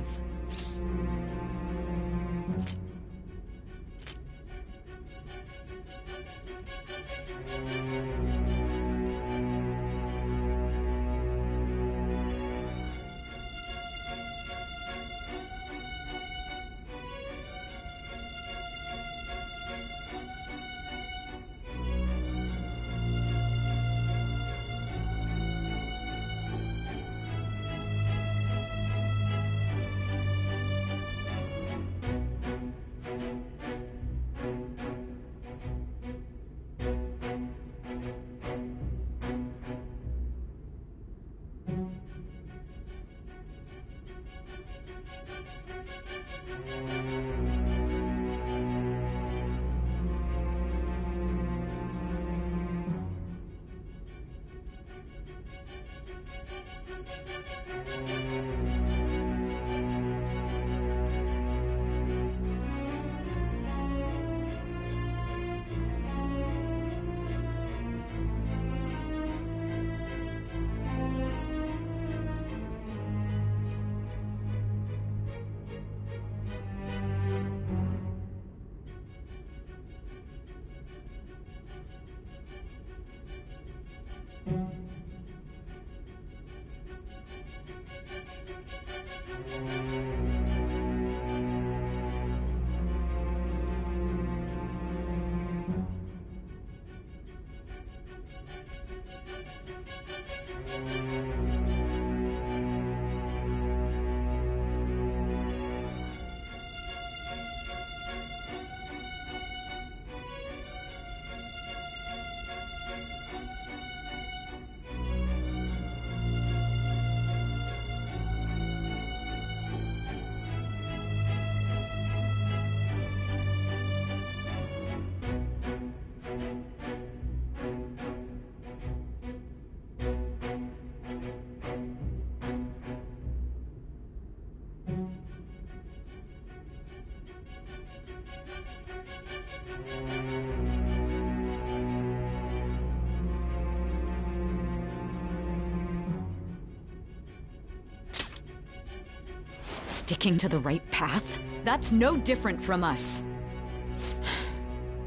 Sticking to the right path? That's no different from us.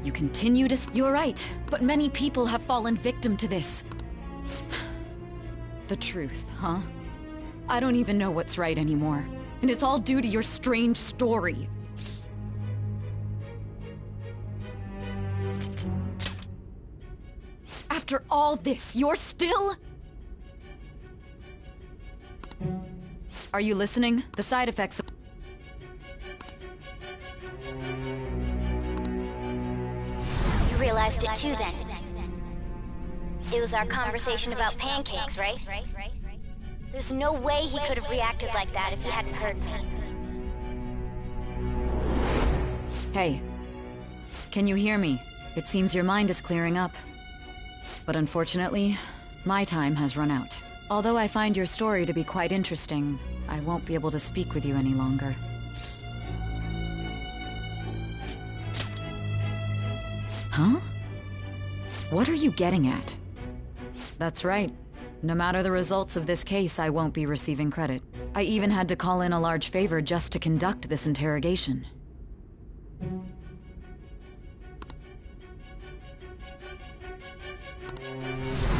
You continue to... You're right, but many people have fallen victim to this. The truth, huh? I don't even know what's right anymore. And it's all due to your strange story. After all this, you're still... Are you listening? The side effects of... You realized it too then. It was our conversation about pancakes, right? There's no way he could have reacted like that if he hadn't heard me. Hey. Can you hear me? It seems your mind is clearing up. But unfortunately, my time has run out. Although I find your story to be quite interesting, I won't be able to speak with you any longer. Huh? What are you getting at? That's right. No matter the results of this case, I won't be receiving credit. I even had to call in a large favor just to conduct this interrogation.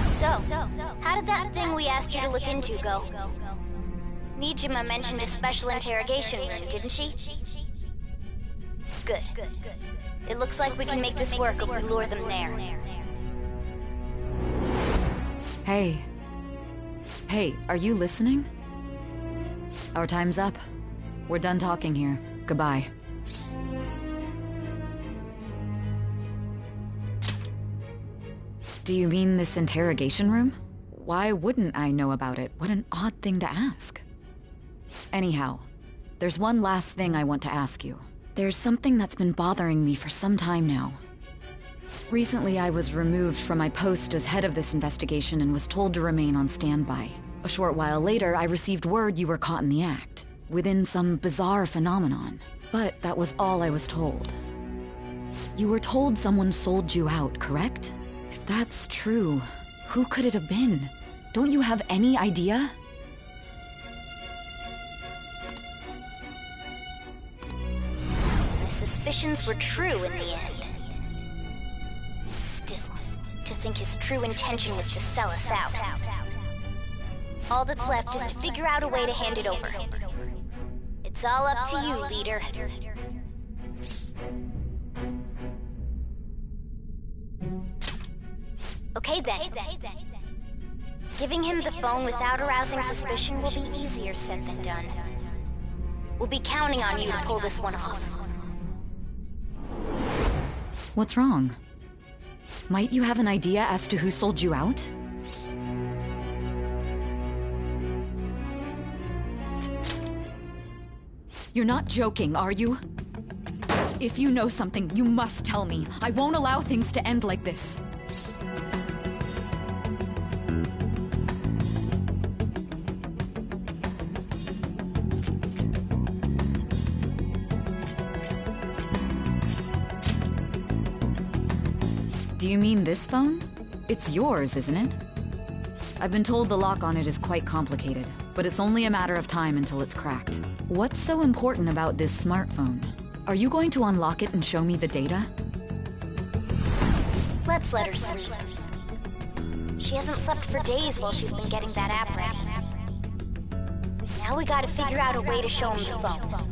So, how did that thing we asked you to look into go? Nijima mentioned a special interrogation room, didn't she? Good. It looks like we can make this work if we lure them there. Hey. Hey, are you listening? Our time's up. We're done talking here. Goodbye. Do you mean this interrogation room? Why wouldn't I know about it? What an odd thing to ask. Anyhow, there's one last thing I want to ask you. There's something that's been bothering me for some time now. Recently, I was removed from my post as head of this investigation and was told to remain on standby. A short while later, I received word you were caught in the act, within some bizarre phenomenon. But that was all I was told. You were told someone sold you out, correct? If that's true, who could it have been? Don't you have any idea? My suspicions were true in the end. Still, to think his true intention was to sell us out. All that's left is to figure out a way to hand it over. It's all up to you, leader. Okay then. Giving him the phone without arousing suspicion will be easier said than done. We'll be counting on you to pull this one off. What's wrong? Might you have an idea as to who sold you out? You're not joking, are you? If you know something, you must tell me. I won't allow things to end like this. Do you mean this phone? It's yours, isn't it? I've been told the lock on it is quite complicated, but it's only a matter of time until it's cracked. What's so important about this smartphone? Are you going to unlock it and show me the data? Let's let her sleep. She hasn't slept for days while she's been getting that app ready. Now we gotta figure out a way to show him the phone.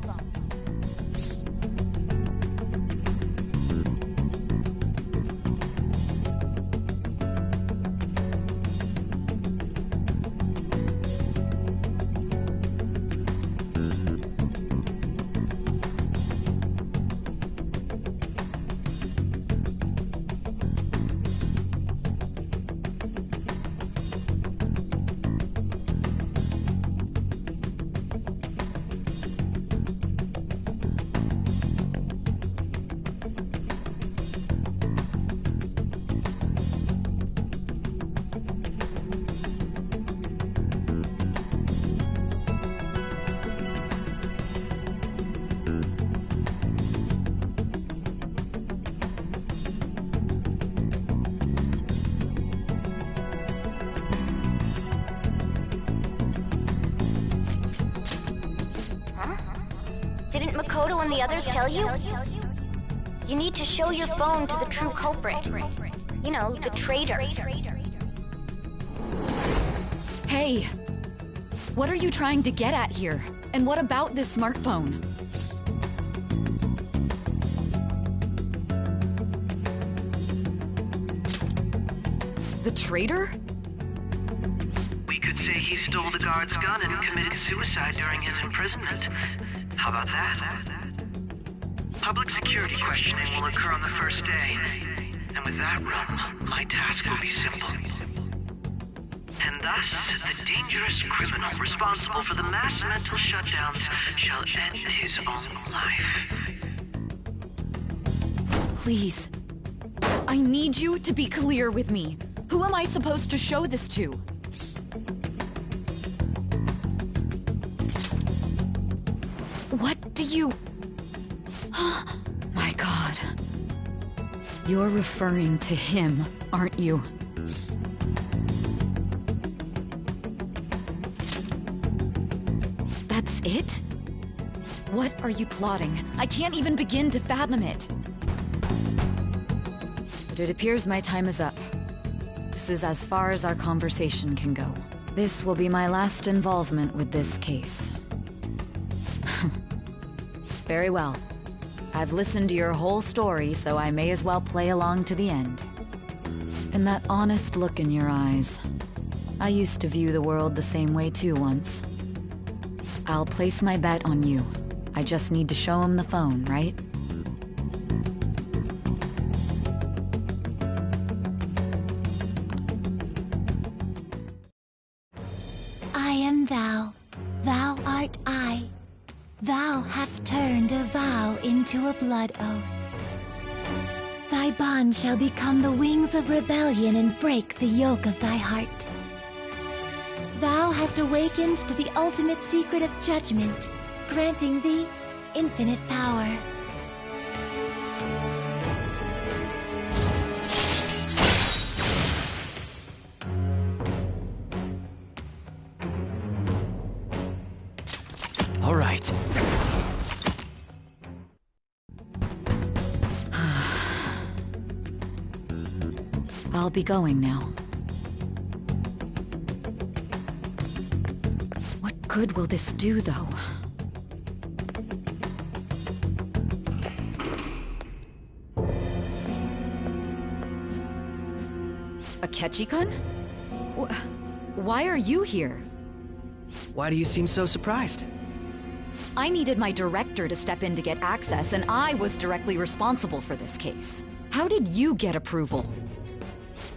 Didn't Makoto and the others tell you? You need to show your phone to the true culprit. You know, the traitor. Hey! What are you trying to get at here? And what about this smartphone? The traitor? We could say he stole the guard's gun and committed suicide during his imprisonment. How about that? Public security questioning will occur on the first day. And with that room, my task will be simple. And thus, the dangerous criminal responsible for the mass mental shutdowns shall end his own life. Please. I need you to be clear with me. Who am I supposed to show this to? What do you... My God. You're referring to him, aren't you? That's it? What are you plotting? I can't even begin to fathom it. But it appears my time is up. This is as far as our conversation can go. This will be my last involvement with this case. Very well. I've listened to your whole story, so I may as well play along to the end. And that honest look in your eyes. I used to view the world the same way too once. I'll place my bet on you. I just need to show him the phone, right? I am thou, thou art I. Thou hast turned a vow into a blood oath. Thy bond shall become the wings of rebellion and break the yoke of thy heart. Thou hast awakened to the ultimate secret of judgment, granting thee infinite power. All right. I'll be going now. What good will this do, though? Akechi-kun? Why are you here? Why do you seem so surprised? I needed my director to step in to get access, and I was directly responsible for this case. How did you get approval?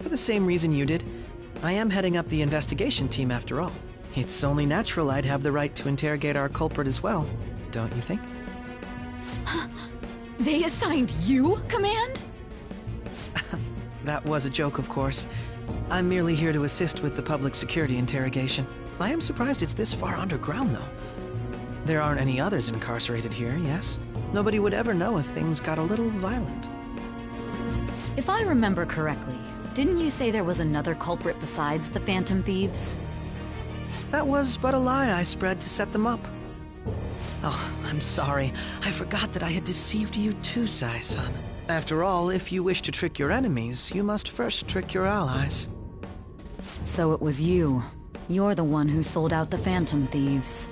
For the same reason you did. I am heading up the investigation team after all. It's only natural I'd have the right to interrogate our culprit as well, don't you think? They assigned you command? That was a joke, of course. I'm merely here to assist with the public security interrogation. I am surprised it's this far underground, though. There aren't any others incarcerated here, yes? Nobody would ever know if things got a little violent. If I remember correctly, didn't you say there was another culprit besides the Phantom Thieves? That was but a lie I spread to set them up. Oh, I'm sorry. I forgot that I had deceived you too, Sai-san. After all, if you wish to trick your enemies, you must first trick your allies. So it was you. You're the one who sold out the Phantom Thieves.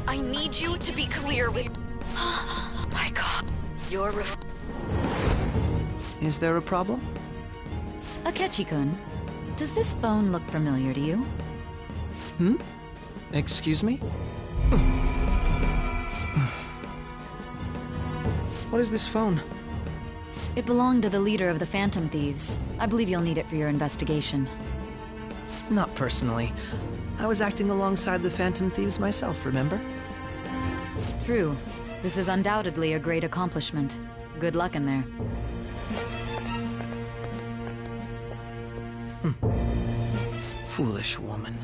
I need you to be clear with... My God. You're Is there a problem? Akechi-kun, does this phone look familiar to you? Hmm? Excuse me? What is this phone? It belonged to the leader of the Phantom Thieves. I believe you'll need it for your investigation. Not personally. I was acting alongside the Phantom Thieves myself, remember? True. This is undoubtedly a great accomplishment. Good luck in there. Foolish woman.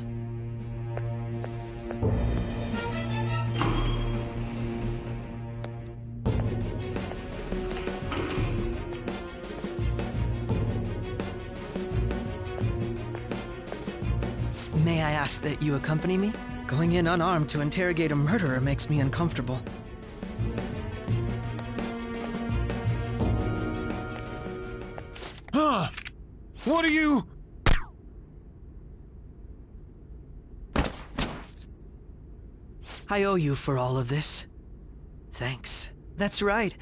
May I ask that you accompany me? Going in unarmed to interrogate a murderer makes me uncomfortable. Huh? What are you... I owe you for all of this. Thanks. That's right.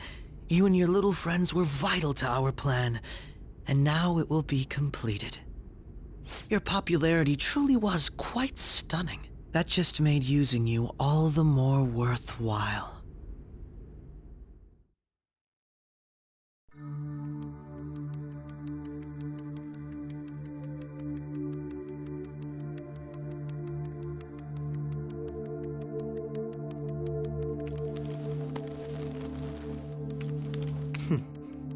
You and your little friends were vital to our plan, and now it will be completed. Your popularity truly was quite stunning. That just made using you all the more worthwhile.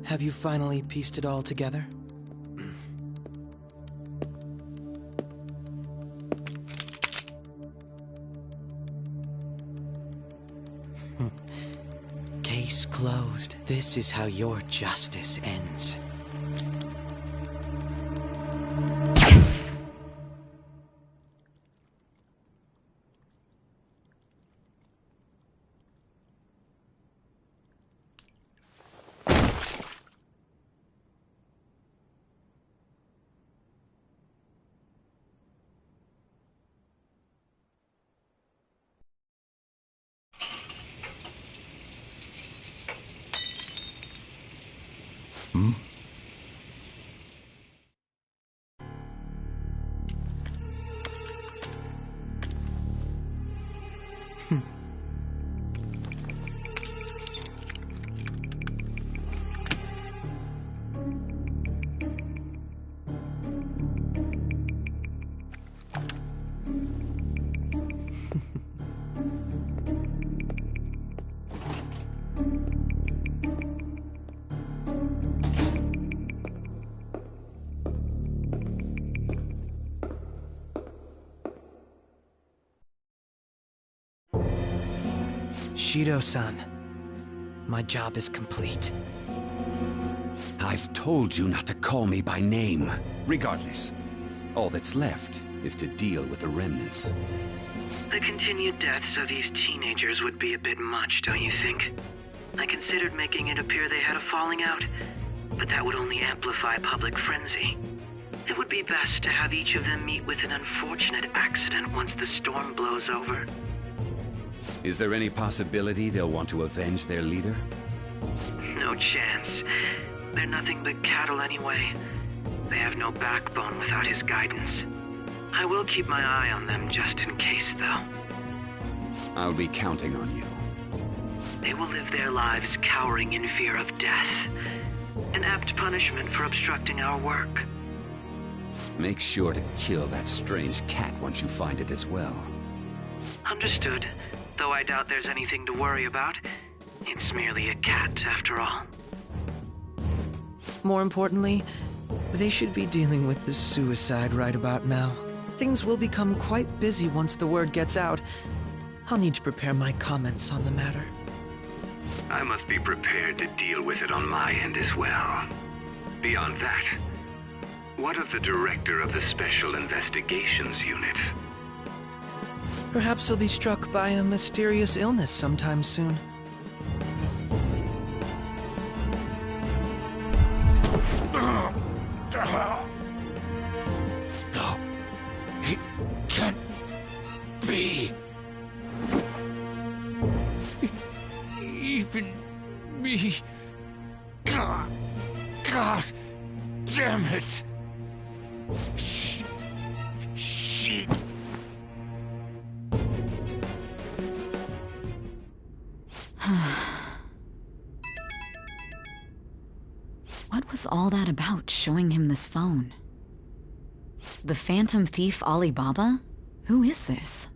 Have you finally pieced it all together? Case closed. This is how your justice ends. Hmm? Shido-san, my job is complete. I've told you not to call me by name. Regardless, all that's left is to deal with the remnants. The continued deaths of these teenagers would be a bit much, don't you think? I considered making it appear they had a falling out, but that would only amplify public frenzy. It would be best to have each of them meet with an unfortunate accident once the storm blows over. Is there any possibility they'll want to avenge their leader? No chance. They're nothing but cattle anyway. They have no backbone without his guidance. I will keep my eye on them just in case, though. I'll be counting on you. They will live their lives cowering in fear of death. An apt punishment for obstructing our work. Make sure to kill that strange cat once you find it as well. Understood. Though I doubt there's anything to worry about. It's merely a cat, after all. More importantly, they should be dealing with the suicide right about now. Things will become quite busy once the word gets out. I'll need to prepare my comments on the matter. I must be prepared to deal with it on my end as well. Beyond that, what of the director of the Special Investigations Unit? Perhaps he'll be struck by a mysterious illness sometime soon. No, it can't be. Even me. God damn it. Shit. What was all that about, showing him this phone? The Phantom Thief Alibaba? Who is this?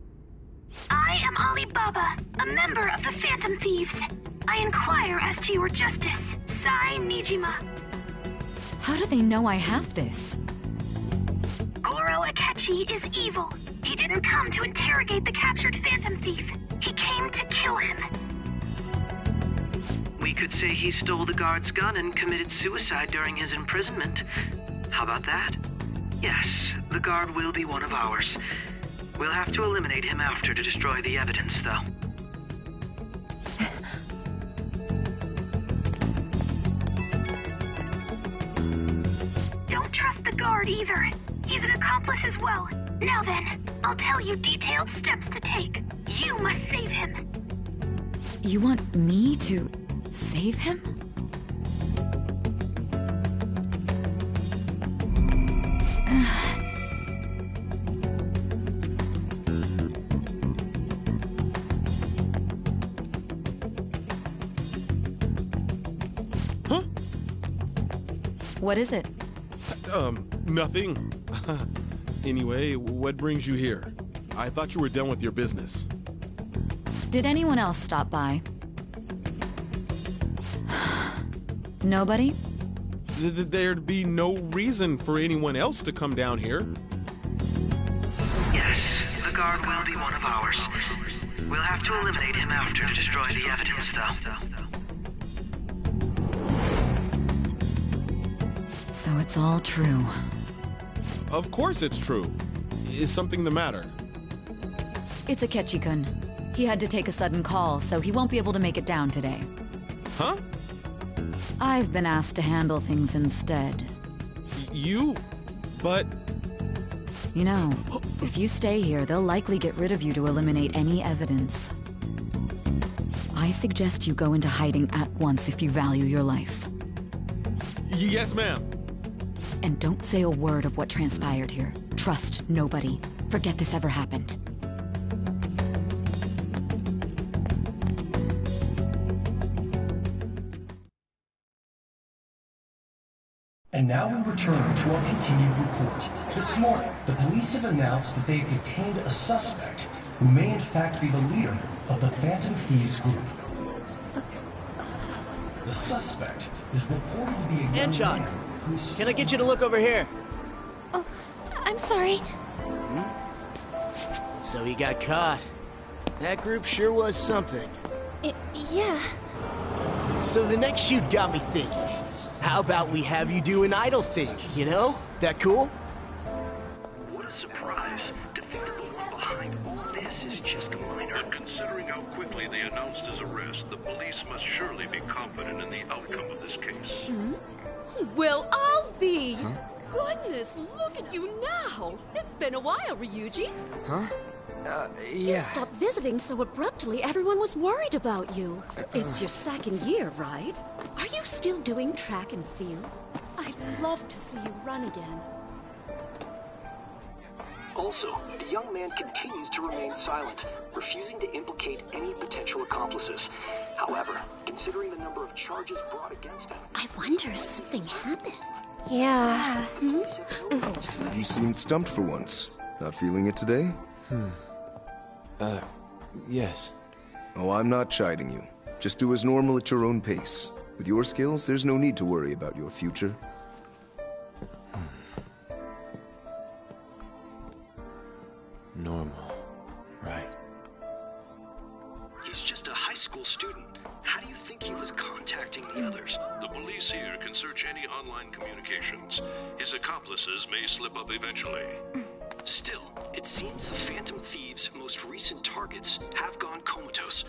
I am Alibaba, a member of the Phantom Thieves. I inquire as to your justice, Sai Nijima. How do they know I have this? Goro Akechi is evil. He didn't come to interrogate the captured Phantom Thief. He came to kill him. We could say he stole the guard's gun and committed suicide during his imprisonment. How about that? Yes, the guard will be one of ours. We'll have to eliminate him after to destroy the evidence, though. Don't trust the guard either. He's an accomplice as well. Now then, I'll tell you detailed steps to take. You must save him. You want me to save him? Huh? What is it? Nothing. Anyway, what brings you here? I thought you were done with your business. Did anyone else stop by? Nobody? There'd be no reason for anyone else to come down here. Yes, the guard will be one of ours. We'll have to eliminate him after to destroy the evidence, though. So it's all true. Of course it's true. Is something the matter? It's Akechi-kun. He had to take a sudden call, so he won't be able to make it down today. Huh? I've been asked to handle things instead. You? But... You know, if you stay here, they'll likely get rid of you to eliminate any evidence. I suggest you go into hiding at once if you value your life. Yes, ma'am. And don't say a word of what transpired here. Trust nobody. Forget this ever happened. And now we return to our continued report. This morning, the police have announced that they've detained a suspect who may in fact be the leader of the Phantom Thieves group. The suspect is reported to be a young man who's... Can I get you to look over here? Oh, I'm sorry. So he got caught. That group sure was something. Yeah. So the next shoot got me thinking. How about we have you do an idol thing, you know? That cool? What a surprise to think that the one behind all this is just a minor. But considering how quickly they announced his arrest, the police must surely be confident in the outcome of this case. Well, I'll be. Huh? Goodness, look at you now. It's been a while, Ryuji. Huh? You Yeah. stopped visiting so abruptly, everyone was worried about you. It's your second year, right? Are you still doing track and field? I'd love to see you run again. Also, the young man continues to remain silent, refusing to implicate any potential accomplices. However, considering the number of charges brought against him... I wonder if something happened. Yeah. You seemed stumped for once. Not feeling it today? Yes. Oh, I'm not chiding you. Just do as normal at your own pace. With your skills, there's no need to worry about your future. Normal. Right. He's just a high school student. How do you think he was contacting the others? The police here can search any online communications. His accomplices may slip up eventually. Still, it seems the Phantom Thieves' most recent targets have gone comatose.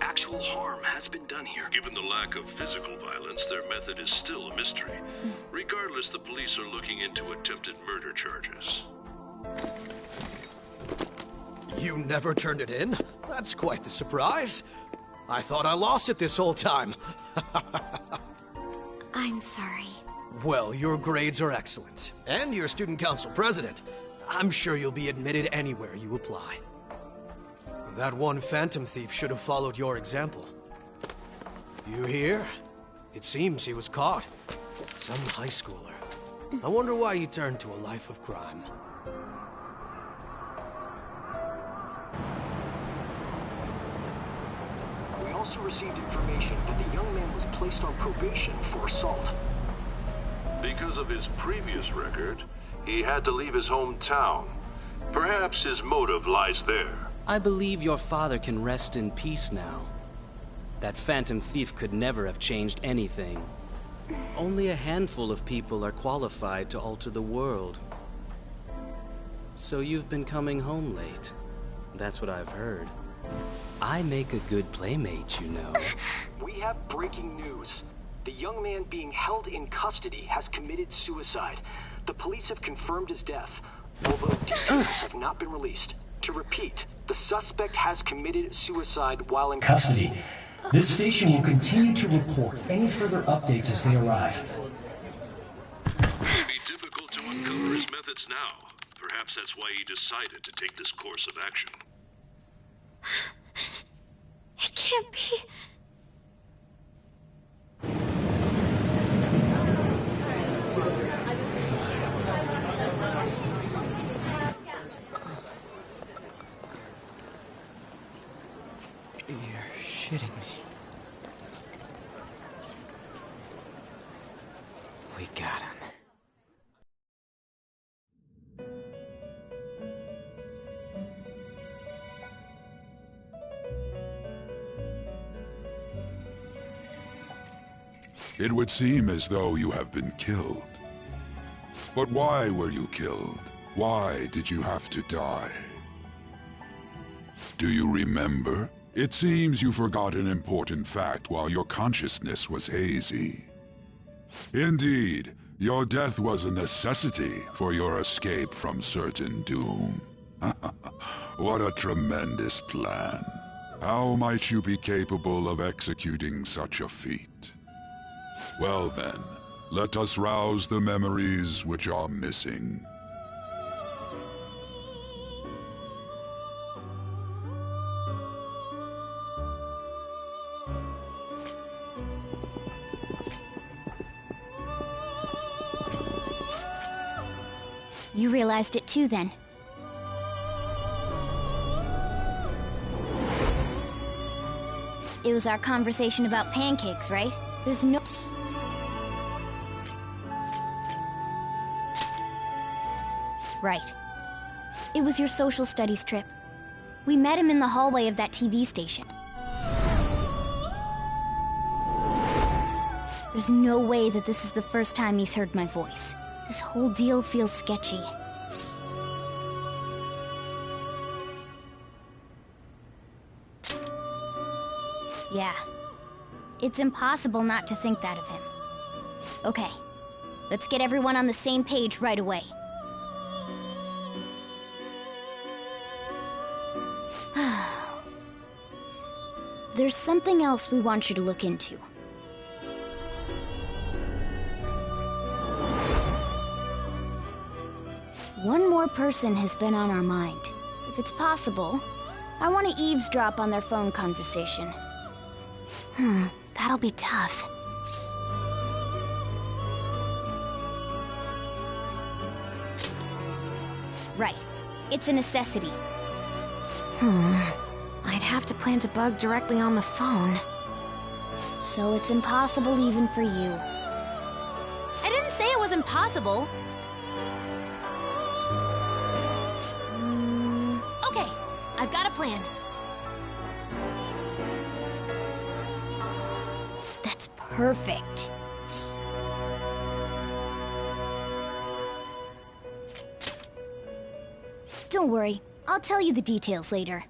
Actual harm has been done here. Given the lack of physical violence, their method is still a mystery. Regardless, the police are looking into attempted murder charges. You never turned it in? That's quite the surprise. I thought I lost it this whole time. I'm sorry. Well, your grades are excellent. And you're student council president. I'm sure you'll be admitted anywhere you apply. That one Phantom Thief should have followed your example. You hear? It seems he was caught. Some high schooler. I wonder why he turned to a life of crime. We also received information that the young man was placed on probation for assault. Because of his previous record, he had to leave his hometown. Perhaps his motive lies there. I believe your father can rest in peace now. That Phantom Thief could never have changed anything. Only a handful of people are qualified to alter the world. So you've been coming home late. That's what I've heard. I make a good playmate, you know. We have breaking news. The young man being held in custody has committed suicide. The police have confirmed his death, although details have not been released. To repeat, the suspect has committed suicide while in Custody. This station will continue to report any further updates as they arrive. It may be difficult to uncover his methods now. Perhaps that's why he decided to take this course of action. It can't be. You're shitting me. We got him. It would seem as though you have been killed. But why were you killed? Why did you have to die? Do you remember? It seems you forgot an important fact while your consciousness was hazy. Indeed, your death was a necessity for your escape from certain doom. What a tremendous plan. How might you be capable of executing such a feat? Well then, let us rouse the memories which are missing. You realized it too, then? It was our conversation about pancakes, right? There's no... Right. It was your social studies trip. We met him in the hallway of that TV station. There's no way that this is the first time he's heard my voice. This whole deal feels sketchy. Yeah. It's impossible not to think that of him. Okay. Let's get everyone on the same page right away. There's something else we want you to look into. One more person has been on our mind. If it's possible, I want to eavesdrop on their phone conversation. That'll be tough. Right. It's a necessity. I'd have to plant a bug directly on the phone. So it's impossible even for you. I didn't say it was impossible. Okay, I've got a plan. That's perfect. Don't worry, I'll tell you the details later.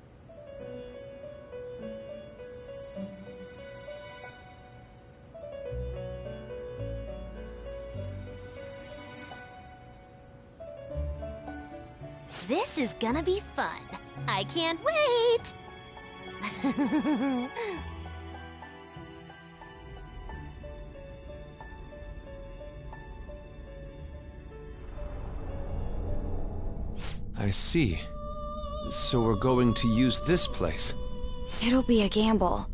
This is gonna be fun. I can't wait! I see. So we're going to use this place. It'll be a gamble.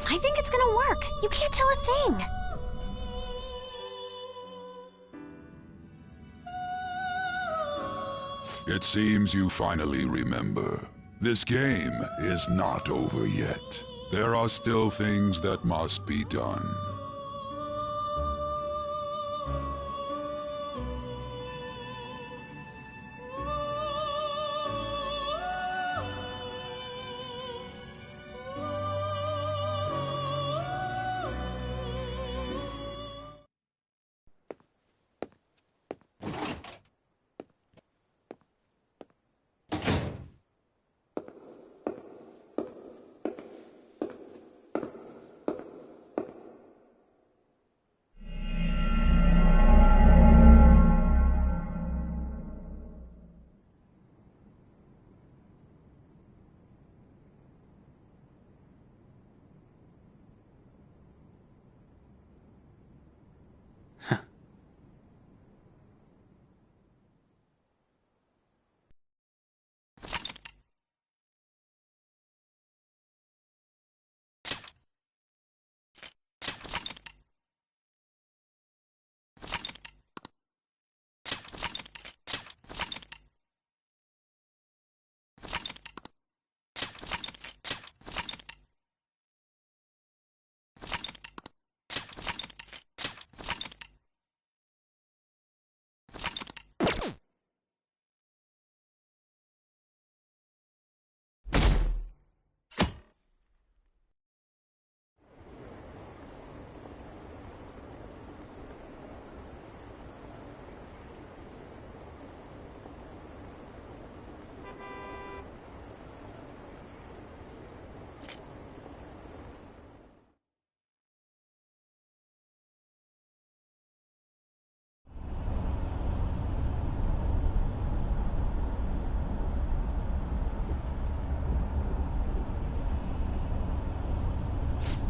I think it's gonna work. You can't tell a thing. It seems you finally remember. This game is not over yet. There are still things that must be done.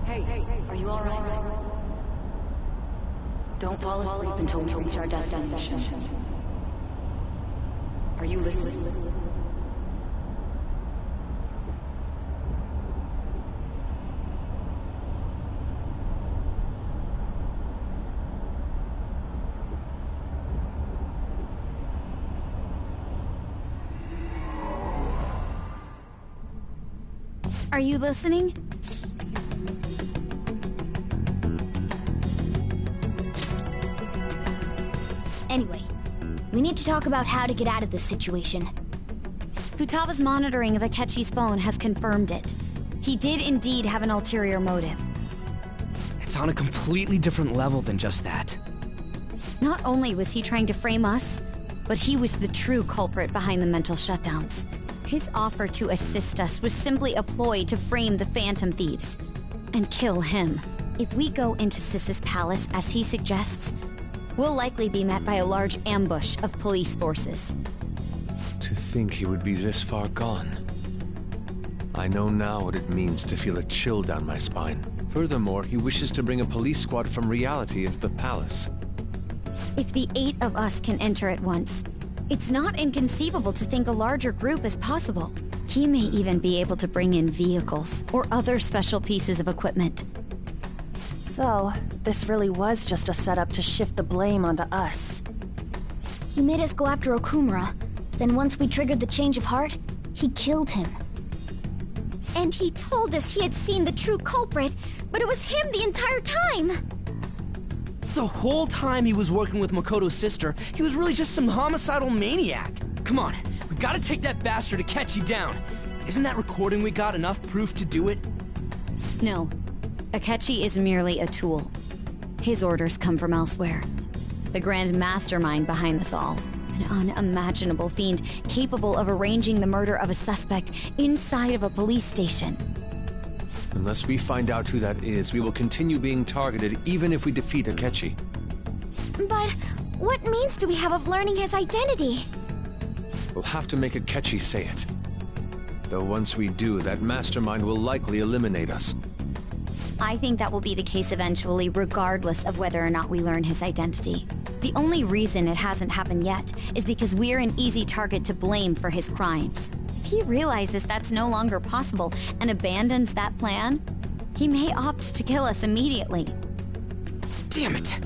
are you alright? Don't fall asleep until we reach our destination. Are you listening? Are you listening? Anyway, we need to talk about how to get out of this situation. Futaba's monitoring of Akechi's phone has confirmed it. He did indeed have an ulterior motive. It's on a completely different level than just that. Not only was he trying to frame us, but he was the true culprit behind the mental shutdowns. His offer to assist us was simply a ploy to frame the Phantom Thieves and kill him. If we go into Sis's palace as he suggests, we'll likely be met by a large ambush of police forces. To think he would be this far gone. I know now what it means to feel a chill down my spine. Furthermore, he wishes to bring a police squad from reality into the palace. If the 8 of us can enter at once, it's not inconceivable to think a larger group is possible. He may even be able to bring in vehicles or other special pieces of equipment. So, this really was just a setup to shift the blame onto us. He made us go after Okumura. Then once we triggered the change of heart, he killed him. And he told us he had seen the true culprit, but it was him the entire time! The whole time he was working with Makoto's sister, he was really just some homicidal maniac. Come on, we gotta take that bastard Akechi down. Isn't that recording we got enough proof to do it? No. Akechi is merely a tool. His orders come from elsewhere. The grand mastermind behind this all. An unimaginable fiend capable of arranging the murder of a suspect inside of a police station. Unless we find out who that is, we will continue being targeted even if we defeat Akechi. But what means do we have of learning his identity? We'll have to make Akechi say it. Though once we do, that mastermind will likely eliminate us. I think that will be the case eventually, regardless of whether or not we learn his identity. The only reason it hasn't happened yet is because we're an easy target to blame for his crimes. If he realizes that's no longer possible and abandons that plan, he may opt to kill us immediately. Damn it!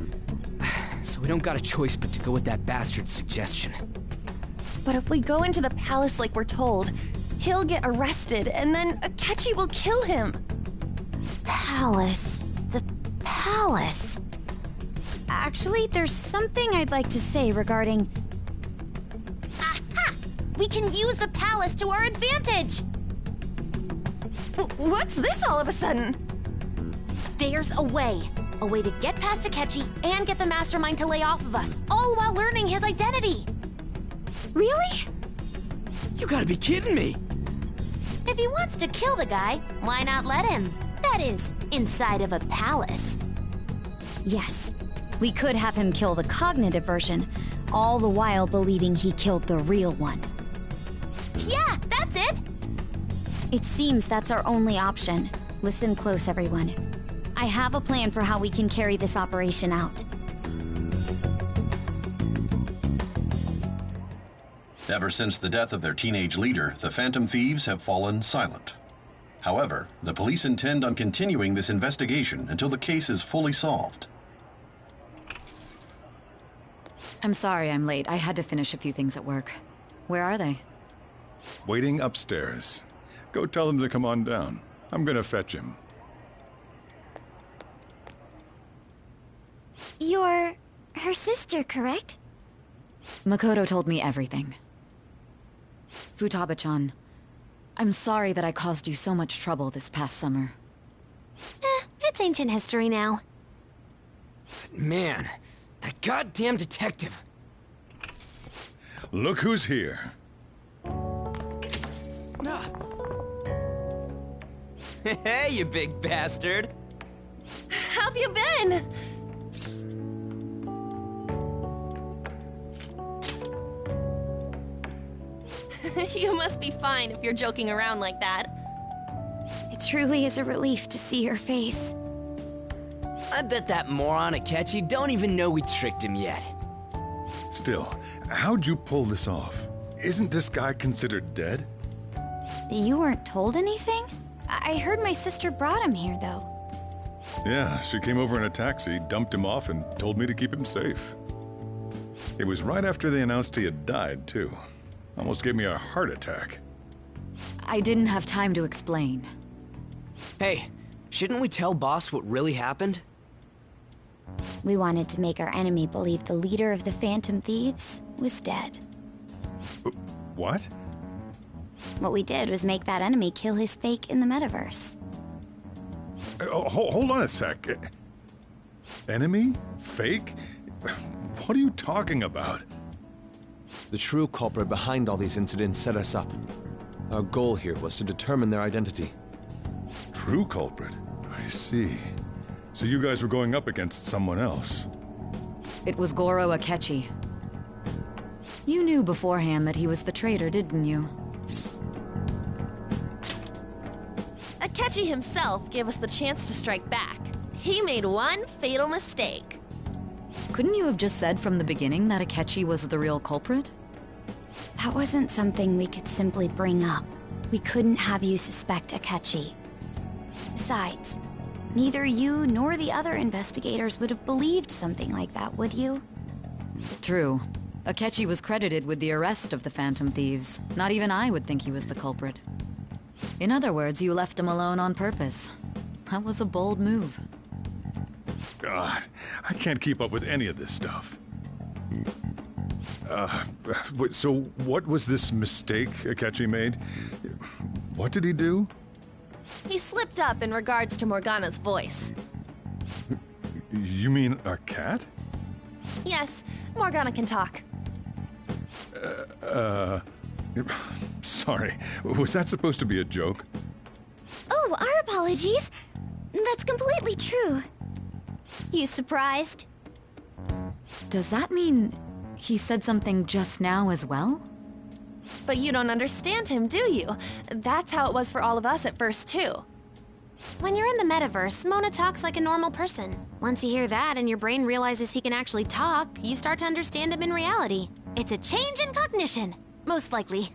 So we don't got a choice but to go with that bastard's suggestion. But if we go into the palace like we're told, he'll get arrested and then Akechi will kill him. Palace. The palace. Actually, there's something I'd like to say regarding... Aha! We can use the palace to our advantage! What's this all of a sudden? There's a way. A way to get past Akechi and get the mastermind to lay off of us, all while learning his identity. Really? You gotta be kidding me! If he wants to kill the guy, why not let him? That is, inside of a palace. Yes. We could have him kill the cognitive version, all the while believing he killed the real one. Yeah, that's it! It seems that's our only option. Listen close, everyone. I have a plan for how we can carry this operation out. Ever since the death of their teenage leader, the Phantom Thieves have fallen silent. However, the police intend on continuing this investigation until the case is fully solved. I'm sorry I'm late. I had to finish a few things at work. Where are they? Waiting upstairs. Go tell them to come on down. I'm gonna fetch him. You're... her sister, correct? Makoto told me everything. Futaba-chan, I'm sorry that I caused you so much trouble this past summer. It's ancient history now. Man, that goddamn detective. Look who's here. Hey, you big bastard. How have you been? You must be fine if you're joking around like that. It truly is a relief to see your face. I bet that moron Akechi don't even know we tricked him yet. Still, how'd you pull this off? Isn't this guy considered dead? You weren't told anything? I heard my sister brought him here, though. Yeah, she came over in a taxi, dumped him off, and told me to keep him safe. It was right after they announced he had died, too. Almost gave me a heart attack. I didn't have time to explain. Hey, shouldn't we tell Boss what really happened? We wanted to make our enemy believe the leader of the Phantom Thieves was dead. What? What we did was make that enemy kill his fake in the metaverse. Hold on a sec. Enemy? Fake? What are you talking about? The true culprit behind all these incidents set us up. Our goal here was to determine their identity. True culprit? I see. So you guys were going up against someone else? It was Goro Akechi. You knew beforehand that he was the traitor, didn't you? Akechi himself gave us the chance to strike back. He made one fatal mistake. Couldn't you have just said from the beginning that Akechi was the real culprit? That wasn't something we could simply bring up. We couldn't have you suspect Akechi. Besides, neither you nor the other investigators would have believed something like that, would you? True. Akechi was credited with the arrest of the Phantom Thieves. Not even I would think he was the culprit. In other words, you left him alone on purpose. That was a bold move. God, I can't keep up with any of this stuff. So what was this mistake Akechi made? What did he do? He slipped up in regards to Morgana's voice. You mean a cat? Yes, Morgana can talk. Sorry, was that supposed to be a joke? Oh, our apologies. That's completely true. You surprised? Does that mean he said something just now as well? But you don't understand him, do you? That's how it was for all of us at first, too. When you're in the metaverse, Mona talks like a normal person. Once you hear that and your brain realizes he can actually talk, you start to understand him in reality. It's a change in cognition, most likely.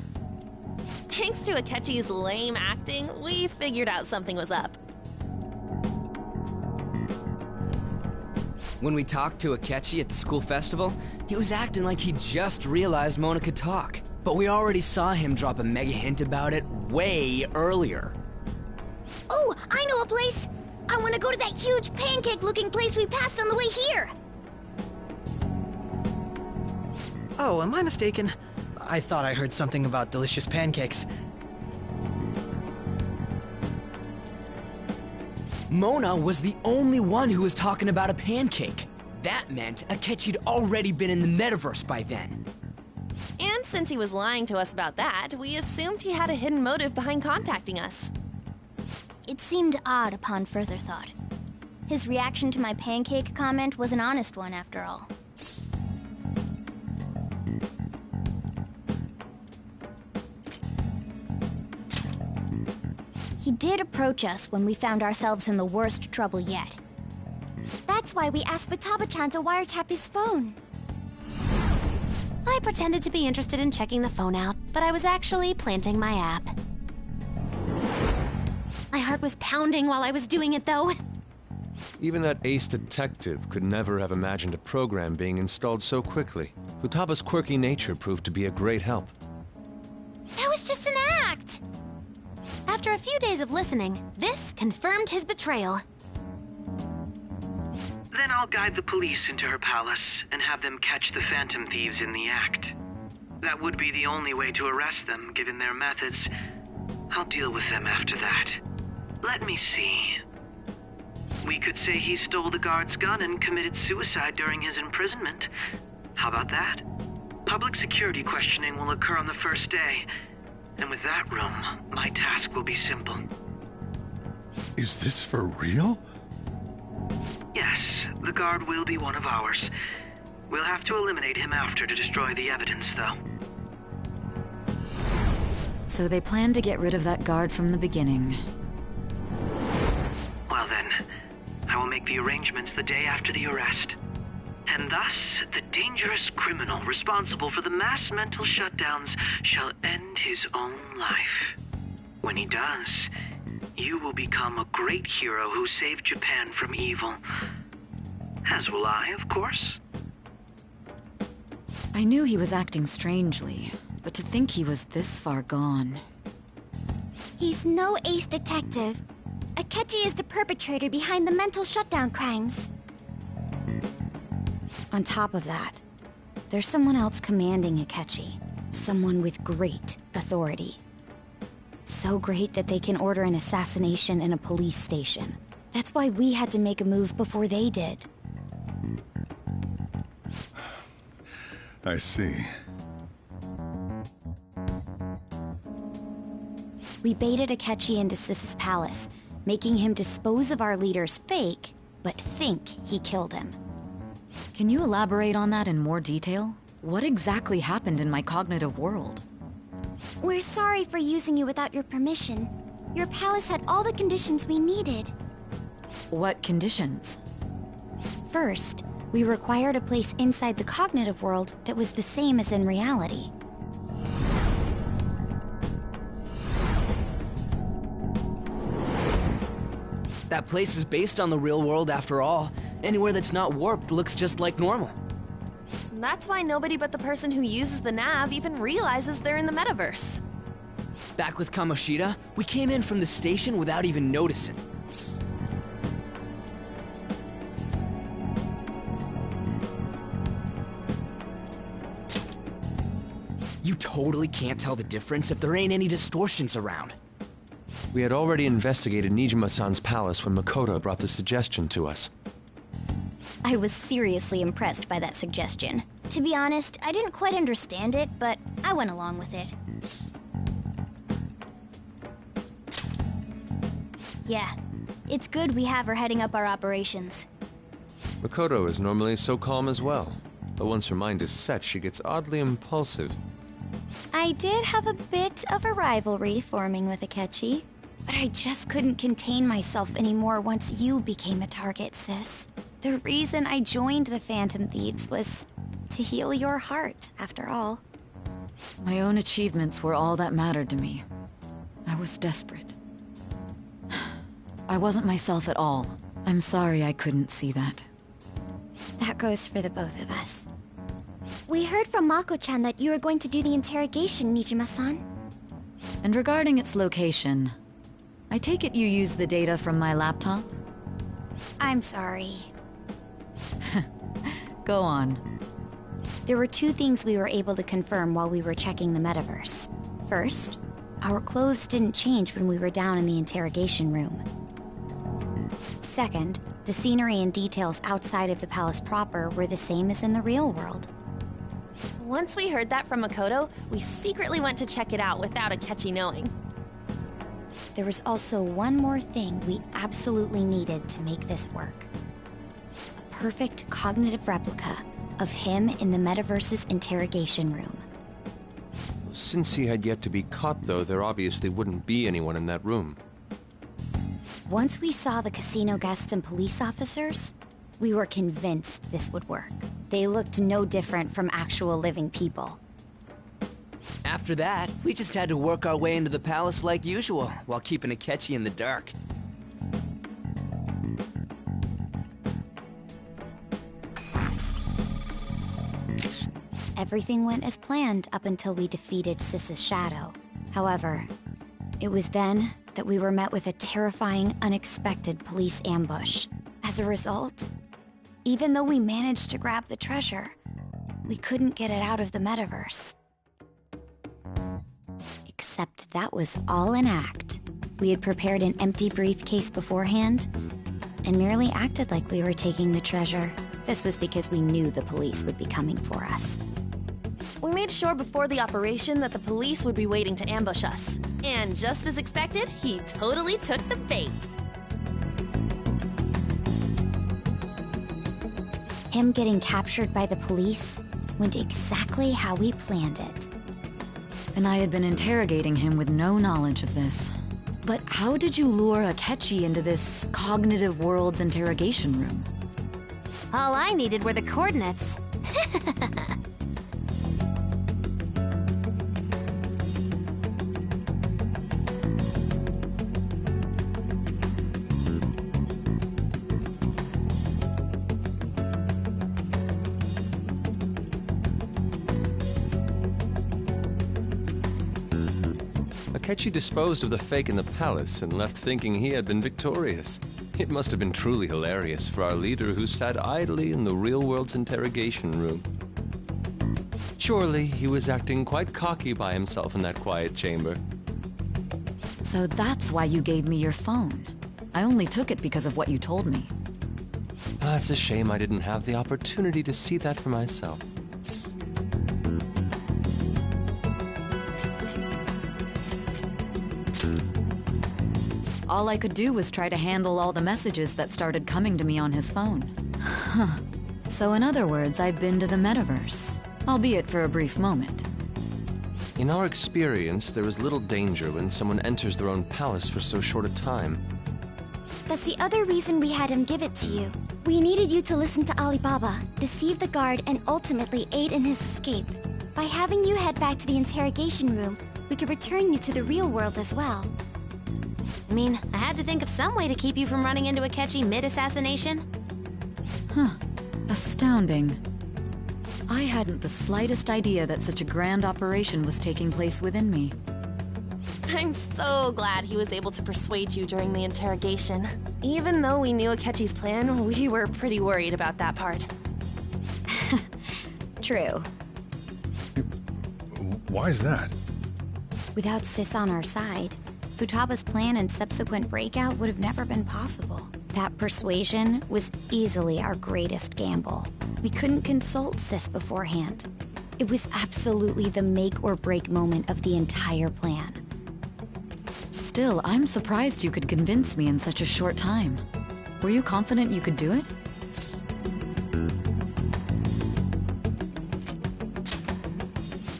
Thanks to Akechi's lame acting, we figured out something was up. When we talked to Akechi at the school festival, he was acting like he just realized Mona could talk. But we already saw him drop a mega hint about it way earlier. Oh, I know a place! I want to go to that huge pancake-looking place we passed on the way here! Oh, am I mistaken? I thought I heard something about delicious pancakes. Mona was the only one who was talking about a pancake. That meant Akechi'd already been in the metaverse by then. And since he was lying to us about that, we assumed he had a hidden motive behind contacting us. It seemed odd upon further thought. His reaction to my pancake comment was an honest one, after all. He did approach us when we found ourselves in the worst trouble yet. That's why we asked Futaba-chan to wiretap his phone. I pretended to be interested in checking the phone out, but I was actually planting my app. My heart was pounding while I was doing it, though. Even that ace detective could never have imagined a program being installed so quickly. Futaba's quirky nature proved to be a great help. That was just an act! After a few days of listening, this confirmed his betrayal. Then I'll guide the police into her palace and have them catch the Phantom Thieves in the act. That would be the only way to arrest them, given their methods. I'll deal with them after that. Let me see. We could say he stole the guard's gun and committed suicide during his imprisonment. How about that? Public security questioning will occur on the first day. And with that room, my task will be simple. Is this for real? Yes, the guard will be one of ours. We'll have to eliminate him after to destroy the evidence, though. So they planned to get rid of that guard from the beginning. the arrangements the day after the arrest. And thus, the dangerous criminal responsible for the mass mental shutdowns shall end his own life. When he does, you will become a great hero who saved Japan from evil. As will I, of course. I knew he was acting strangely, but to think he was this far gone... He's no ace detective. Akechi is the perpetrator behind the mental shutdown crimes. On top of that, there's someone else commanding Akechi. Someone with great authority. So great that they can order an assassination in a police station. That's why we had to make a move before they did. I see. We baited Akechi into Sis's palace, making him dispose of our leader's fake, but think he killed him. Can you elaborate on that in more detail? What exactly happened in my cognitive world? We're sorry for using you without your permission. Your palace had all the conditions we needed. What conditions? First, we required a place inside the cognitive world that was the same as in reality. That place is based on the real world after all. Anywhere that's not warped looks just like normal. That's why nobody but the person who uses the nav even realizes they're in the metaverse. Back with Kamoshida, we came in from the station without even noticing. You totally can't tell the difference if there ain't any distortions around. We had already investigated Nijima-san's palace when Makoto brought the suggestion to us. I was seriously impressed by that suggestion. To be honest, I didn't quite understand it, but I went along with it. Yeah, it's good we have her heading up our operations. Makoto is normally so calm as well, but once her mind is set, she gets oddly impulsive. I did have a bit of a rivalry forming with Akechi, but I just couldn't contain myself anymore once you became a target, sis. The reason I joined the Phantom Thieves was to heal your heart, after all. My own achievements were all that mattered to me. I was desperate. I wasn't myself at all. I'm sorry I couldn't see that. That goes for the both of us. We heard from Mako-chan that you were going to do the interrogation, Nijima-san. And regarding its location, I take it you used the data from my laptop? I'm sorry. Go on. There were two things we were able to confirm while we were checking the metaverse. First, our clothes didn't change when we were down in the interrogation room. Second, the scenery and details outside of the palace proper were the same as in the real world. Once we heard that from Makoto, we secretly went to check it out without Akechi knowing. There was also one more thing we absolutely needed to make this work. A perfect cognitive replica of him in the metaverse's interrogation room. Since he had yet to be caught, though, there obviously wouldn't be anyone in that room. Once we saw the casino guests and police officers, we were convinced this would work. They looked no different from actual living people. After that, we just had to work our way into the palace like usual, while keeping Akechi in the dark. Everything went as planned up until we defeated Sis's shadow. However, it was then that we were met with a terrifying, unexpected police ambush. As a result, even though we managed to grab the treasure, we couldn't get it out of the metaverse. Except that was all an act. We had prepared an empty briefcase beforehand, and merely acted like we were taking the treasure. This was because we knew the police would be coming for us. We made sure before the operation that the police would be waiting to ambush us. And just as expected, he totally took the bait. Him getting captured by the police went exactly how we planned it. And I had been interrogating him with no knowledge of this. But how did you lure Akechi into this cognitive world's interrogation room? All I needed were the coordinates. Akechi disposed of the fake in the palace and left thinking he had been victorious. It must have been truly hilarious for our leader who sat idly in the real world's interrogation room. Surely he was acting quite cocky by himself in that quiet chamber. So that's why you gave me your phone. I only took it because of what you told me. It's a shame I didn't have the opportunity to see that for myself. All I could do was try to handle all the messages that started coming to me on his phone. Huh. So in other words, I've been to the metaverse, albeit for a brief moment. In our experience, there is little danger when someone enters their own palace for so short a time. That's the other reason we had him give it to you. We needed you to listen to Alibaba, deceive the guard, and ultimately aid in his escape. By having you head back to the interrogation room, we could return you to the real world as well. I mean, I had to think of some way to keep you from running into Akechi mid-assassination. Huh. Astounding. I hadn't the slightest idea that such a grand operation was taking place within me. I'm so glad he was able to persuade you during the interrogation. Even though we knew Akechi's plan, we were pretty worried about that part. True. Why's that? Without Sis on our side, Futaba's plan and subsequent breakout would have never been possible. That persuasion was easily our greatest gamble. We couldn't consult Sis beforehand. It was absolutely the make or break moment of the entire plan. Still, I'm surprised you could convince me in such a short time. Were you confident you could do it?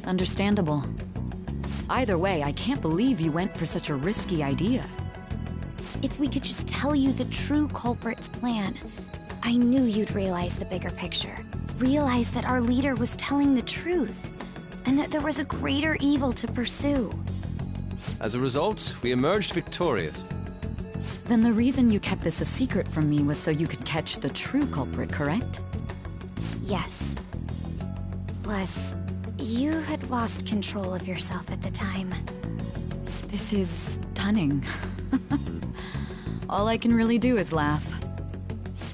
Understandable. Either way, I can't believe you went for such a risky idea. If we could just tell you the true culprit's plan, I knew you'd realize the bigger picture. Realize that our leader was telling the truth, and that there was a greater evil to pursue. As a result, we emerged victorious. Then the reason you kept this a secret from me was so you could catch the true culprit, correct? Yes. Plus, you had lost control of yourself at the time. This is stunning. All I can really do is laugh.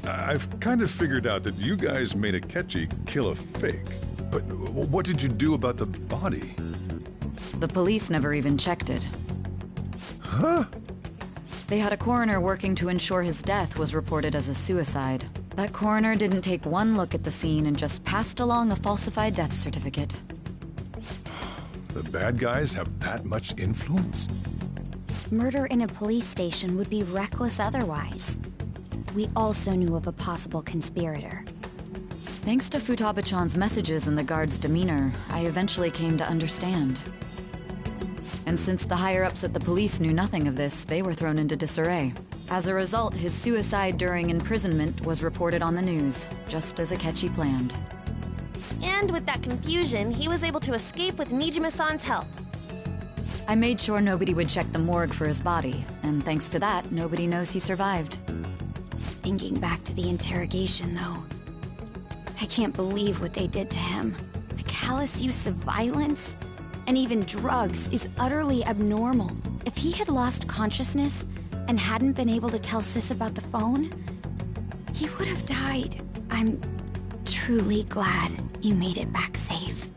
I've kind of figured out that you guys made Akechi kill a fake. But what did you do about the body? The police never even checked it. Huh? They had a coroner working to ensure his death was reported as a suicide. That coroner didn't take one look at the scene and just passed along a falsified death certificate. The bad guys have that much influence? Murder in a police station would be reckless otherwise. We also knew of a possible conspirator. Thanks to Futaba-chan's messages and the guard's demeanor, I eventually came to understand. And since the higher-ups at the police knew nothing of this, they were thrown into disarray. As a result, his suicide during imprisonment was reported on the news, just as Akechi planned. And with that confusion, he was able to escape with Nijima-san's help. I made sure nobody would check the morgue for his body, and thanks to that, nobody knows he survived. Thinking back to the interrogation, though, I can't believe what they did to him. The callous use of violence, and even drugs, is utterly abnormal. If he had lost consciousness and hadn't been able to tell Sis about the phone, he would have died. I'm truly glad you made it back safe.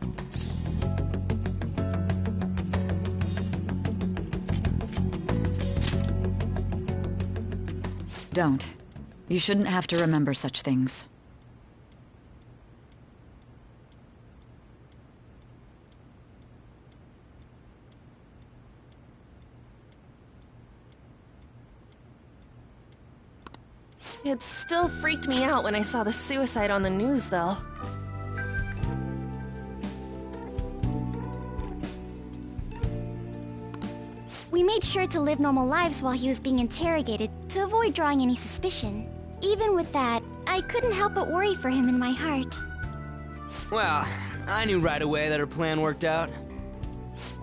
Don't. You shouldn't have to remember such things. It still freaked me out when I saw the suicide on the news, though. We made sure to live normal lives while he was being interrogated to avoid drawing any suspicion. Even with that, I couldn't help but worry for him in my heart. Well, I knew right away that her plan worked out.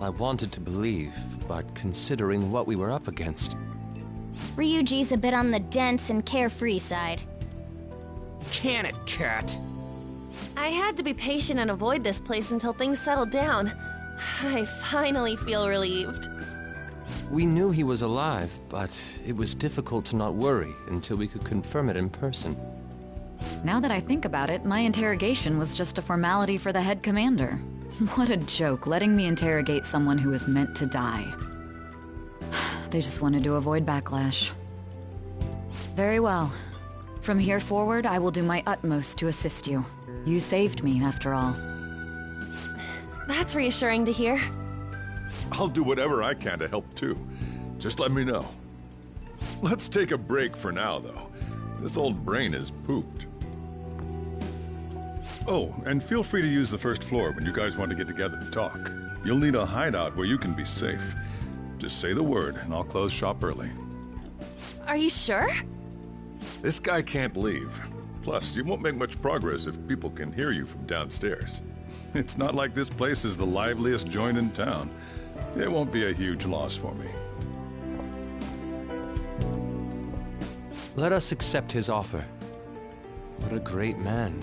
I wanted to believe, but considering what we were up against... Ryuji's a bit on the dense and carefree side. Can it, Cat? I had to be patient and avoid this place until things settled down. I finally feel relieved. We knew he was alive, but it was difficult to not worry until we could confirm it in person. Now that I think about it, my interrogation was just a formality for the head commander. What a joke, letting me interrogate someone who is meant to die. They just wanted to avoid backlash. Very well. From here forward, I will do my utmost to assist you. You saved me, after all. That's reassuring to hear. I'll do whatever I can to help too. Just let me know. Let's take a break for now, though. This old brain is pooped. Oh, and feel free to use the first floor when you guys want to get together to talk. You'll need a hideout where you can be safe. Just say the word, and I'll close shop early. Are you sure? This guy can't leave. Plus, you won't make much progress if people can hear you from downstairs. It's not like this place is the liveliest joint in town. It won't be a huge loss for me. Let us accept his offer. What a great man.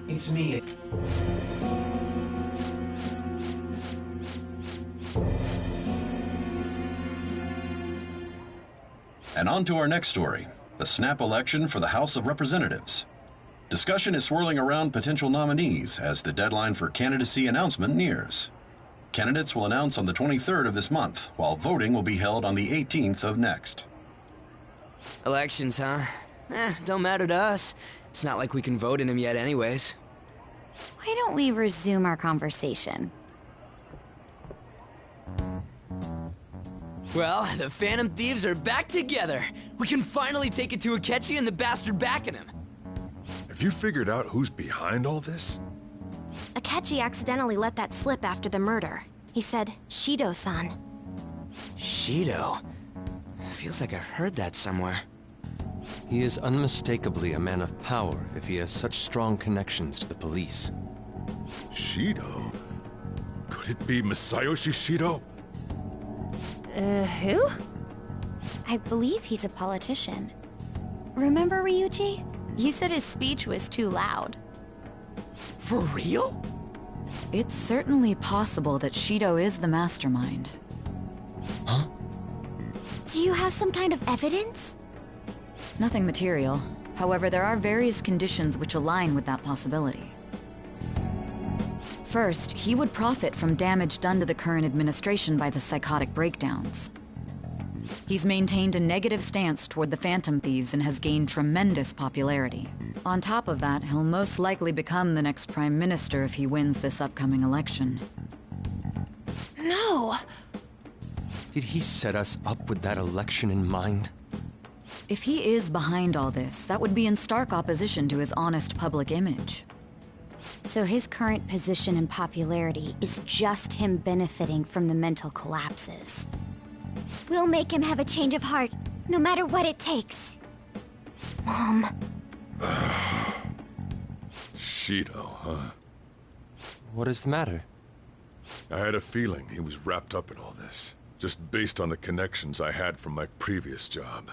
It's me. And on to our next story, the snap election for the House of Representatives. Discussion is swirling around potential nominees as the deadline for candidacy announcement nears. Candidates will announce on the 23rd of this month, while voting will be held on the 18th of next. Elections, huh? Don't matter to us. It's not like we can vote in them yet anyways. Why don't we resume our conversation? Well, the Phantom Thieves are back together. We can finally take it to Akechi and the bastard backing him. Have you figured out who's behind all this? Akechi accidentally let that slip after the murder. He said, Shido-san. Shido? Feels like I've heard that somewhere. He is unmistakably a man of power if he has such strong connections to the police. Shido? Could it be Masayoshi Shido? Who? I believe he's a politician. Remember Ryuji? You said his speech was too loud. For real? It's certainly possible that Shido is the mastermind. Huh? Do you have some kind of evidence? Nothing material. However, there are various conditions which align with that possibility. First, he would profit from damage done to the current administration by the psychotic breakdowns. He's maintained a negative stance toward the Phantom Thieves and has gained tremendous popularity. On top of that, he'll most likely become the next Prime Minister if he wins this upcoming election. No! Did he set us up with that election in mind? If he is behind all this, that would be in stark opposition to his honest public image. So his current position and popularity is just him benefiting from the mental collapses. We'll make him have a change of heart, no matter what it takes. Mom. Shido, huh? What is the matter? I had a feeling he was wrapped up in all this, just based on the connections I had from my previous job.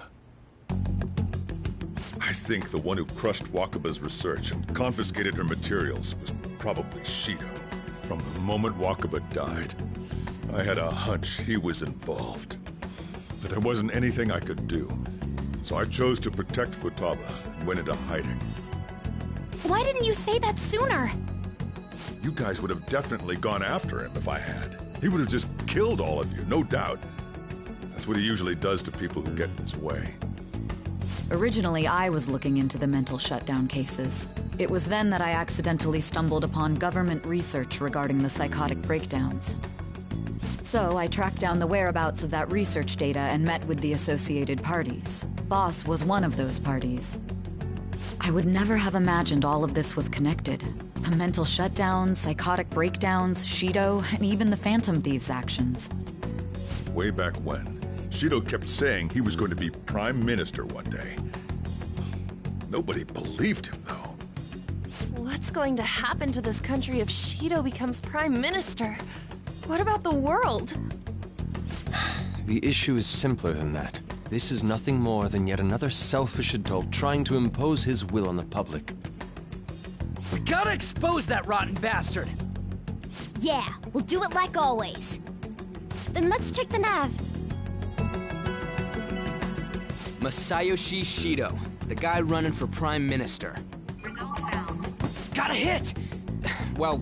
I think the one who crushed Wakaba's research and confiscated her materials was probably Shido. From the moment Wakaba died, I had a hunch he was involved. But there wasn't anything I could do, so I chose to protect Futaba and went into hiding. Why didn't you say that sooner? You guys would have definitely gone after him if I had. He would have just killed all of you, no doubt. That's what he usually does to people who get in his way. Originally, I was looking into the mental shutdown cases. It was then that I accidentally stumbled upon government research regarding the psychotic breakdowns. So I tracked down the whereabouts of that research data and met with the associated parties. Boss was one of those parties. I would never have imagined all of this was connected. The mental shutdowns, psychotic breakdowns, Shido, and even the Phantom Thieves' actions. Way back when, Shido kept saying he was going to be Prime Minister one day. Nobody believed him, though. What's going to happen to this country if Shido becomes Prime Minister? What about the world? The issue is simpler than that. This is nothing more than yet another selfish adult trying to impose his will on the public. We gotta expose that rotten bastard! Yeah, we'll do it like always. Then let's check the nav. Masayoshi Shido, the guy running for Prime Minister. Got a hit! Well,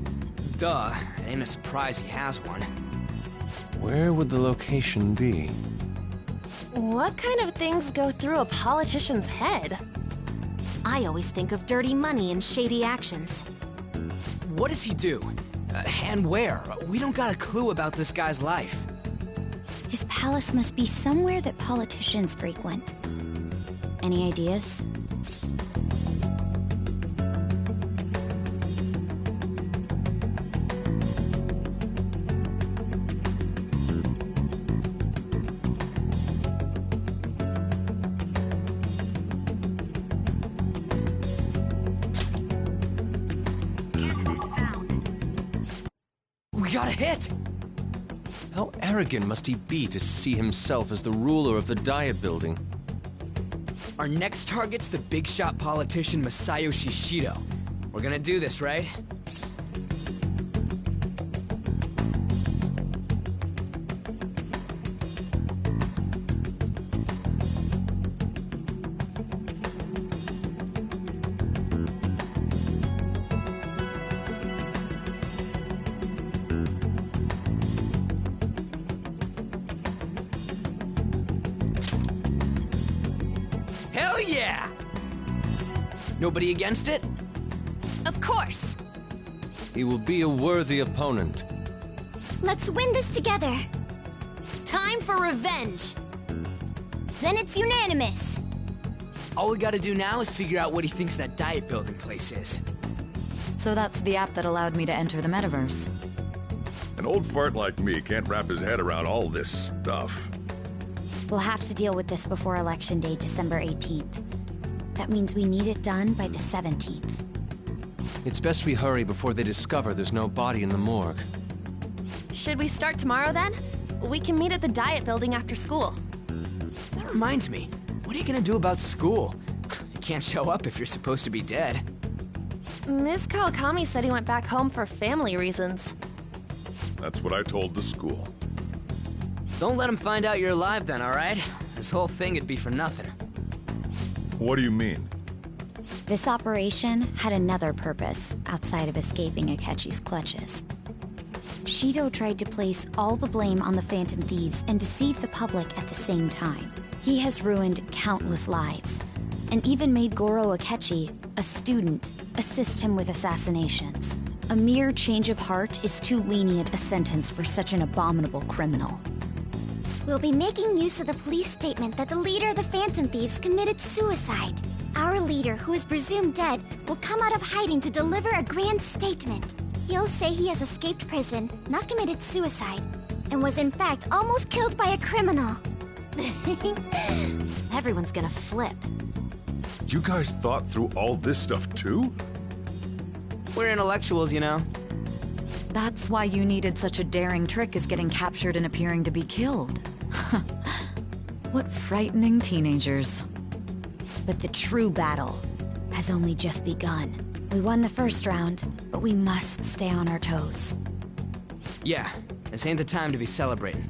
duh. It ain't a surprise he has one. Where would the location be? What kind of things go through a politician's head? I always think of dirty money and shady actions. What does he do? And where? We don't got a clue about this guy's life. His palace must be somewhere that politicians frequent. Any ideas? We got a hit! How arrogant must he be to see himself as the ruler of the Diet Building? Our next target's the big shot politician Masayoshi Shido. We're gonna do this, right? Hell yeah! Nobody against it? Of course! He will be a worthy opponent. Let's win this together. Time for revenge! Then it's unanimous. All we gotta do now is figure out what he thinks that diet building place is. So that's the app that allowed me to enter the metaverse. An old fart like me can't wrap his head around all this stuff. We'll have to deal with this before Election Day, December 18th. That means we need it done by the 17th. It's best we hurry before they discover there's no body in the morgue. Should we start tomorrow then? We can meet at the Diet Building after school. That reminds me, what are you gonna do about school? You can't show up if you're supposed to be dead. Ms. Kawakami said he went back home for family reasons. That's what I told the school. Don't let him find out you're alive then, alright? This whole thing would be for nothing. What do you mean? This operation had another purpose outside of escaping Akechi's clutches. Shido tried to place all the blame on the Phantom Thieves and deceive the public at the same time. He has ruined countless lives, and even made Goro Akechi, a student, assist him with assassinations. A mere change of heart is too lenient a sentence for such an abominable criminal. We'll be making use of the police statement that the leader of the Phantom Thieves committed suicide. Our leader, who is presumed dead, will come out of hiding to deliver a grand statement. He'll say he has escaped prison, not committed suicide, and was in fact almost killed by a criminal. Everyone's gonna flip. You guys thought through all this stuff too? We're intellectuals, you know. That's why you needed such a daring trick as getting captured and appearing to be killed. What frightening teenagers. But the true battle has only just begun. We won the first round, but we must stay on our toes. Yeah, this ain't the time to be celebrating.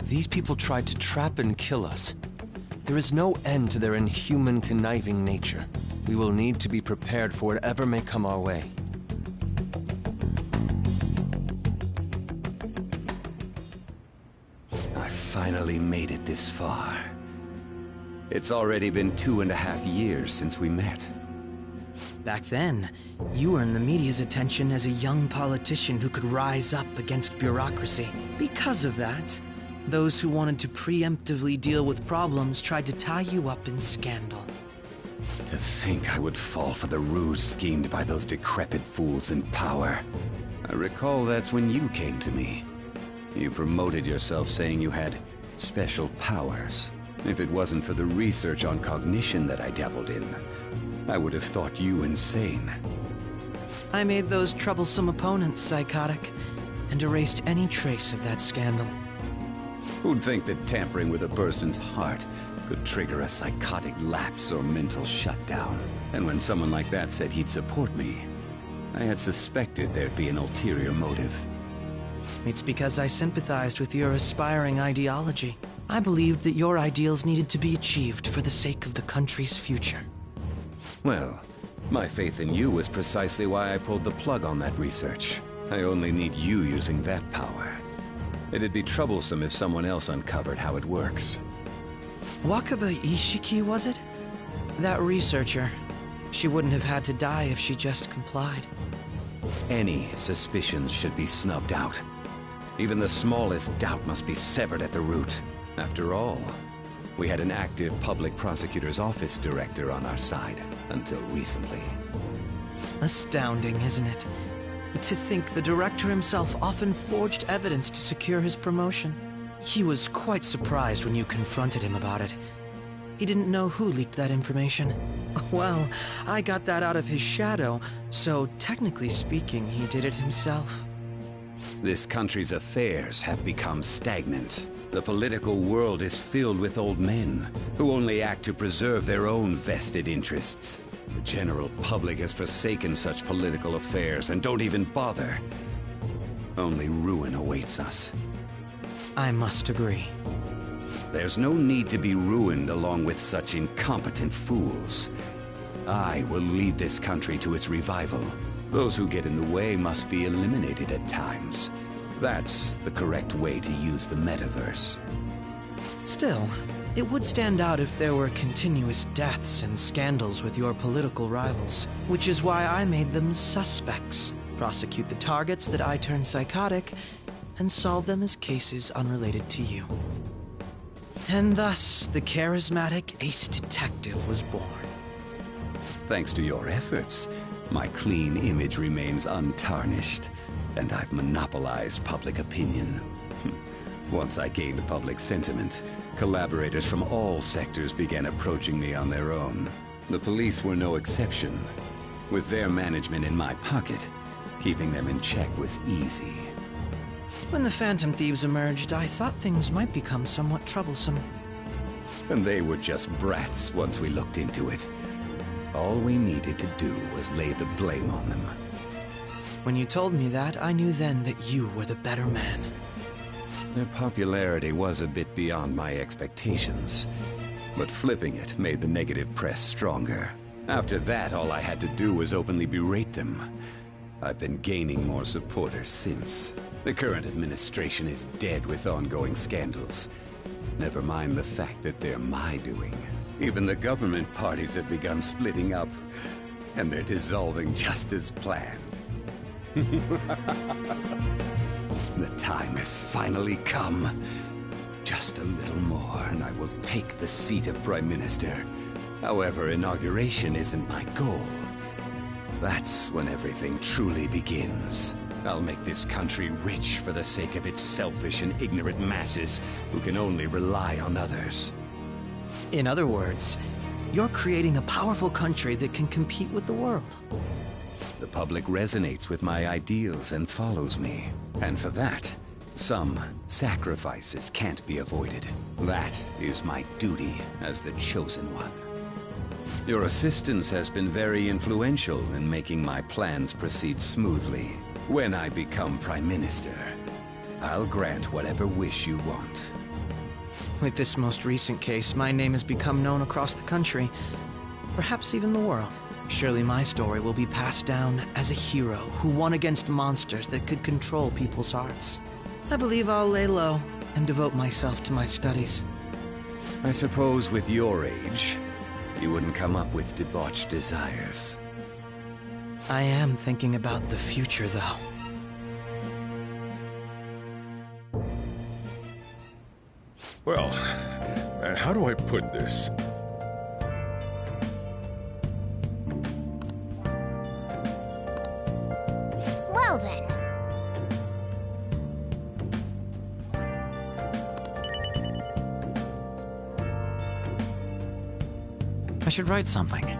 These people tried to trap and kill us. There is no end to their inhuman, conniving nature. We will need to be prepared for whatever may come our way. I finally made it this far. It's already been 2.5 years since we met. Back then, you earned the media's attention as a young politician who could rise up against bureaucracy. Because of that, those who wanted to preemptively deal with problems tried to tie you up in scandal. To think I would fall for the ruse schemed by those decrepit fools in power. I recall that's when you came to me. You promoted yourself saying you had special powers. If it wasn't for the research on cognition that I dabbled in, I would have thought you insane. I made those troublesome opponents psychotic, and erased any trace of that scandal. Who'd think that tampering with a person's heart could trigger a psychotic lapse or mental shutdown? And when someone like that said he'd support me, I had suspected there'd be an ulterior motive. It's because I sympathized with your aspiring ideology. I believed that your ideals needed to be achieved for the sake of the country's future. Well, my faith in you was precisely why I pulled the plug on that research. I only need you using that power. It'd be troublesome if someone else uncovered how it works. Wakaba Ishiki, was it? That researcher. She wouldn't have had to die if she just complied. Any suspicions should be snubbed out. Even the smallest doubt must be severed at the root. After all, we had an active public prosecutor's office director on our side, until recently. Astounding, isn't it? To think the director himself often forged evidence to secure his promotion. He was quite surprised when you confronted him about it. He didn't know who leaked that information. Well, I got that out of his shadow, so technically speaking, he did it himself. This country's affairs have become stagnant. The political world is filled with old men who only act to preserve their own vested interests. The general public has forsaken such political affairs and don't even bother. Only ruin awaits us. I must agree. There's no need to be ruined along with such incompetent fools. I will lead this country to its revival. Those who get in the way must be eliminated at times. That's the correct way to use the metaverse. Still, it would stand out if there were continuous deaths and scandals with your political rivals, which is why I made them suspects. Prosecute the targets that I turn psychotic, and solve them as cases unrelated to you. And thus, the charismatic ace detective was born. Thanks to your efforts, my clean image remains untarnished, and I've monopolized public opinion. Once I gained public sentiment, collaborators from all sectors began approaching me on their own. The police were no exception. With their management in my pocket, keeping them in check was easy. When the Phantom Thieves emerged, I thought things might become somewhat troublesome. And they were just brats once we looked into it. All we needed to do was lay the blame on them. When you told me that, I knew then that you were the better man. Their popularity was a bit beyond my expectations, but flipping it made the negative press stronger. After that, all I had to do was openly berate them. I've been gaining more supporters since. The current administration is dead with ongoing scandals. Never mind the fact that they're my doing. Even the government parties have begun splitting up, and they're dissolving just as planned. The time has finally come. Just a little more, and I will take the seat of Prime Minister. However, inauguration isn't my goal. That's when everything truly begins. I'll make this country rich for the sake of its selfish and ignorant masses who can only rely on others. In other words, you're creating a powerful country that can compete with the world. The public resonates with my ideals and follows me. And for that, some sacrifices can't be avoided. That is my duty as the chosen one. Your assistance has been very influential in making my plans proceed smoothly. When I become Prime Minister, I'll grant whatever wish you want. With this most recent case, my name has become known across the country, perhaps even the world. Surely my story will be passed down as a hero who won against monsters that could control people's hearts. I believe I'll lay low and devote myself to my studies. I suppose with your age, you wouldn't come up with debauched desires. I am thinking about the future, though. Well, how do I put this? Well then. I should write something.